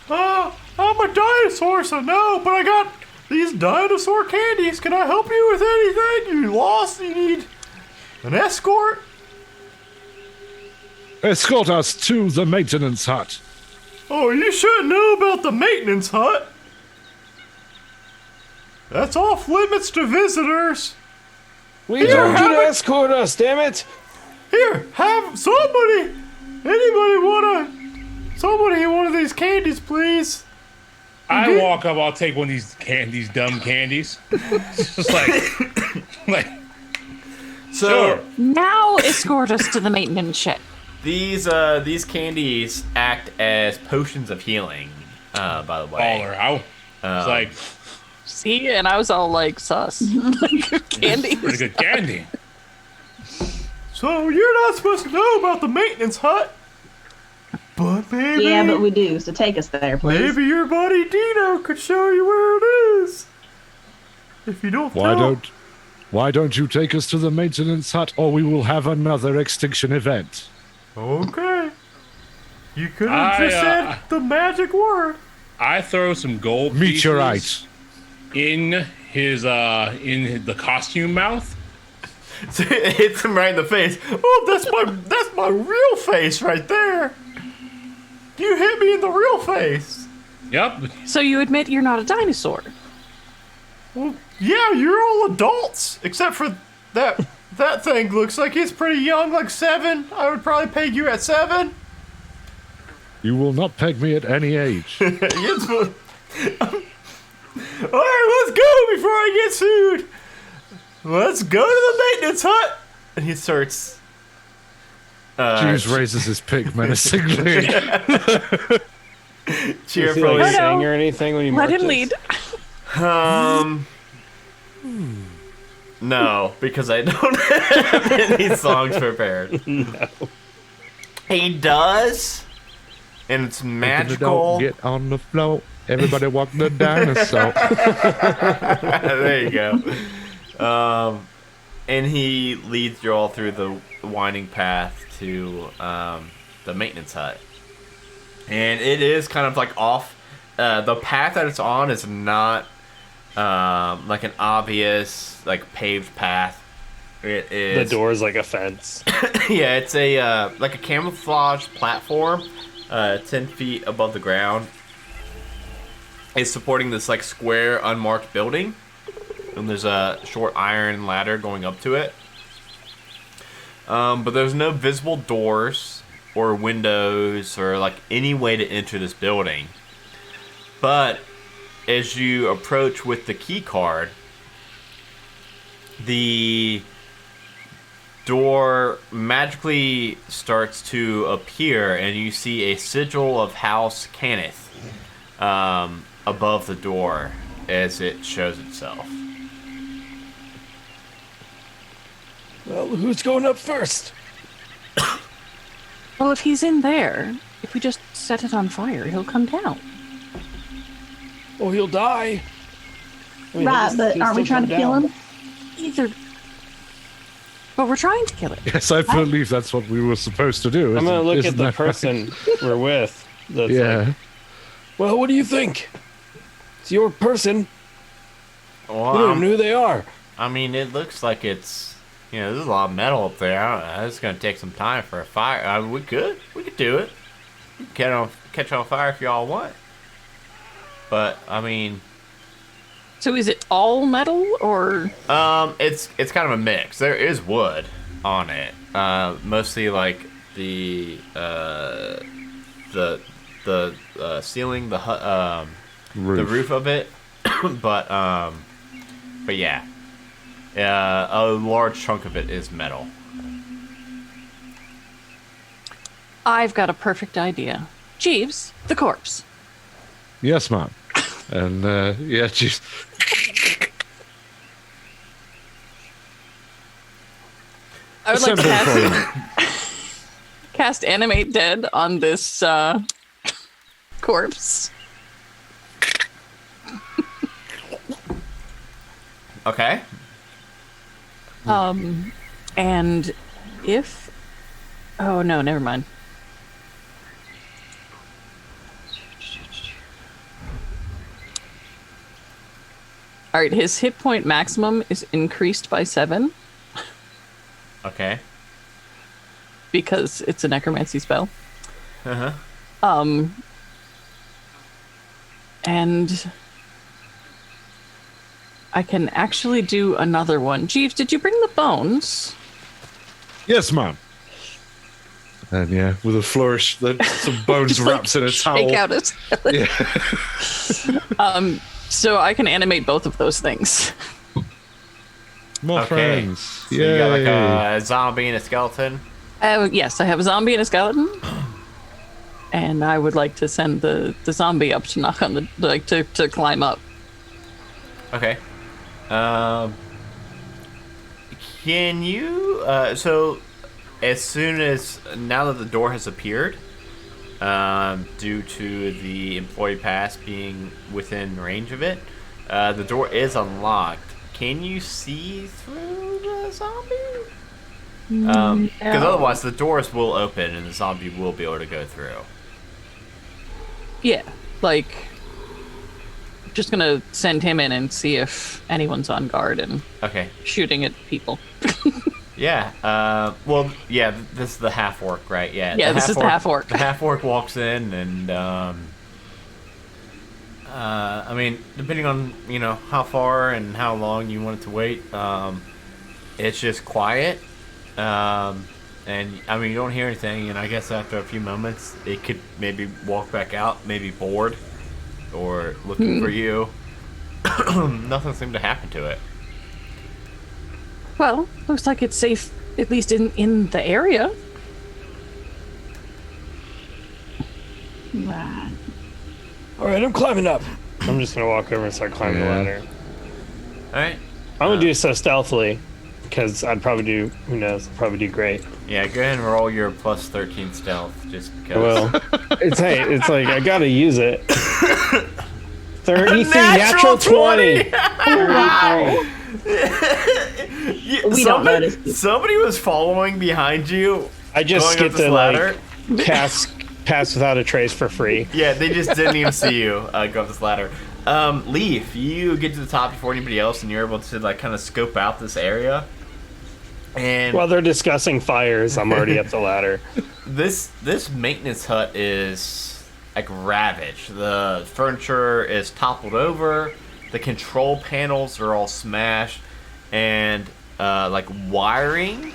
I'm a dinosaur, so no, but I got these dinosaur candies. Can I help you with anything? You lost? You need an escort? Escort us to the maintenance hut. Oh, you should know about the maintenance hut. That's off limits to visitors. We told you to escort us, damn it! Here, Here, have somebody. Anybody somebody one of these candies, please? I walk up. I'll take one of these dumb candies. Just like. So sure. Now escort us to the maintenance shed. These candies act as potions of healing. By the way, Baller out. It's like, see, and I was all like, sus. Candy. Pretty good candy. So you're not supposed to know about the maintenance hut, but maybe. Yeah, but we do. So take us there, please. Maybe your buddy Dino could show you where it is. If you don't know. Why don't you take us to the maintenance hut, or we will have another extinction event? Okay. You could have just said the magic word. I throw some gold meteorite in his in the costume mouth. So it hits him right in the face. Oh, that's my real face right there. You hit me in the real face. Yep. So you admit you're not a dinosaur? Well, yeah, you're all adults except for that. That thing looks like he's pretty young, like 7. I would probably peg you at 7. You will not peg me at any age. All right, let's go before I get sued. Let's go to the maintenance hut. And he starts. Jeeves raises his pick menacingly. Cheerfully sing or anything when you let march him this? lead. No, because I don't have any songs prepared. No. He does, and it's magical. Get on the floor. Everybody walk the dinosaur. There you go. And he leads you all through the winding path to the maintenance hut. And it is kind of like off. The path that it's on is not like an obvious like paved path. It is. The door is like a fence. Yeah, it's a like a camouflage platform, 10 feet above the ground. It's supporting this like square unmarked building, and there's a short iron ladder going up to it. But there's no visible doors or windows or like any way to enter this building. But as you approach with the key card, the door magically starts to appear, and you see a sigil of House Cannith above the door as it shows itself. Well, who's going up first? Well, if he's in there, if we just set it on fire, he'll come down. Oh, he'll die. I mean, Right, but aren't we trying to kill him? Either. But we're trying to kill it. Yes, I believe that's what we were supposed to do. I'm going to look at isn't the that person right? we're with. That's Yeah. like, Well, what do you think? It's your person. Well, You don't even know who they are. I mean, it looks like it's, you know, there's a lot of metal up there. I don't know. It's going to take some time for a fire. I mean, we could do it. We can catch on fire if y'all want. But I mean, So is it all metal or? it's kind of a mix. There is wood on it, mostly like the ceiling, the hut, the roof of it, but yeah, a large chunk of it is metal. I've got a perfect idea. Jeeves, the corpse. Yes, ma'am. And yeah, she's. I would like to cast animate dead on this corpse. Okay. And if, oh no, never mind. All right, his hit point maximum is increased by 7 Okay. because it's a necromancy spell. Uh-huh. And I can actually do another one. Jeeves, did you bring the bones? Yes, ma'am. And yeah, with a flourish, then some bones wrapped in a towel. Shake out his So I can animate both of those things. More friends. So you got like a zombie and a skeleton? Yes, I have a zombie and a skeleton. And I would like to send the zombie up to knock on to climb up. Okay. Can you, so as soon as, now that the door has appeared, due to the employee pass being within range of it, the door is unlocked. Can you see through the zombie? Because otherwise the doors will open and the zombie will be able to go through. Yeah, like, just gonna send him in and see if anyone's on guard and shooting at people. Yeah. Well, yeah. This is the half orc, right? Yeah. Yeah, this is the half orc. The half orc walks in, and I mean, depending on how far and how long you want it to wait, it's just quiet. And I mean, you don't hear anything, and I guess after a few moments, it could maybe walk back out, maybe bored, or looking for you. Nothing seemed to happen to it. Well, looks like it's safe, at least in the area. All right, I'm climbing up. I'm just gonna walk over and start climbing the ladder. All right. I'm gonna do so stealthily, because I'd probably do. Who knows? Probably do great. Yeah, go ahead and roll your plus 13 stealth, just because. Well, it's like I gotta use it. 33, natural 20. Wow. We don't notice. Somebody was following behind you. I just going get up this to ladder. like pass without a trace for free. Yeah, they just didn't even see you go up this ladder. Leaf, you get to the top before anybody else, and you're able to like kind of scope out this area. And while they're discussing fires, I'm already up the ladder. This maintenance hut is like ravaged. The furniture is toppled over. The control panels are all smashed, and like wiring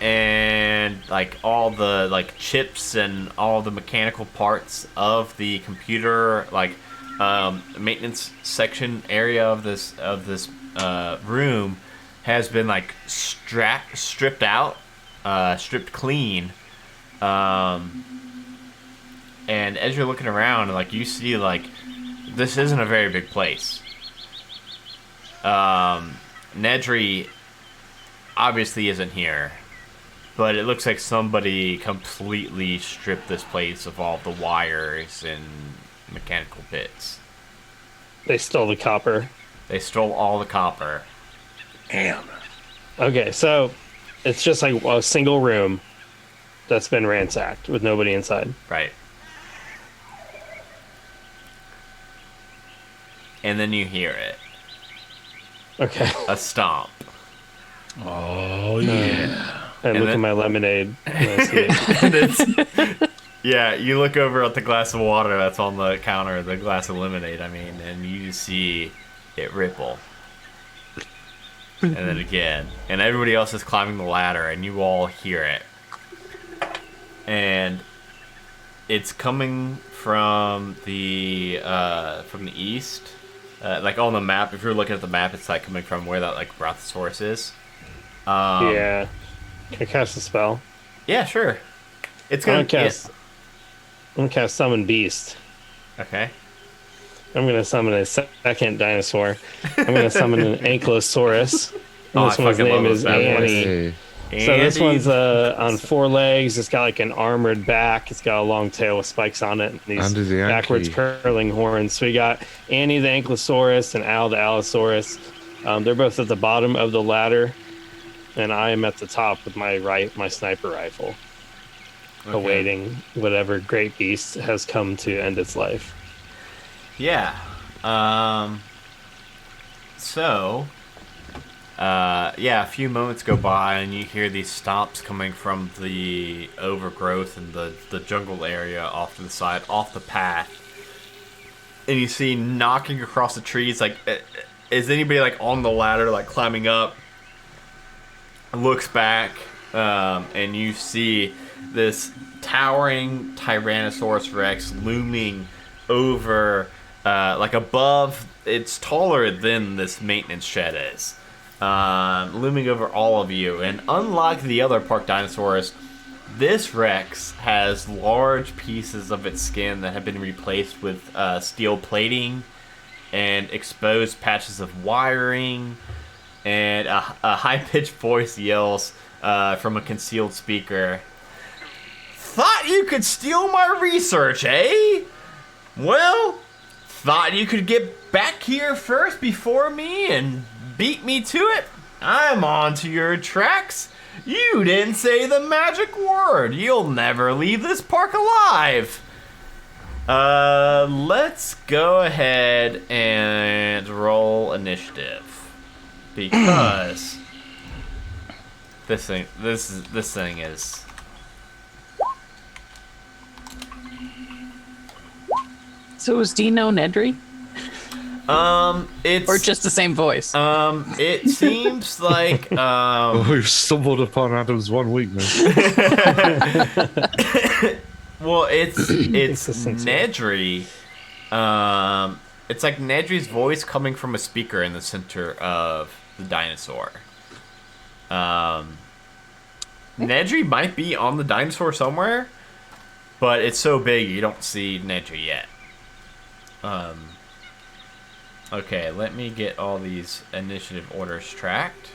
and like all the like chips and all the mechanical parts of the computer like maintenance section area of this room has been like stripped out, stripped clean. And as you're looking around, like you see like this isn't a very big place. Nedry obviously isn't here, but it looks like somebody completely stripped this place of all the wires and mechanical bits. They stole the copper. They stole all the copper. Damn. Okay, so it's just like a single room that's been ransacked with nobody inside. Right. And then you hear it. Okay. A stomp. Oh, yeah. And look at my lemonade. And I see it. And it's, yeah, you look over at the glass of water that's on the counter, the glass of lemonade, I mean, and you see it ripple. And then again. And everybody else is climbing the ladder, and you all hear it. And it's coming from the east. Like on the map, if you're looking at the map, it's like coming from where that like Brontosaurus is. Yeah. Can I cast a spell? Yeah, sure. It's I'm gonna gonna cast Summon Beast. Okay. I'm gonna summon a second dinosaur. I'm gonna summon an Ankylosaurus. Oh, This one's name is Annie. So this one's on 4 legs. It's got like an armored back. It's got a long tail with spikes on it. And these Andy the backwards Yankee. curling horns. So we got Annie the Ankylosaurus and Al the Allosaurus. They're both at the bottom of the ladder, and I am at the top with my sniper rifle, awaiting whatever great beast has come to end its life. Yeah. A few moments go by and you hear these stomps coming from the overgrowth and the jungle area off to the side, off the path. And you see knocking across the trees, like, is anybody like on the ladder, like climbing up, looks back, and you see this towering Tyrannosaurus Rex looming over, like above. It's taller than this maintenance shed is, looming over all of you. And unlike the other park dinosaurs, this Rex has large pieces of its skin that have been replaced with steel plating and exposed patches of wiring, and a high-pitched voice yells from a concealed speaker, "Thought you could steal my research, eh? Well, thought you could get back here first before me and beat me to it? I'm on to your tracks. You didn't say the magic word. You'll never leave this park alive." Let's go ahead and roll initiative, because this thing is. So is Dino Nedry? It's or just the same voice. It seems like we've stumbled upon Adam's one weakness. Well, it's Nedry. It's like Nedry's voice coming from a speaker in the center of the dinosaur. Nedry might be on the dinosaur somewhere, but it's so big you don't see Nedry yet. Okay, let me get all these initiative orders tracked.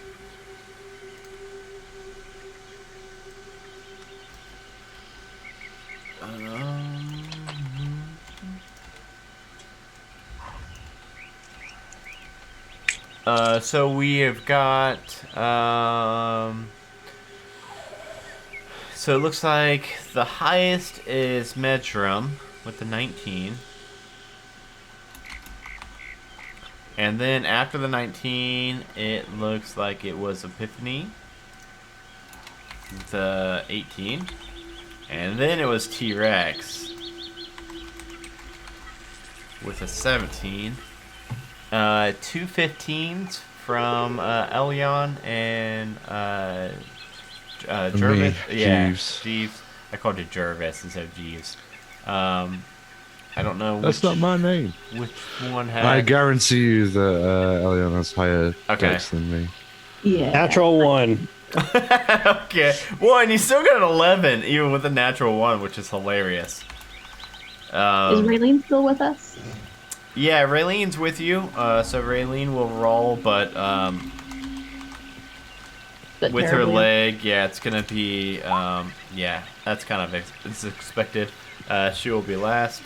So we have got, so it looks like the highest is Medrum with the 19. And then after the 19, it looks like it was Epiphany, the 18. And then it was T-Rex with a 17. 2 15s from Elion and Jervis. Yeah, Jeeves. I called it Jervis instead of Jeeves. I don't know. That's not my name. Which one had? I guarantee you that Elion has higher dex than me. Yeah. Natural 1. Okay. Well, and you still got an 11, even with a natural 1, which is hilarious. Is Raylene still with us? Yeah, Raylene's with you. So Raylene will roll, but with her leg, yeah, it's gonna be, yeah, that's kind of it's expected. She will be last.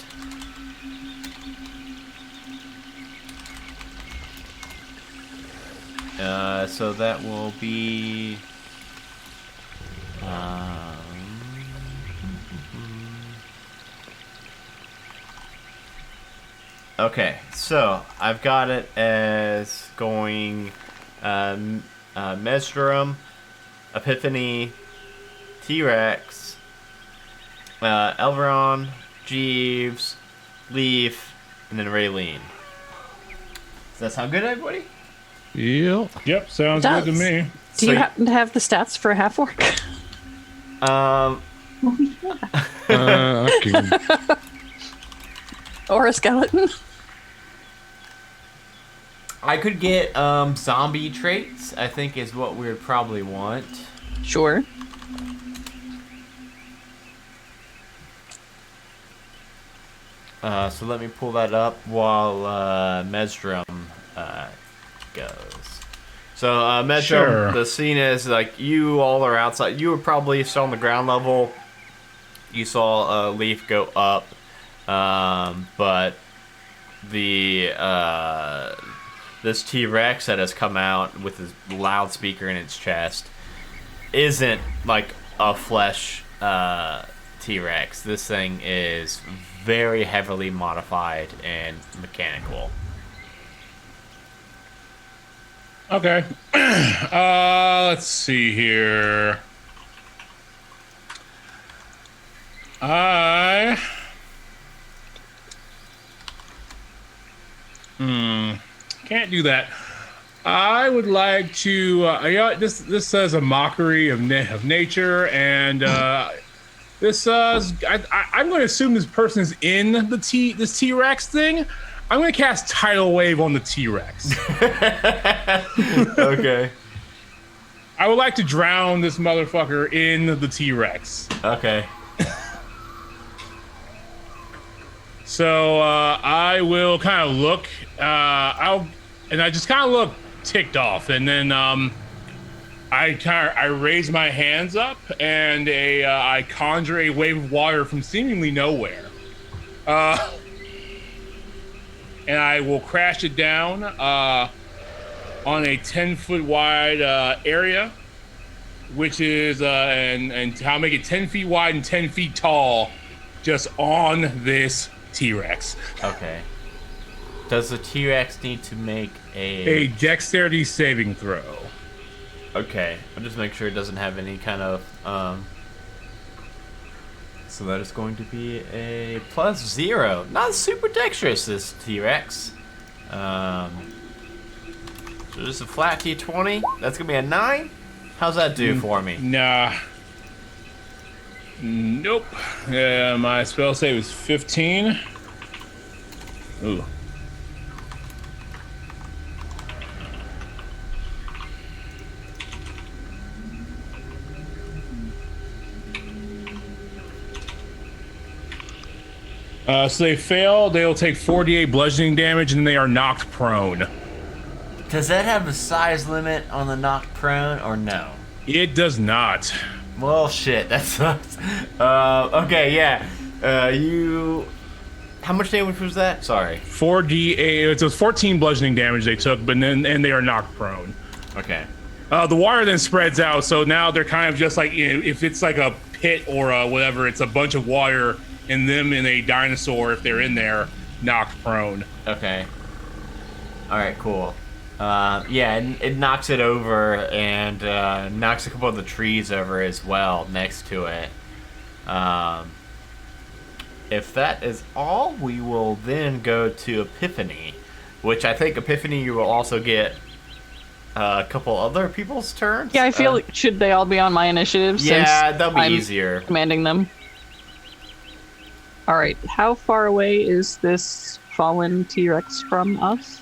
So that will be. Okay, so I've got it as going Mesdrum, Epiphany, T-Rex, Eberron, Jeeves, Leaf, and then Raylene. Does that sound good, everybody? Yep, sounds good to me. Do you happen to have the stats for a half orc? I can... Or a skeleton? I could get zombie traits, I think is what we would probably want. Sure. So let me pull that up while Mesdrum goes. So Mesdrum, Sure. The scene is like you all are outside. You were probably still on the ground level. You saw Leaf go up, but the this T-Rex that has come out with his loudspeaker in its chest isn't like a flesh T-Rex. This thing is very heavily modified and mechanical. Okay. Let's see here. Can't do that. I would like to. This says a mockery of nature, and This I'm going to assume this person is in this T-Rex thing. I'm going to cast Tidal Wave on the T-Rex. Okay. I would like to drown this motherfucker in the T-Rex. Okay. So I will kind of look. I just kind of look ticked off, and then I raise my hands up, and I conjure a wave of water from seemingly nowhere, and I will crash it down on a 10-foot wide area, which is and I'll make it 10 feet wide and 10 feet tall, just on this T-Rex. Okay. Does the T-Rex need to make a dexterity saving throw? Okay, I'll just make sure it doesn't have any kind of so that is going to be a +0. Not super dexterous, this T-Rex. So just a flat T20. That's gonna be a 9. How's that do for me? Nah. Nope. My spell save is 15. Ooh. So they fail, they'll take 48 bludgeoning damage, and they are knocked prone. Does that have a size limit on the knocked prone, or no? It does not. Well, shit, that sucks. Okay, yeah. How much damage was that? Sorry. 4d8. It was 14 bludgeoning damage they took, and they are knocked prone. Okay. The water then spreads out, so now they're kind of just like, if it's like a pit or whatever, it's a bunch of water, and them in a dinosaur, if they're in there, knocked prone. Okay. Alright, cool. Yeah, it knocks it over and knocks a couple of the trees over as well next to it. If that is all, we will then go to Epiphany, which I think Epiphany you will also get a couple other people's turns. Yeah, I feel like should they all be on my initiative? Yeah, since that'll be I'm easier. Commanding them. All right, how far away is this fallen T-Rex from us?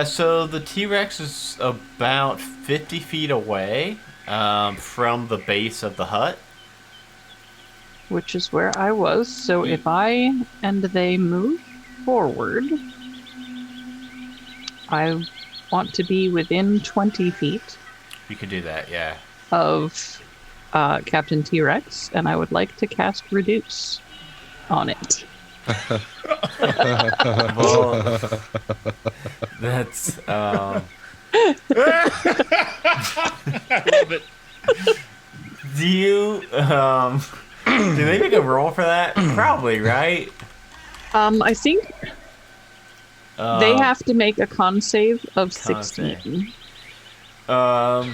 So the T-Rex is about 50 feet away from the base of the hut. Which is where I was. So if I and they move forward, I want to be within 20 feet. You could do that, yeah. Of Captain T-Rex, and I would like to cast Reduce on it. Well, that's I love it. Do you do they make a roll for that? Probably, right? I think they have to make a con save of 16. I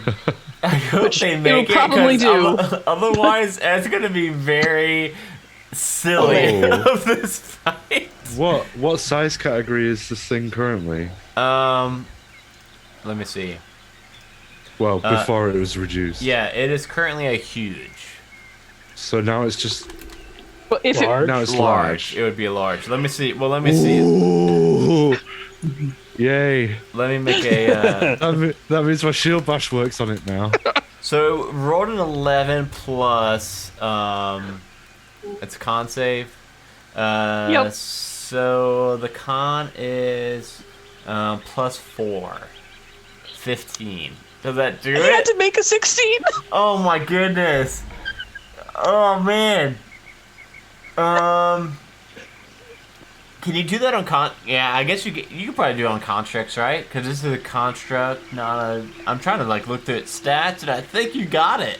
hope Which they make you'll probably it, do. Otherwise, it's going to be very silly of this fight. What size category is this thing currently? Let me see. Well, before it was reduced. Yeah, it is currently a huge. So now it's just. But if large? Now it's large. It would be a large. Let me see. Well, let me see. Ooh. Yay! Let me make a. That means my shield bash works on it now. So rolled an 11 plus. It's a con save. Yep. So the con is +4. 15. Does that do it? I had to make a 16. Oh my goodness. Oh man. Can you do that on Yeah, I guess you could probably do it on constructs, right? Because this is a construct, not a. I'm trying to like look through its stats, and I think you got it.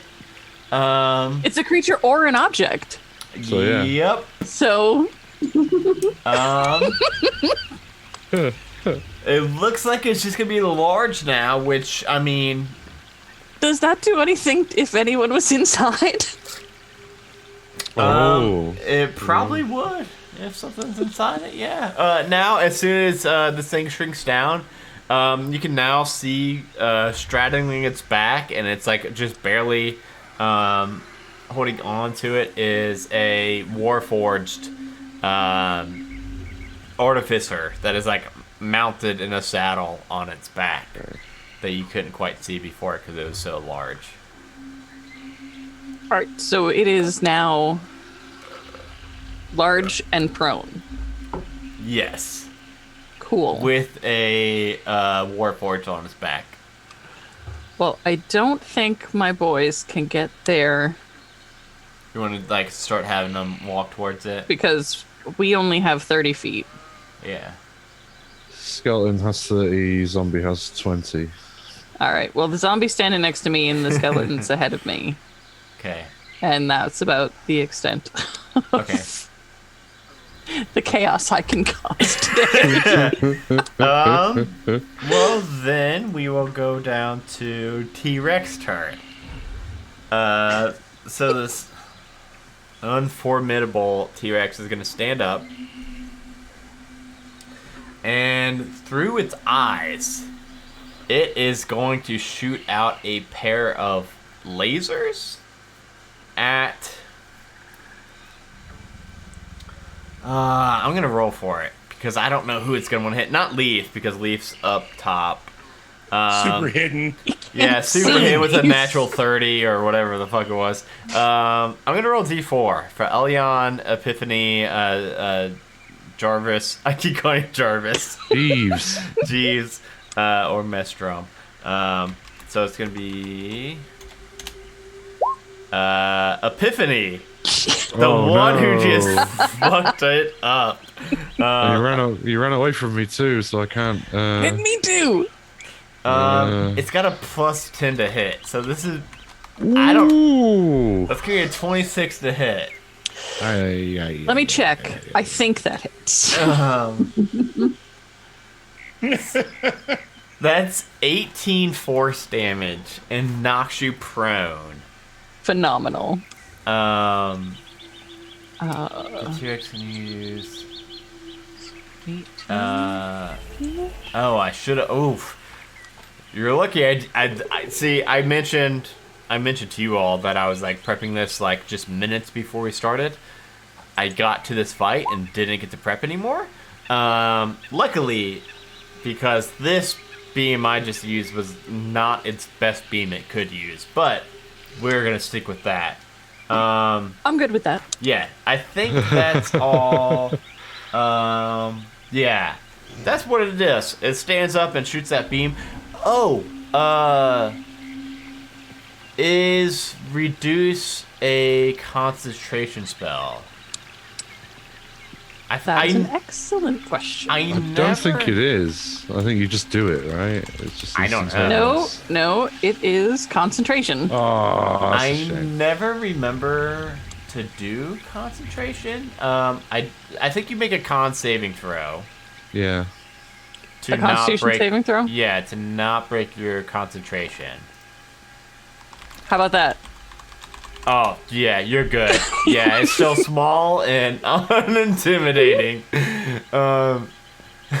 It's a creature or an object. So, yeah. Yep. So. It looks like it's just gonna be large now, which I mean. Does that do anything if anyone was inside? It probably would if something's inside it. Yeah. Now, as soon as this thing shrinks down, you can now see straddling its back, and it's like just barely on holding on to it is a warforged artificer that is like mounted in a saddle on its back that you couldn't quite see before because it was so large. All right, so it is now large and prone. Yes. Cool. With a warforged on its back. Well, I don't think my boys can get there. You want to like start having them walk towards it? Because we only have 30 feet. Yeah. Skeleton has 30, zombie has 20. All right, well, the zombie's standing next to me and the skeleton's ahead of me. Okay. And that's about the extent of the chaos I can cause today. Well, then we will go down to T-Rex turn. So this unformidable T-Rex is going to stand up. And through its eyes, it is going to shoot out a pair of lasers at... I'm going to roll for it, because I don't know who it's going to want to hit. Not Leaf, because Leaf's up top. Super hidden. Yeah, super hidden with a natural 30 or whatever the fuck it was. I'm going to roll D4 for Elion, Epiphany, Jarvis. I keep calling it Jarvis. Jeeves. Or Mestrom. So it's going to be... Epiphany. The one who just fucked it up. You ran away from me too, so I can't. Me too. It's got a plus 10 to hit, so this is. I don't. Let's give you a 26 to hit. Let me check. I think that hits. That's 18 force damage and knocks you prone. Phenomenal. The T-Rex can use. Oh, I should have. Oof. You're lucky. I see. I mentioned to you all that I was like prepping this like just minutes before we started. I got to this fight and didn't get to prep anymore. Luckily, because this beam I just used was not its best beam it could use, but we're gonna stick with that. I'm good with that. Yeah, I think that's all. Yeah, that's what it is. It stands up and shoots that beam. Is reduce a concentration spell? That's an excellent question. I don't think it is. I think you just do it, right? It's just I don't know. No, it is concentration. Oh, that's a I shame. never remember to do concentration. I think you make a con saving throw. Yeah. To a constitution not break, saving throw? Yeah, to not break your concentration. How about that? Oh, yeah, you're good. Yeah, it's still small and unintimidating.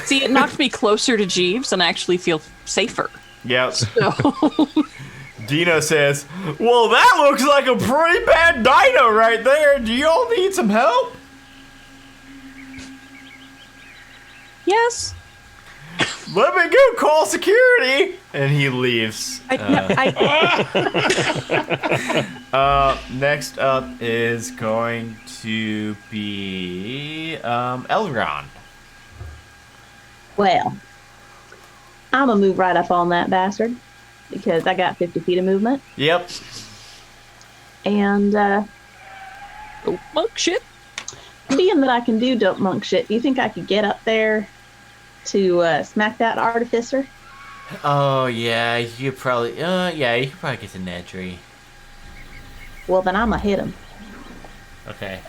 See, it knocked me closer to Jeeves and I actually feel safer. Yep. So. Dino says, well, that looks like a pretty bad dino right there. Do y'all need some help? Yes. Let me go call security. And he leaves. Next up is going to be Eberron. Well, I'm going to move right up on that bastard because I got 50 feet of movement. Yep. And, monk shit. Being that I can do dope monk shit, do you think I could get up there to smack that artificer? Oh, yeah, you probably, you could probably get to Nedry. Well, then I'm going to hit him. Okay.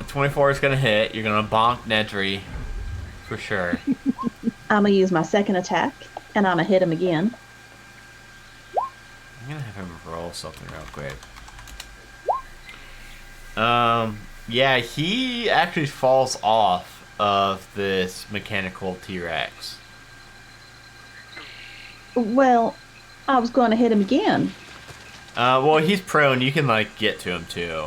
24 is going to hit. You're going to bonk Nedry. For sure. I'm going to use my second attack, and I'm going to hit him again. I'm going to have him roll something real quick. Yeah, he actually falls off of this mechanical T-Rex. Well, I was going to hit him again. Well, he's prone. You can like get to him too.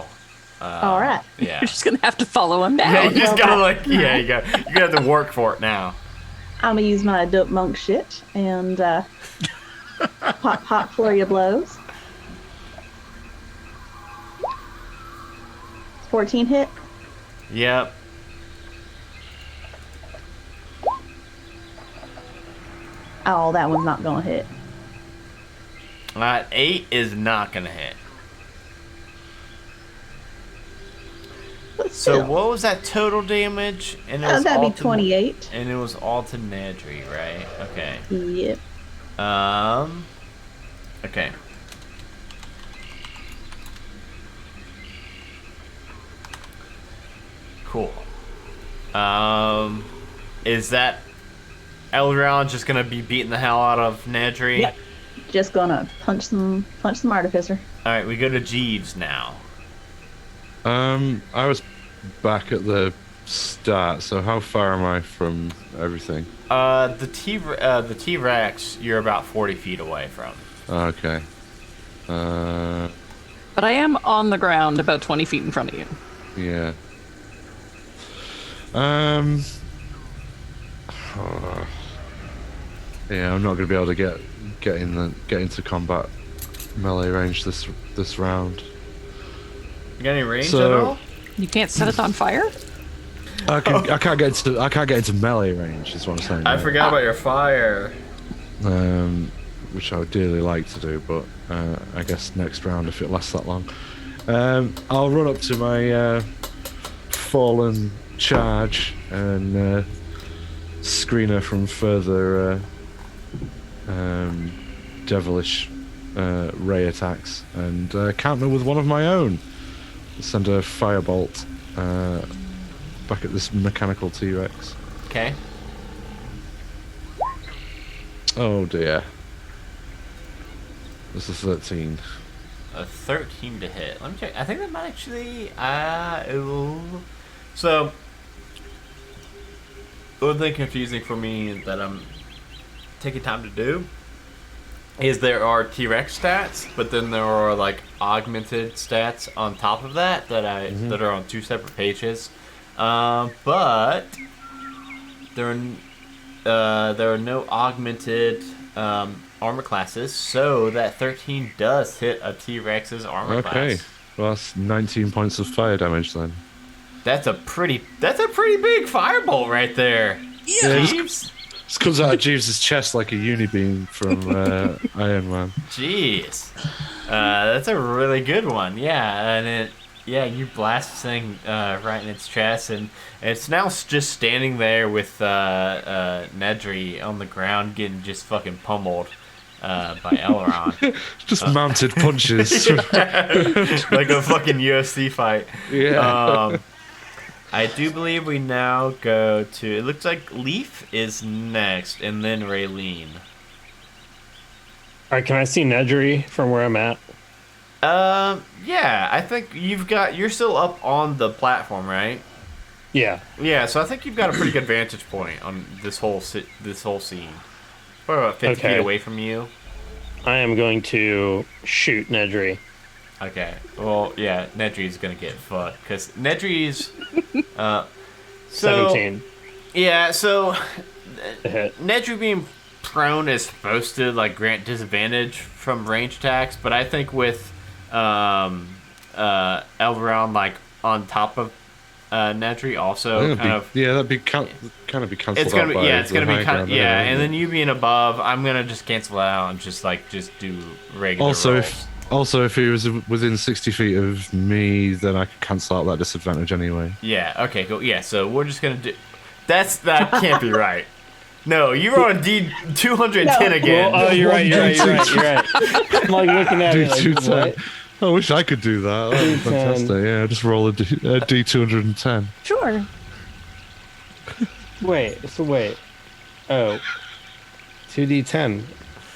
All right. Yeah. You're just gonna have to follow him down. Yeah, you just gotta like, yeah, you gotta have to work for it now. I'm gonna use my dope monk shit and hot flurry of blows. 14 hit. Yep. Oh, that one's not gonna hit. 8 is not gonna hit. So what was that total damage? And it was that'd all be 28. And it was all to Nedry, right? Okay. Yep. Okay. Cool. Is that Eberron just gonna be beating the hell out of Nedry? Yep. Just gonna punch some artificer. All right, we go to Jeeves now. I was back at the start, so how far am I from everything? The T-Rex, you're about 40 feet away from. Okay. But I am on the ground about 20 feet in front of you. Yeah. Yeah, I'm not going to be able to get into combat melee range this round. You got any range at all? You can't set it on fire? I can't get into melee range. Is what I'm saying. I forgot about your fire. Which I would dearly like to do, but I guess next round if it lasts that long. I'll run up to my fallen charge and screen her from further devilish ray attacks and counter with one of my own. Send a firebolt back at this mechanical T-Rex. Okay. Oh dear. This is 13. A 13 to hit. Let me check. I think that might actually. So, the one thing confusing for me that I'm taking time to do is there are T-Rex stats, but then there are like augmented stats on top of that that are on 2 separate pages. But there are no augmented armor classes, so that 13 does hit a T-Rex's armor class. Okay, well that's 19 points of fire damage then. That's a pretty big firebolt right there. Yeah, Jeeves. This comes out of Jeeves' chest like a unibeam from Iron Man. Jeez, that's a really good one. Yeah, and you blast this thing right in its chest, and it's now just standing there with Nedry on the ground, getting just fucking pummeled by Eberron. Just mounted punches. Like a fucking UFC fight. Yeah. I do believe we now go to. It looks like Leaf is next, and then Raylene. All right, can I see Nedry from where I'm at? Yeah, I think you're still up on the platform, right? Yeah. Yeah, so I think you've got a pretty good vantage point on this whole scene. We're about 50 feet away from you. I am going to shoot Nedry. Okay. Well, yeah, Nedry's gonna get fucked because Nedry's 17. Yeah, so Nedry being prone is supposed to like grant disadvantage from range attacks, but I think with Eberron like on top of Nedry also that'd be kind of be cancelled. It's gonna be and then you being above, I'm gonna just cancel it out and just do regular rolls. Also, if he was within 60 feet of me, then I could cancel out that disadvantage anyway. Yeah. Okay. Cool. Yeah. So we're just gonna do. That can't be right. No, you're on D210 again. Well, oh, you're right. I'm like looking at it like, what? I wish I could do that. That would be fantastic. Yeah, just roll a D210. Sure. Wait. Oh. 2D10.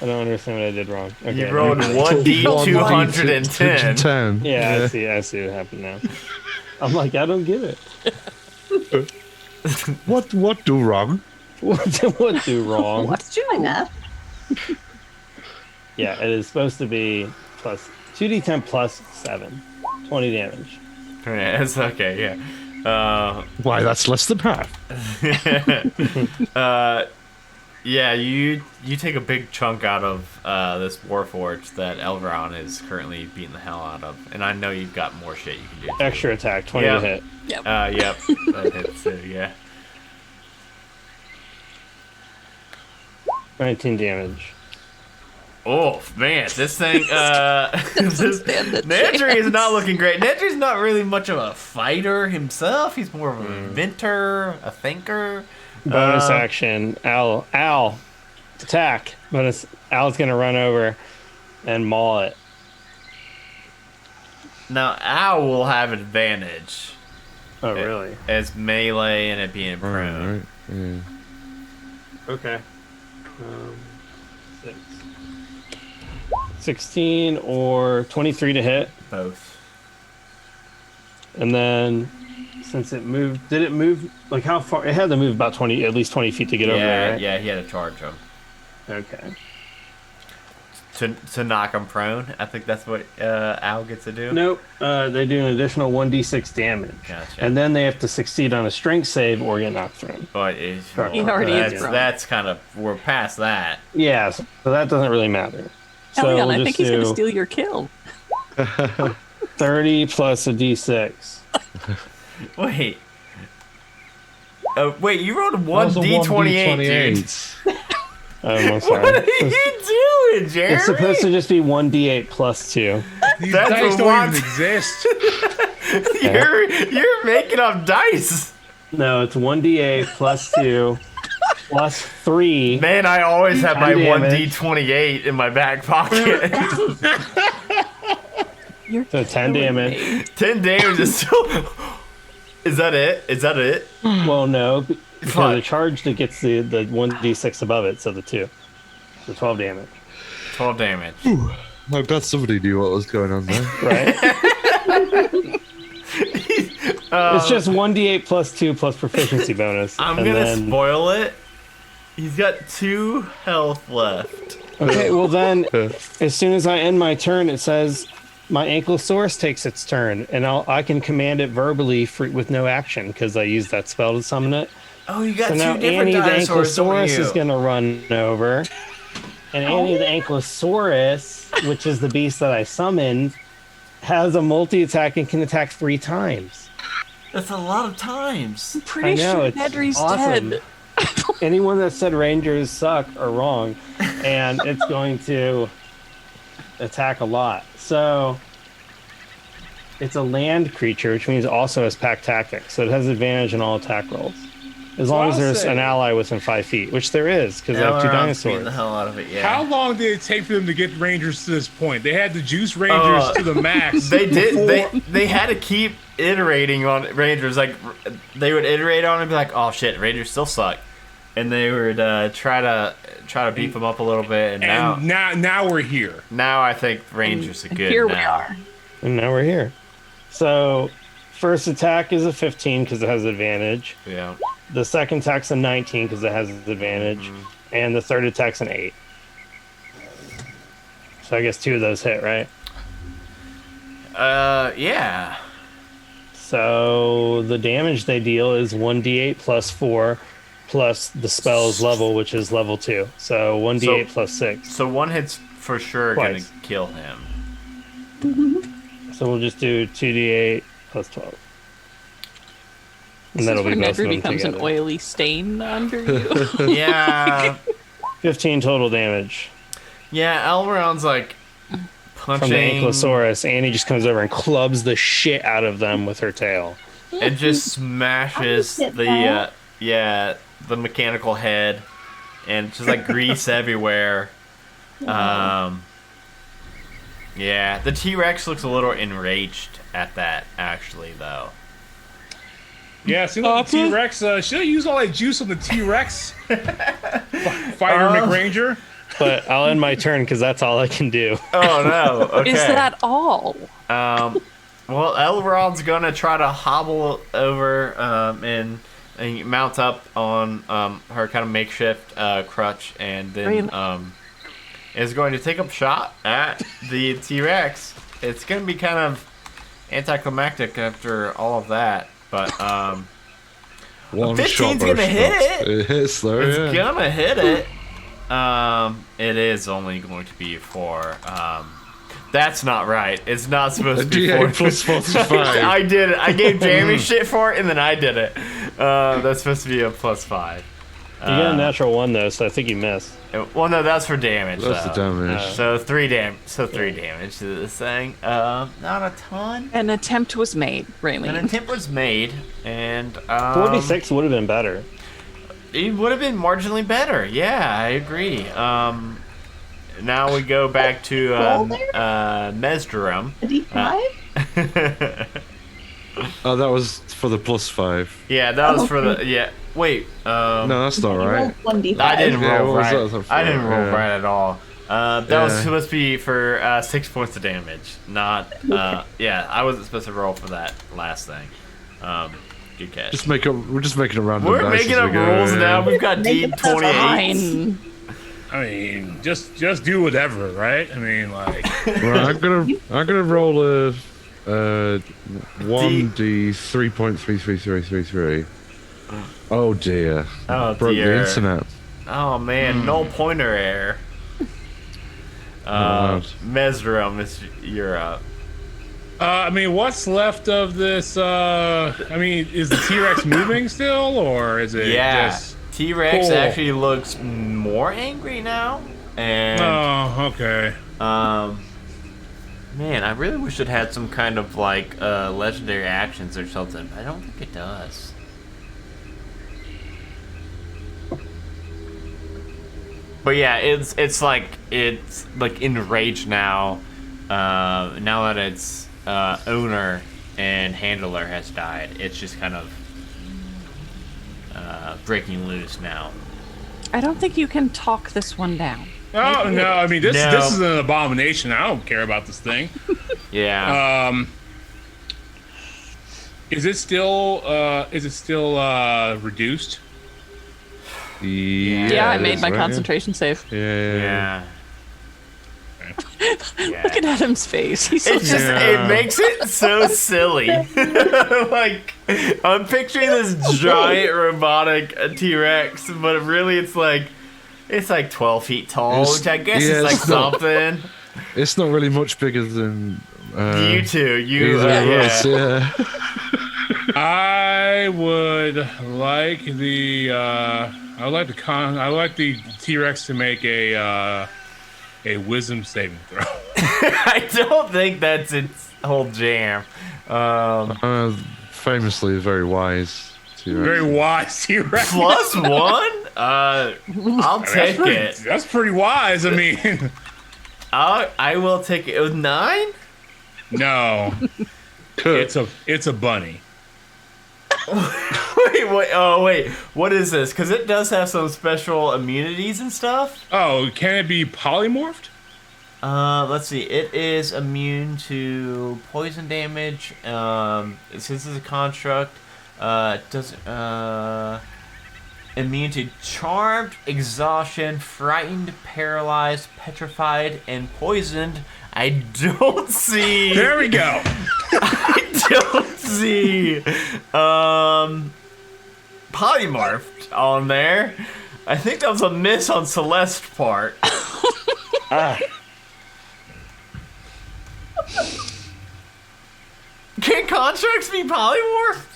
I don't understand what I did wrong. Okay, you rolled 1D210. Yeah, I see what happened now. I'm like, I don't get it. What do wrong? What do wrong? What's doing that? Yeah, it is supposed to be plus 2d10 plus 7. 20 damage. Yeah, it's okay, yeah. Why, that's less than half. Yeah, you take a big chunk out of this Warforged that Eberron is currently beating the hell out of. And I know you've got more shit you can do, too. Extra attack, 20 to hit. Yep. Yep. That hits too, yeah. 19 damage. Oh, man, this thing, Nedry is not looking great. Nedry's not really much of a fighter himself. He's more of an inventor, a thinker. Bonus action. Al. Attack. Bonus. Al's going to run over and maul it. Now, Al will have advantage. Oh, really? As melee and it being prone. Right. Yeah. Okay. 16 or 23 to hit. Both. And then, since it moved, did it move? Like how far? It had to move about 20, at least 20 feet to get over there, right? Yeah, he had to charge him. Okay. To knock him prone. I think that's what Al gets to do. Nope. They do an additional 1d6 damage. Gotcha. And then they have to succeed on a strength save or get knocked prone. But He already is prone. That's kind of, we're past that. Yeah, so that doesn't really matter. So Elion, we'll I just think he's going to do steal your kill. 30 plus a d6. Wait. Wait, you rolled 1d28, dude. I'm sorry. What are you doing, Jeremy? It's supposed to just be 1d8 plus 2. These dice don't even exist. You're making up dice. No, it's 1d8 plus 2 plus 3. Man, I always have my damage. 1d28 in my back pocket. So 10 damage. 10 damage is still... Is that it? Is that it? Well, no, because the charge that gets the 1d6 above it, so the 2. So 12 damage. 12 damage. I bet somebody knew what was going on there. Right? It's just 1d8 plus 2 plus proficiency bonus. I'm going to spoil it. He's got 2 health left. Okay, well then, as soon as I end my turn, it says my Ankylosaurus takes its turn, and I can command it verbally with no action because I used that spell to summon it. Oh, you got so now 2 different Annie the dinosaurs, don't Ankylosaurus you? is going to run over, and Annie the Ankylosaurus, which is the beast that I summoned, has a multi-attack and can attack 3 times. That's a lot of times. I'm pretty sure it's Nedry's awesome. dead. Anyone that said rangers suck are wrong, and it's going to attack a lot. So it's a land creature, which means it also has pack tactics, so it has advantage in all attack rolls, as long as there's an ally within 5 feet, which there is because I have 2 dinosaurs. The hell out of it, yeah. How long did it take for them to get Rangers to this point? They had to juice Rangers to the max. They did. They had to keep iterating on Rangers. Like they would iterate on it and be like, "Oh shit, Rangers still suck," and they would try to beef them up a little bit. And now we're here. Now I think Rangers are good. Here now. we are. And now we're here. So first attack is a 15 because it has advantage. Yeah. The second attack's a 19 because it has advantage, and the third attack's an 8. So I guess 2 of those hit, right? Yeah. So the damage they deal is 1d8 plus 4 plus the spell's level, which is level 2. So 1d8 plus 6. So 1 hit's for sure Twice. gonna kill him. So we'll just do 2d8 plus 12. And This that'll is be where both of Nedry them becomes together. an oily stain under you. Yeah. 15 total damage. Yeah, Elrond's like punching. From the Ankylosaurus, Annie just comes over and clubs the shit out of them with her tail. And just smashes the mechanical head, and just like grease everywhere. Yeah, the T-Rex looks a little enraged at that, actually, though. Yeah, see, look, the T-Rex. Should I use all that juice on the T-Rex? Fighter McRanger. But I'll end my turn because that's all I can do. Oh no! Okay. Is that all? Well, Elrod's gonna try to hobble over and mount up on her kind of makeshift crutch, and then is going to take a shot at the T-Rex. it's gonna be kind of anticlimactic after all of that, but 15's gonna hit it. It hits though. It's gonna hit it. It is only going to be for that's not right. It's not supposed to be D8 plus 45. I did it. I gave Jeremy shit for it, and then I did it. That's supposed to be a +5. You got a natural 1 though, so I think you missed. Well, no, that's for damage. That's the damage. So 3 damage to this thing. Not a ton. An attempt was made, Raylene. An attempt was made, and 46 would have been better. It would have been marginally better. Yeah, I agree. Now we go back to Mesderum. A D5? Oh, that was for the +5. Yeah, that was for the Wait. No, that's not right. 1d5. I didn't roll right. I didn't roll Yeah. right at all. That was supposed to be for 6 points of damage. Not. I wasn't supposed to roll for that last thing. Good catch. We're just making a random. We're making up rules now. We've got D28. I mean, just do whatever, right? I mean, like. Right, I'm gonna roll a 1d3.33333. Oh dear. Oh Broke dear. the internet. Oh man, no pointer error. Mesderum, you're up. I mean, what's left of this? I mean, is the T-Rex moving still, or is it just... T-Rex Cool. actually looks more angry now. And okay. Man, I really wish it had some kind of like legendary actions or something. I don't think it does. But yeah, it's like enraged now. Now that its owner and handler has died, it's just kind of breaking loose now. I don't think you can talk this one down. Oh no! I mean, this is an abomination. I don't care about this thing. Yeah. Is it still reduced? Yeah, I made my concentration save. Yeah. Look at Adam's face. He's so it makes it so silly. Like, I'm picturing this giant robotic T-Rex, but really it's like 12 feet tall, which I guess is like something. It's not really much bigger than you two. Yeah. I would like the T-Rex to make a wisdom saving throw. I don't think that's its whole jam. Famously very wise T-Rex. Very wise T-Rex. +1? I'll take it. That's pretty wise. I mean, I will take it. It was 9? No, it's a bunny. wait, what is this? Because it does have some special immunities and stuff. Oh, can it be polymorphed? Let's see. It is immune to poison damage. Since this is a construct, immune to charmed, exhaustion, frightened, paralyzed, petrified, and poisoned. I don't see. There we go. I don't see polymorphed on there. I think that was a miss on Celeste's part. Can constructs be polymorphed?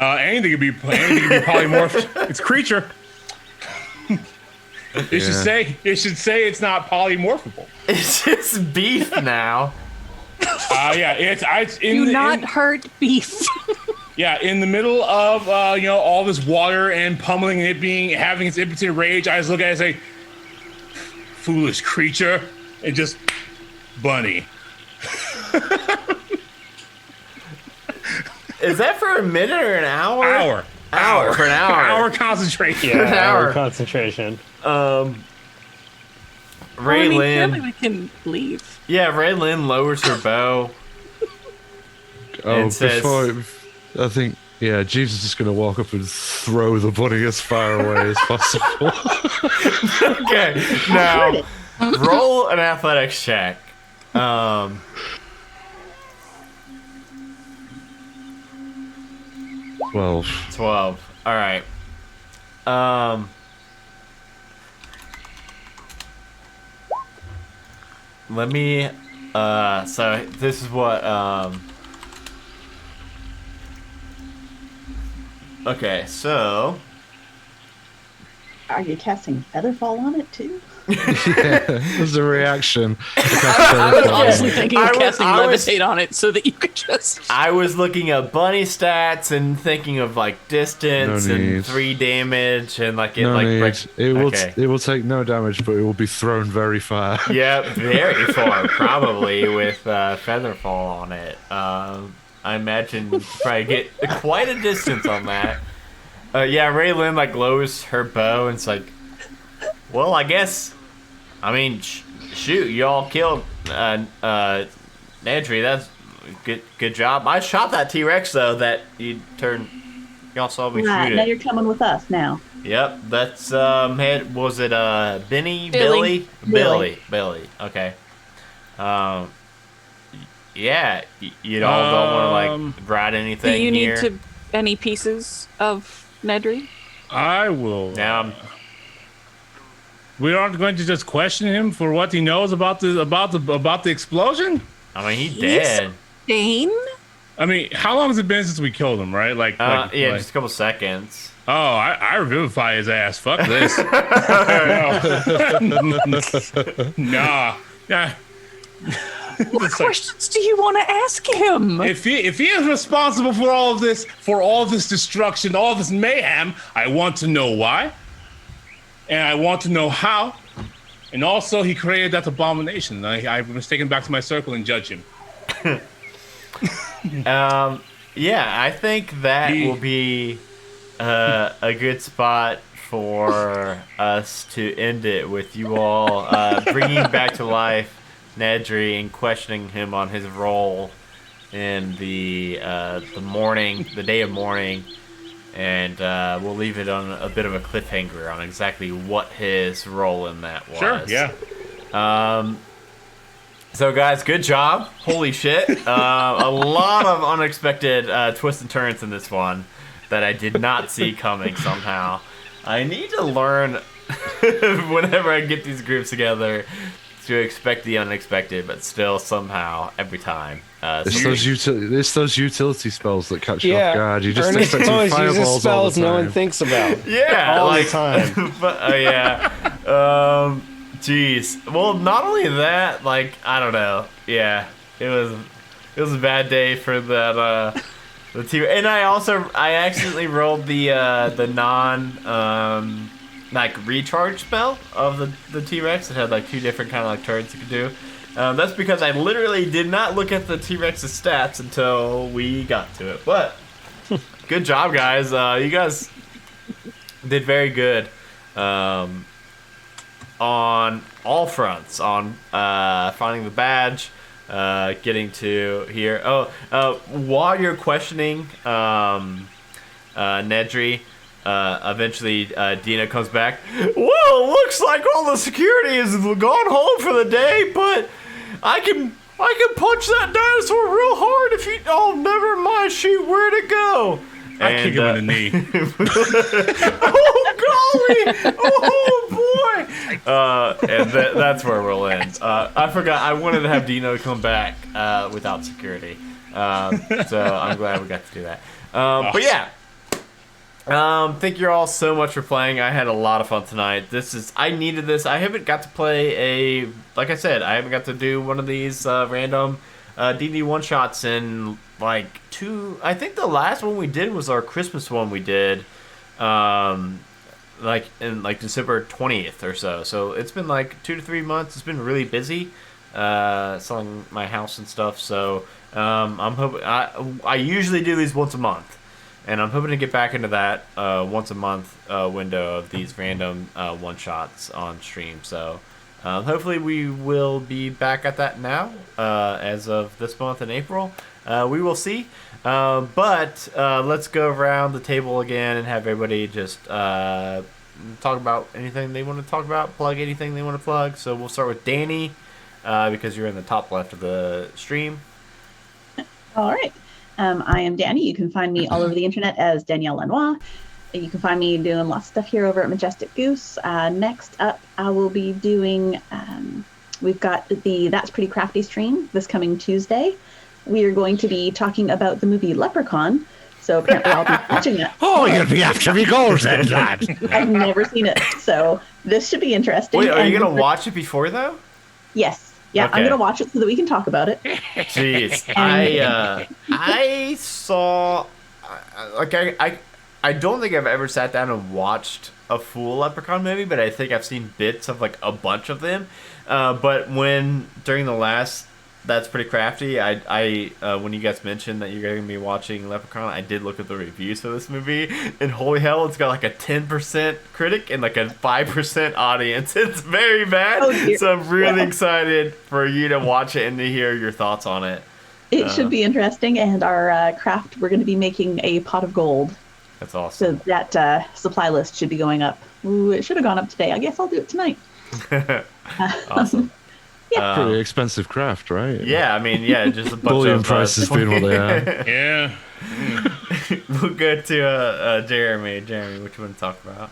Anything could be polymorphed. It's creature. It should say it's not polymorphable. It's just beef now. Hurt beef. Yeah, in the middle of all this water and pummeling and it having its impotent rage, I just look at it and say, "Foolish creature," and just bunny. Is that for a minute or an hour? Hour For an hour. Hour concentration. Yeah, hour concentration. Raylin. Clearly we can leave. Yeah, Raylin lowers her bow. I think, Jeeves is just going to walk up and throw the bunny as far away as possible. Okay, now roll an athletics check. 12. 12. All right. Let me. So this is what. Okay, so. Are you casting Featherfall on it too? Yeah, there's a reaction. I was honestly thinking of casting Levitate on it so that you could just. I was looking at bunny stats and thinking of like distance No and need. 3 damage and like it No like need. break- It will take no damage, but it will be thrown very far. Yeah, very far probably with Featherfall on it. I imagine you could probably get quite a distance on that. Yeah, Raylyn like lowers her bow and it's like, well, I guess, I mean, shoot, y'all killed Nedry. That's good job. I shot that T-Rex though. That y'all saw me Right, shoot now it. you're coming with us now. Yep, that's was it Benny? Billy. Billy. Okay. Yeah, you all don't want to like write anything Do you need here. any pieces of Nedry? I will. Now, we aren't going to just question him for what he knows about the explosion. I mean, he's dead. Dane? I mean, how long has it been since we killed him? Right? Yeah, just a couple seconds. Oh, I revivify his ass. Fuck this. Nah. What questions do you want to ask him? If he is responsible for all this destruction, all this mayhem, I want to know why, and I want to know how, and also he created that abomination. I must take him back to my circle and judge him. Yeah, I think that will be a good spot for us to end it with you all bringing back to life Nedry and questioning him on his role in the day of mourning, and we'll leave it on a bit of a cliffhanger on exactly what his role in that was. Sure, yeah. So guys, good job. Holy shit. A lot of unexpected twists and turns in this one that I did not see coming somehow. I need to learn whenever I get these groups together to expect the unexpected, but still somehow every time. It's those utility spells that catch you Yeah, off guard. You just Ernest expect always fireballs uses all the spells time. no one thinks about. Yeah, all like, the time. But yeah. Jeez. Well, not only that, like, I don't know. Yeah, it was a bad day for that the team. And I accidentally rolled the non like recharge spell of the T-Rex. It had like 2 different kind of like turns you could do. That's because I literally did not look at the T-Rex's stats until we got to it. But good job, guys. You guys did very good on all fronts. On finding the badge, getting to here. While you're questioning Nedry, eventually Dina comes back. Well, looks like all the security has gone home for the day, but I can punch that dinosaur real hard if you. Oh, never mind. Shoot, where'd it go? I kick him in the knee. Oh golly! Oh boy! And that's where we'll end. I forgot. I wanted to have Dino come back without security, so I'm glad we got to do that. But yeah. Thank you all so much for playing. I had a lot of fun tonight. I needed this. I haven't got to play like I said, I haven't got to do one of these random D&D one-shots in like 2. I think the last one we did was our Christmas one we did, like in like December 20th or so. So it's been like 2 to 3 months. It's been really busy, selling my house and stuff. So I'm hoping I usually do these once a month. And I'm hoping to get back into that once a month window of these random one-shots on stream. So hopefully we will be back at that now as of this month in April. We will see. But let's go around the table again and have everybody just talk about anything they want to talk about, plug anything they want to plug. So we'll start with Danny because you're in the top left of the stream. All right. I am Danny. You can find me all over the internet as Danielle Lenoir. You can find me doing lots of stuff here over at Majestic Goose. Next up, I will be doing, we've got the That's Pretty Crafty stream this coming Tuesday. We are going to be talking about the movie Leprechaun. So apparently I'll be watching it. Oh, you'll be after me goals then, lad. I've never seen it, so this should be interesting. Wait, are you going to watch it before, though? Yes. Yeah, Okay. I'm going to watch it so that we can talk about it. Jeez. I saw... I don't think I've ever sat down and watched a full Leprechaun movie, but I think I've seen bits of, like, a bunch of them. But during the last... That's Pretty Crafty. I when you guys mentioned that you're going to be watching Leprechaun, I did look at the reviews for this movie, and holy hell, it's got like a 10% critic and like a 5% audience. It's very bad. Oh, so I'm really excited for you to watch it and to hear your thoughts on it. It should be interesting, and our craft, we're going to be making a pot of gold. That's awesome. So that supply list should be going up. Ooh, it should have gone up today. I guess I'll do it tonight. Awesome. Yeah. Pretty expensive craft, right? Yeah, I mean, just a bunch bullion of prices being what they are. Yeah. We'll go to Jeremy. Jeremy, what you want to talk about?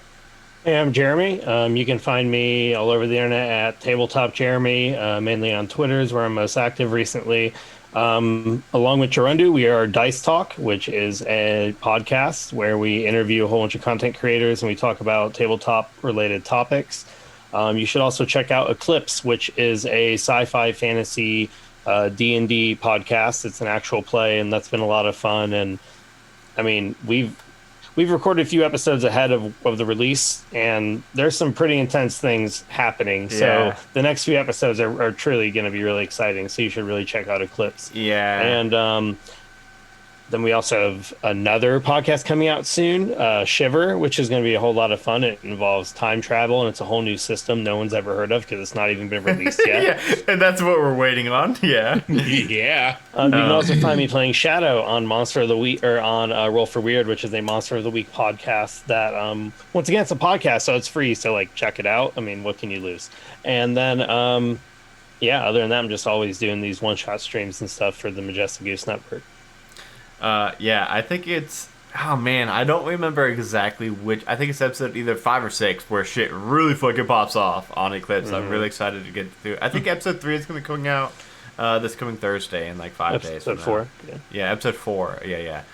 Hey, I'm Jeremy. You can find me all over the internet at Tabletop Jeremy, mainly on Twitter is where I'm most active recently. Along with Gerundu, we are Dice Talk, which is a podcast where we interview a whole bunch of content creators and we talk about tabletop-related topics. You should also check out Eclipse, which is a sci-fi fantasy D&D podcast. It's an actual play, and that's been a lot of fun. And I mean, we've recorded a few episodes ahead of the release, and there's some pretty intense things happening. Yeah. So the next few episodes are truly going to be really exciting. So you should really check out Eclipse. Yeah. And then we also have another podcast coming out soon, Shiver, which is going to be a whole lot of fun. It involves time travel, and it's a whole new system no one's ever heard of because it's not even been released yet. Yeah, and that's what we're waiting on. Yeah. Yeah. You can also find me playing Shadow on Monster of the Week, or on Roll for Weird, which is a Monster of the Week podcast that, once again, it's a podcast, so it's free. So, like, check it out. I mean, what can you lose? And then, other than that, I'm just always doing these one-shot streams and stuff for the Majestic Goose Network. I think it's... Oh, man, I don't remember exactly which... I think it's episode either 5 or 6 where shit really fucking pops off on Eclipse. I'm really excited to get through. I think episode 3 is going to be coming out this coming Thursday in like 5 days. Episode 4. Yeah, episode 4. Yeah.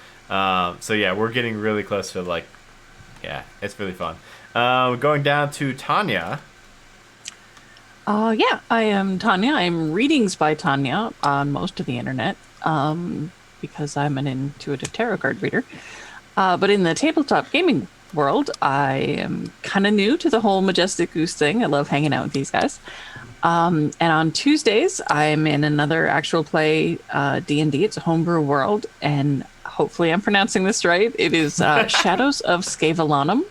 We're getting really close to like... Yeah, it's really fun. Going down to Tanya. I am Tanya. I'm Readings by Tanya on most of the internet. Because I'm an intuitive tarot card reader. But in the tabletop gaming world, I am kind of new to the whole Majestic Goose thing. I love hanging out with these guys. And on Tuesdays, I'm in another actual play, D&D. It's a homebrew world, and hopefully I'm pronouncing this right. It is Shadows of Scavelanum.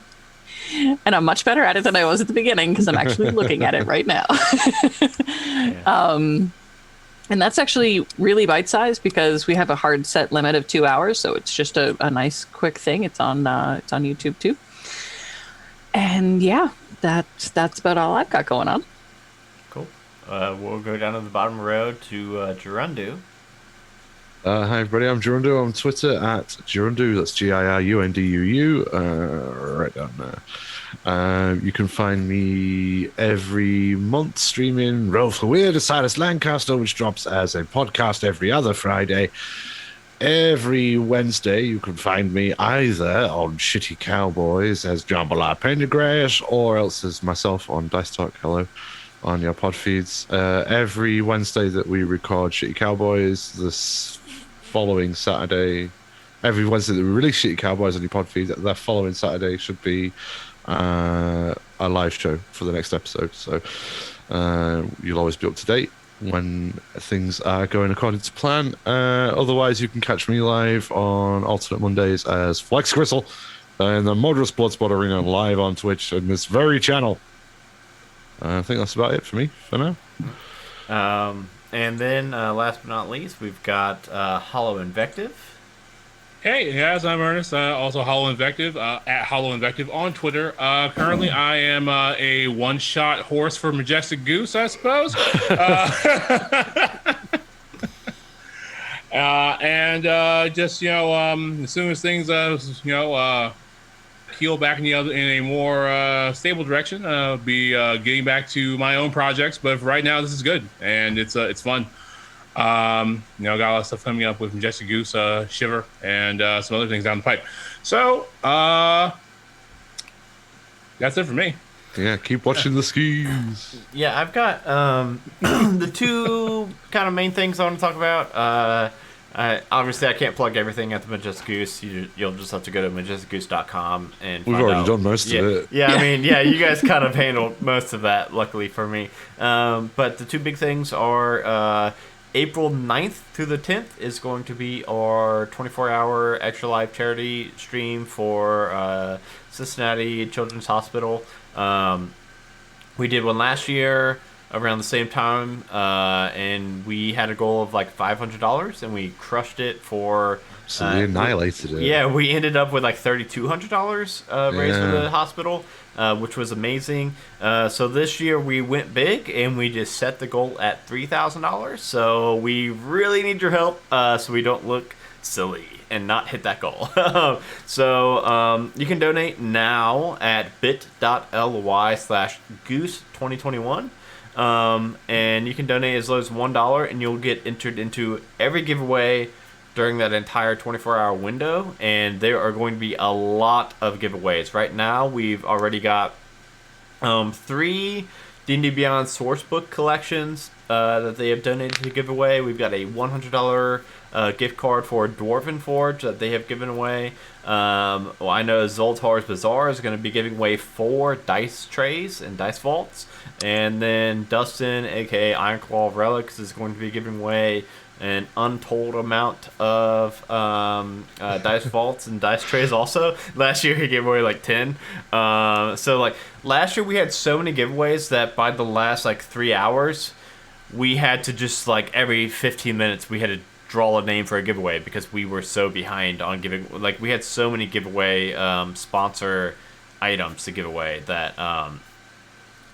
And I'm much better at it than I was at the beginning because I'm actually looking at it right now. And that's actually really bite-sized because we have a hard set limit of 2 hours, so it's just a nice, quick thing. It's on YouTube too. And yeah, that's about all I've got going on. Cool. We'll go down to the bottom of the road to Gerundu. Hi everybody, I'm Gerundu on Twitter at Gerundu, that's GIRUNDUU, right down there. You can find me every month streaming Roll for Weird, Osiris Lancaster, which drops as a podcast every other Friday. Every Wednesday, you can find me either on Shitty Cowboys as Jambalaya Pendergrass, or else as myself on Dice Talk. Hello. On your pod feeds. Every Wednesday that we record Shitty Cowboys, this following Saturday, every Wednesday that we release Shitty Cowboys on your pod feed, that following Saturday should be a live show for the next episode. So you'll always be up to date when things are going according to plan. Otherwise, you can catch me live on alternate Mondays as Flex Gristle and the Modrus Bloodsport Arena live on Twitch on this very channel. I think that's about it for me for now. And then, last but not least, we've got Hollow Invective. Hey guys, I'm Ernest, also Hollow Invective, at Hollow Invective on Twitter. Currently, I am a one-shot horse for Majestic Goose, I suppose. And just as soon as things keel back in a more stable direction, be getting back to my own projects. But for right now, this is good and it's fun. Got a lot of stuff coming up with Majestic Goose, Shiver, and some other things down the pipe. So that's it for me. Yeah, keep watching the skis. Yeah, I've got the two kind of main things I want to talk about. Obviously, I can't plug everything at the Majestic Goose. You'll just have to go to majesticgoose.com and We've already done most of it. Yeah, I mean, you guys kind of handled most of that, luckily for me. But the two big things are April 9th through the 10th is going to be our 24-hour Extra Life charity stream for Cincinnati Children's Hospital. We did one last year around the same time, and we had a goal of like $500, and we crushed it for. So we annihilated it. Yeah, we ended up with like $3,200 raised for the hospital, which was amazing. So this year we went big, and we just set the goal at $3,000. So we really need your help, so we don't look silly and not hit that goal. So you can donate now at bit.ly/goose2021. And you can donate as low as $1, and you'll get entered into every giveaway during that entire 24-hour window. And there are going to be a lot of giveaways. Right now, we've already got 3 D&D Beyond sourcebook collections that they have donated to give away. We've got a $100 gift card for Dwarven Forge that they have given away. I know Zoltar's Bazaar is going to be giving away 4 dice trays and dice vaults. And then Dustin, aka Ironclaw of Relics, is going to be giving away an untold amount of dice vaults and dice trays also. Last year he gave away like 10. So like last year we had so many giveaways that by the last like 3 hours, we had to just like every 15 minutes we had to draw a name for a giveaway because we were so behind on giving. Like we had so many giveaway sponsor items to give away that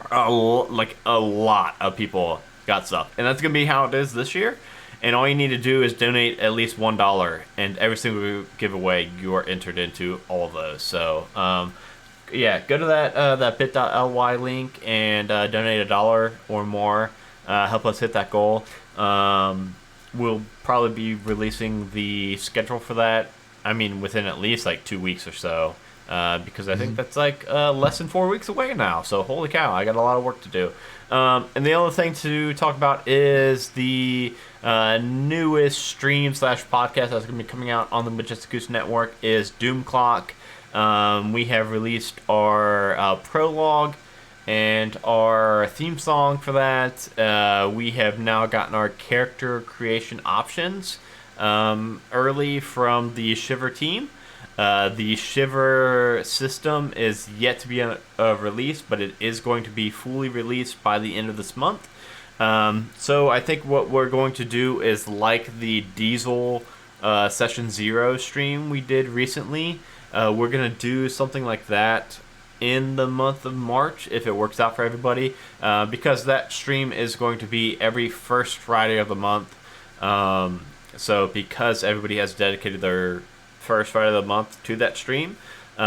a lot of people got stuff, and that's gonna be how it is this year. And all you need to do is donate at least $1, and every single giveaway you are entered into all of those. So yeah, go to that bit.ly link and donate $1 or more. Help us hit that goal. We'll probably be releasing the schedule for that. I mean, within at least like 2 weeks or so. Because I think that's like less than 4 weeks away now. So holy cow, I got a lot of work to do. And the other thing to talk about is the newest stream/podcast that's going to be coming out on the Majestic Goose Network is Doom Clock. We have released our prologue and our theme song for that. We have now gotten our character creation options early from the Shiver team. The Shiver system is yet to be released, but it is going to be fully released by the end of this month. So I think what we're going to do is like the Diesel Session 0 stream we did recently. We're going to do something like that in the month of March if it works out for everybody, because that stream is going to be every first Friday of the month. So because everybody has dedicated their first Friday of the month to that stream, we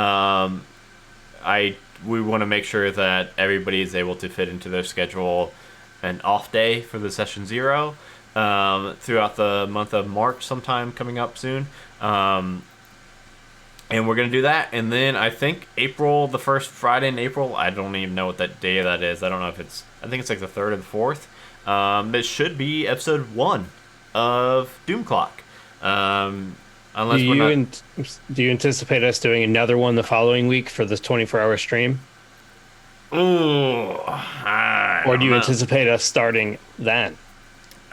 want to make sure that everybody is able to fit into their schedule an off day for the Session 0 throughout the month of March sometime coming up soon. And we're going to do that. And then I think April, the first Friday in April, I don't even know what that day that is. I don't know if it's, I think it's like the 3rd or the 4th. It should be episode 1 of Doom Clock. Unless do you anticipate us doing another one the following week for this 24-hour stream? Ooh, or do you anticipate us starting then?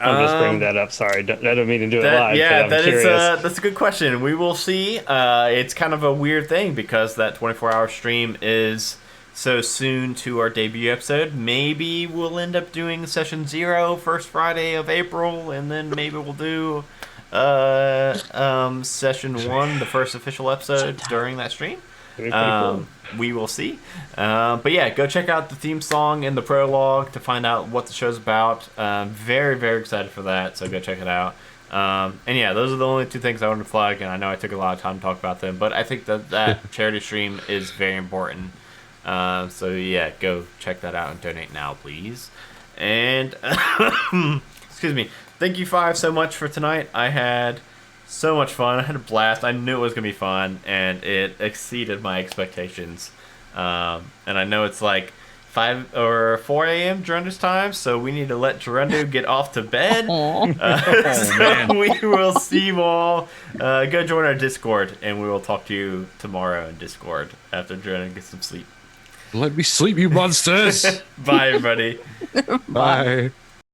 I'm just bringing that up. Sorry, I don't mean to do it live. Yeah, but I'm curious. That's a good question. We will see. It's kind of a weird thing because that 24-hour stream is so soon to our debut episode. Maybe we'll end up doing Session 0 first Friday of April, and then maybe we'll do Session 1, the first official episode during that stream. Cool. We will see. But yeah, go check out the theme song and the prologue to find out what the show's about. Very, very excited for that, so go check it out. And yeah, those are the only 2 things I wanted to flag, and I know I took a lot of time to talk about them, but I think that charity stream is very important. So yeah, go check that out and donate now, please. And excuse me, thank you 5 so much for tonight. I had so much fun. I had a blast. I knew it was gonna be fun, and it exceeded my expectations. And I know it's like 5 or 4 a.m. Gerundu's time, so we need to let Gerundu get off to bed. We will see you all. Go join our Discord, and we will talk to you tomorrow in Discord after Gerundu gets some sleep. Let me sleep, you monsters! Bye, everybody. Bye.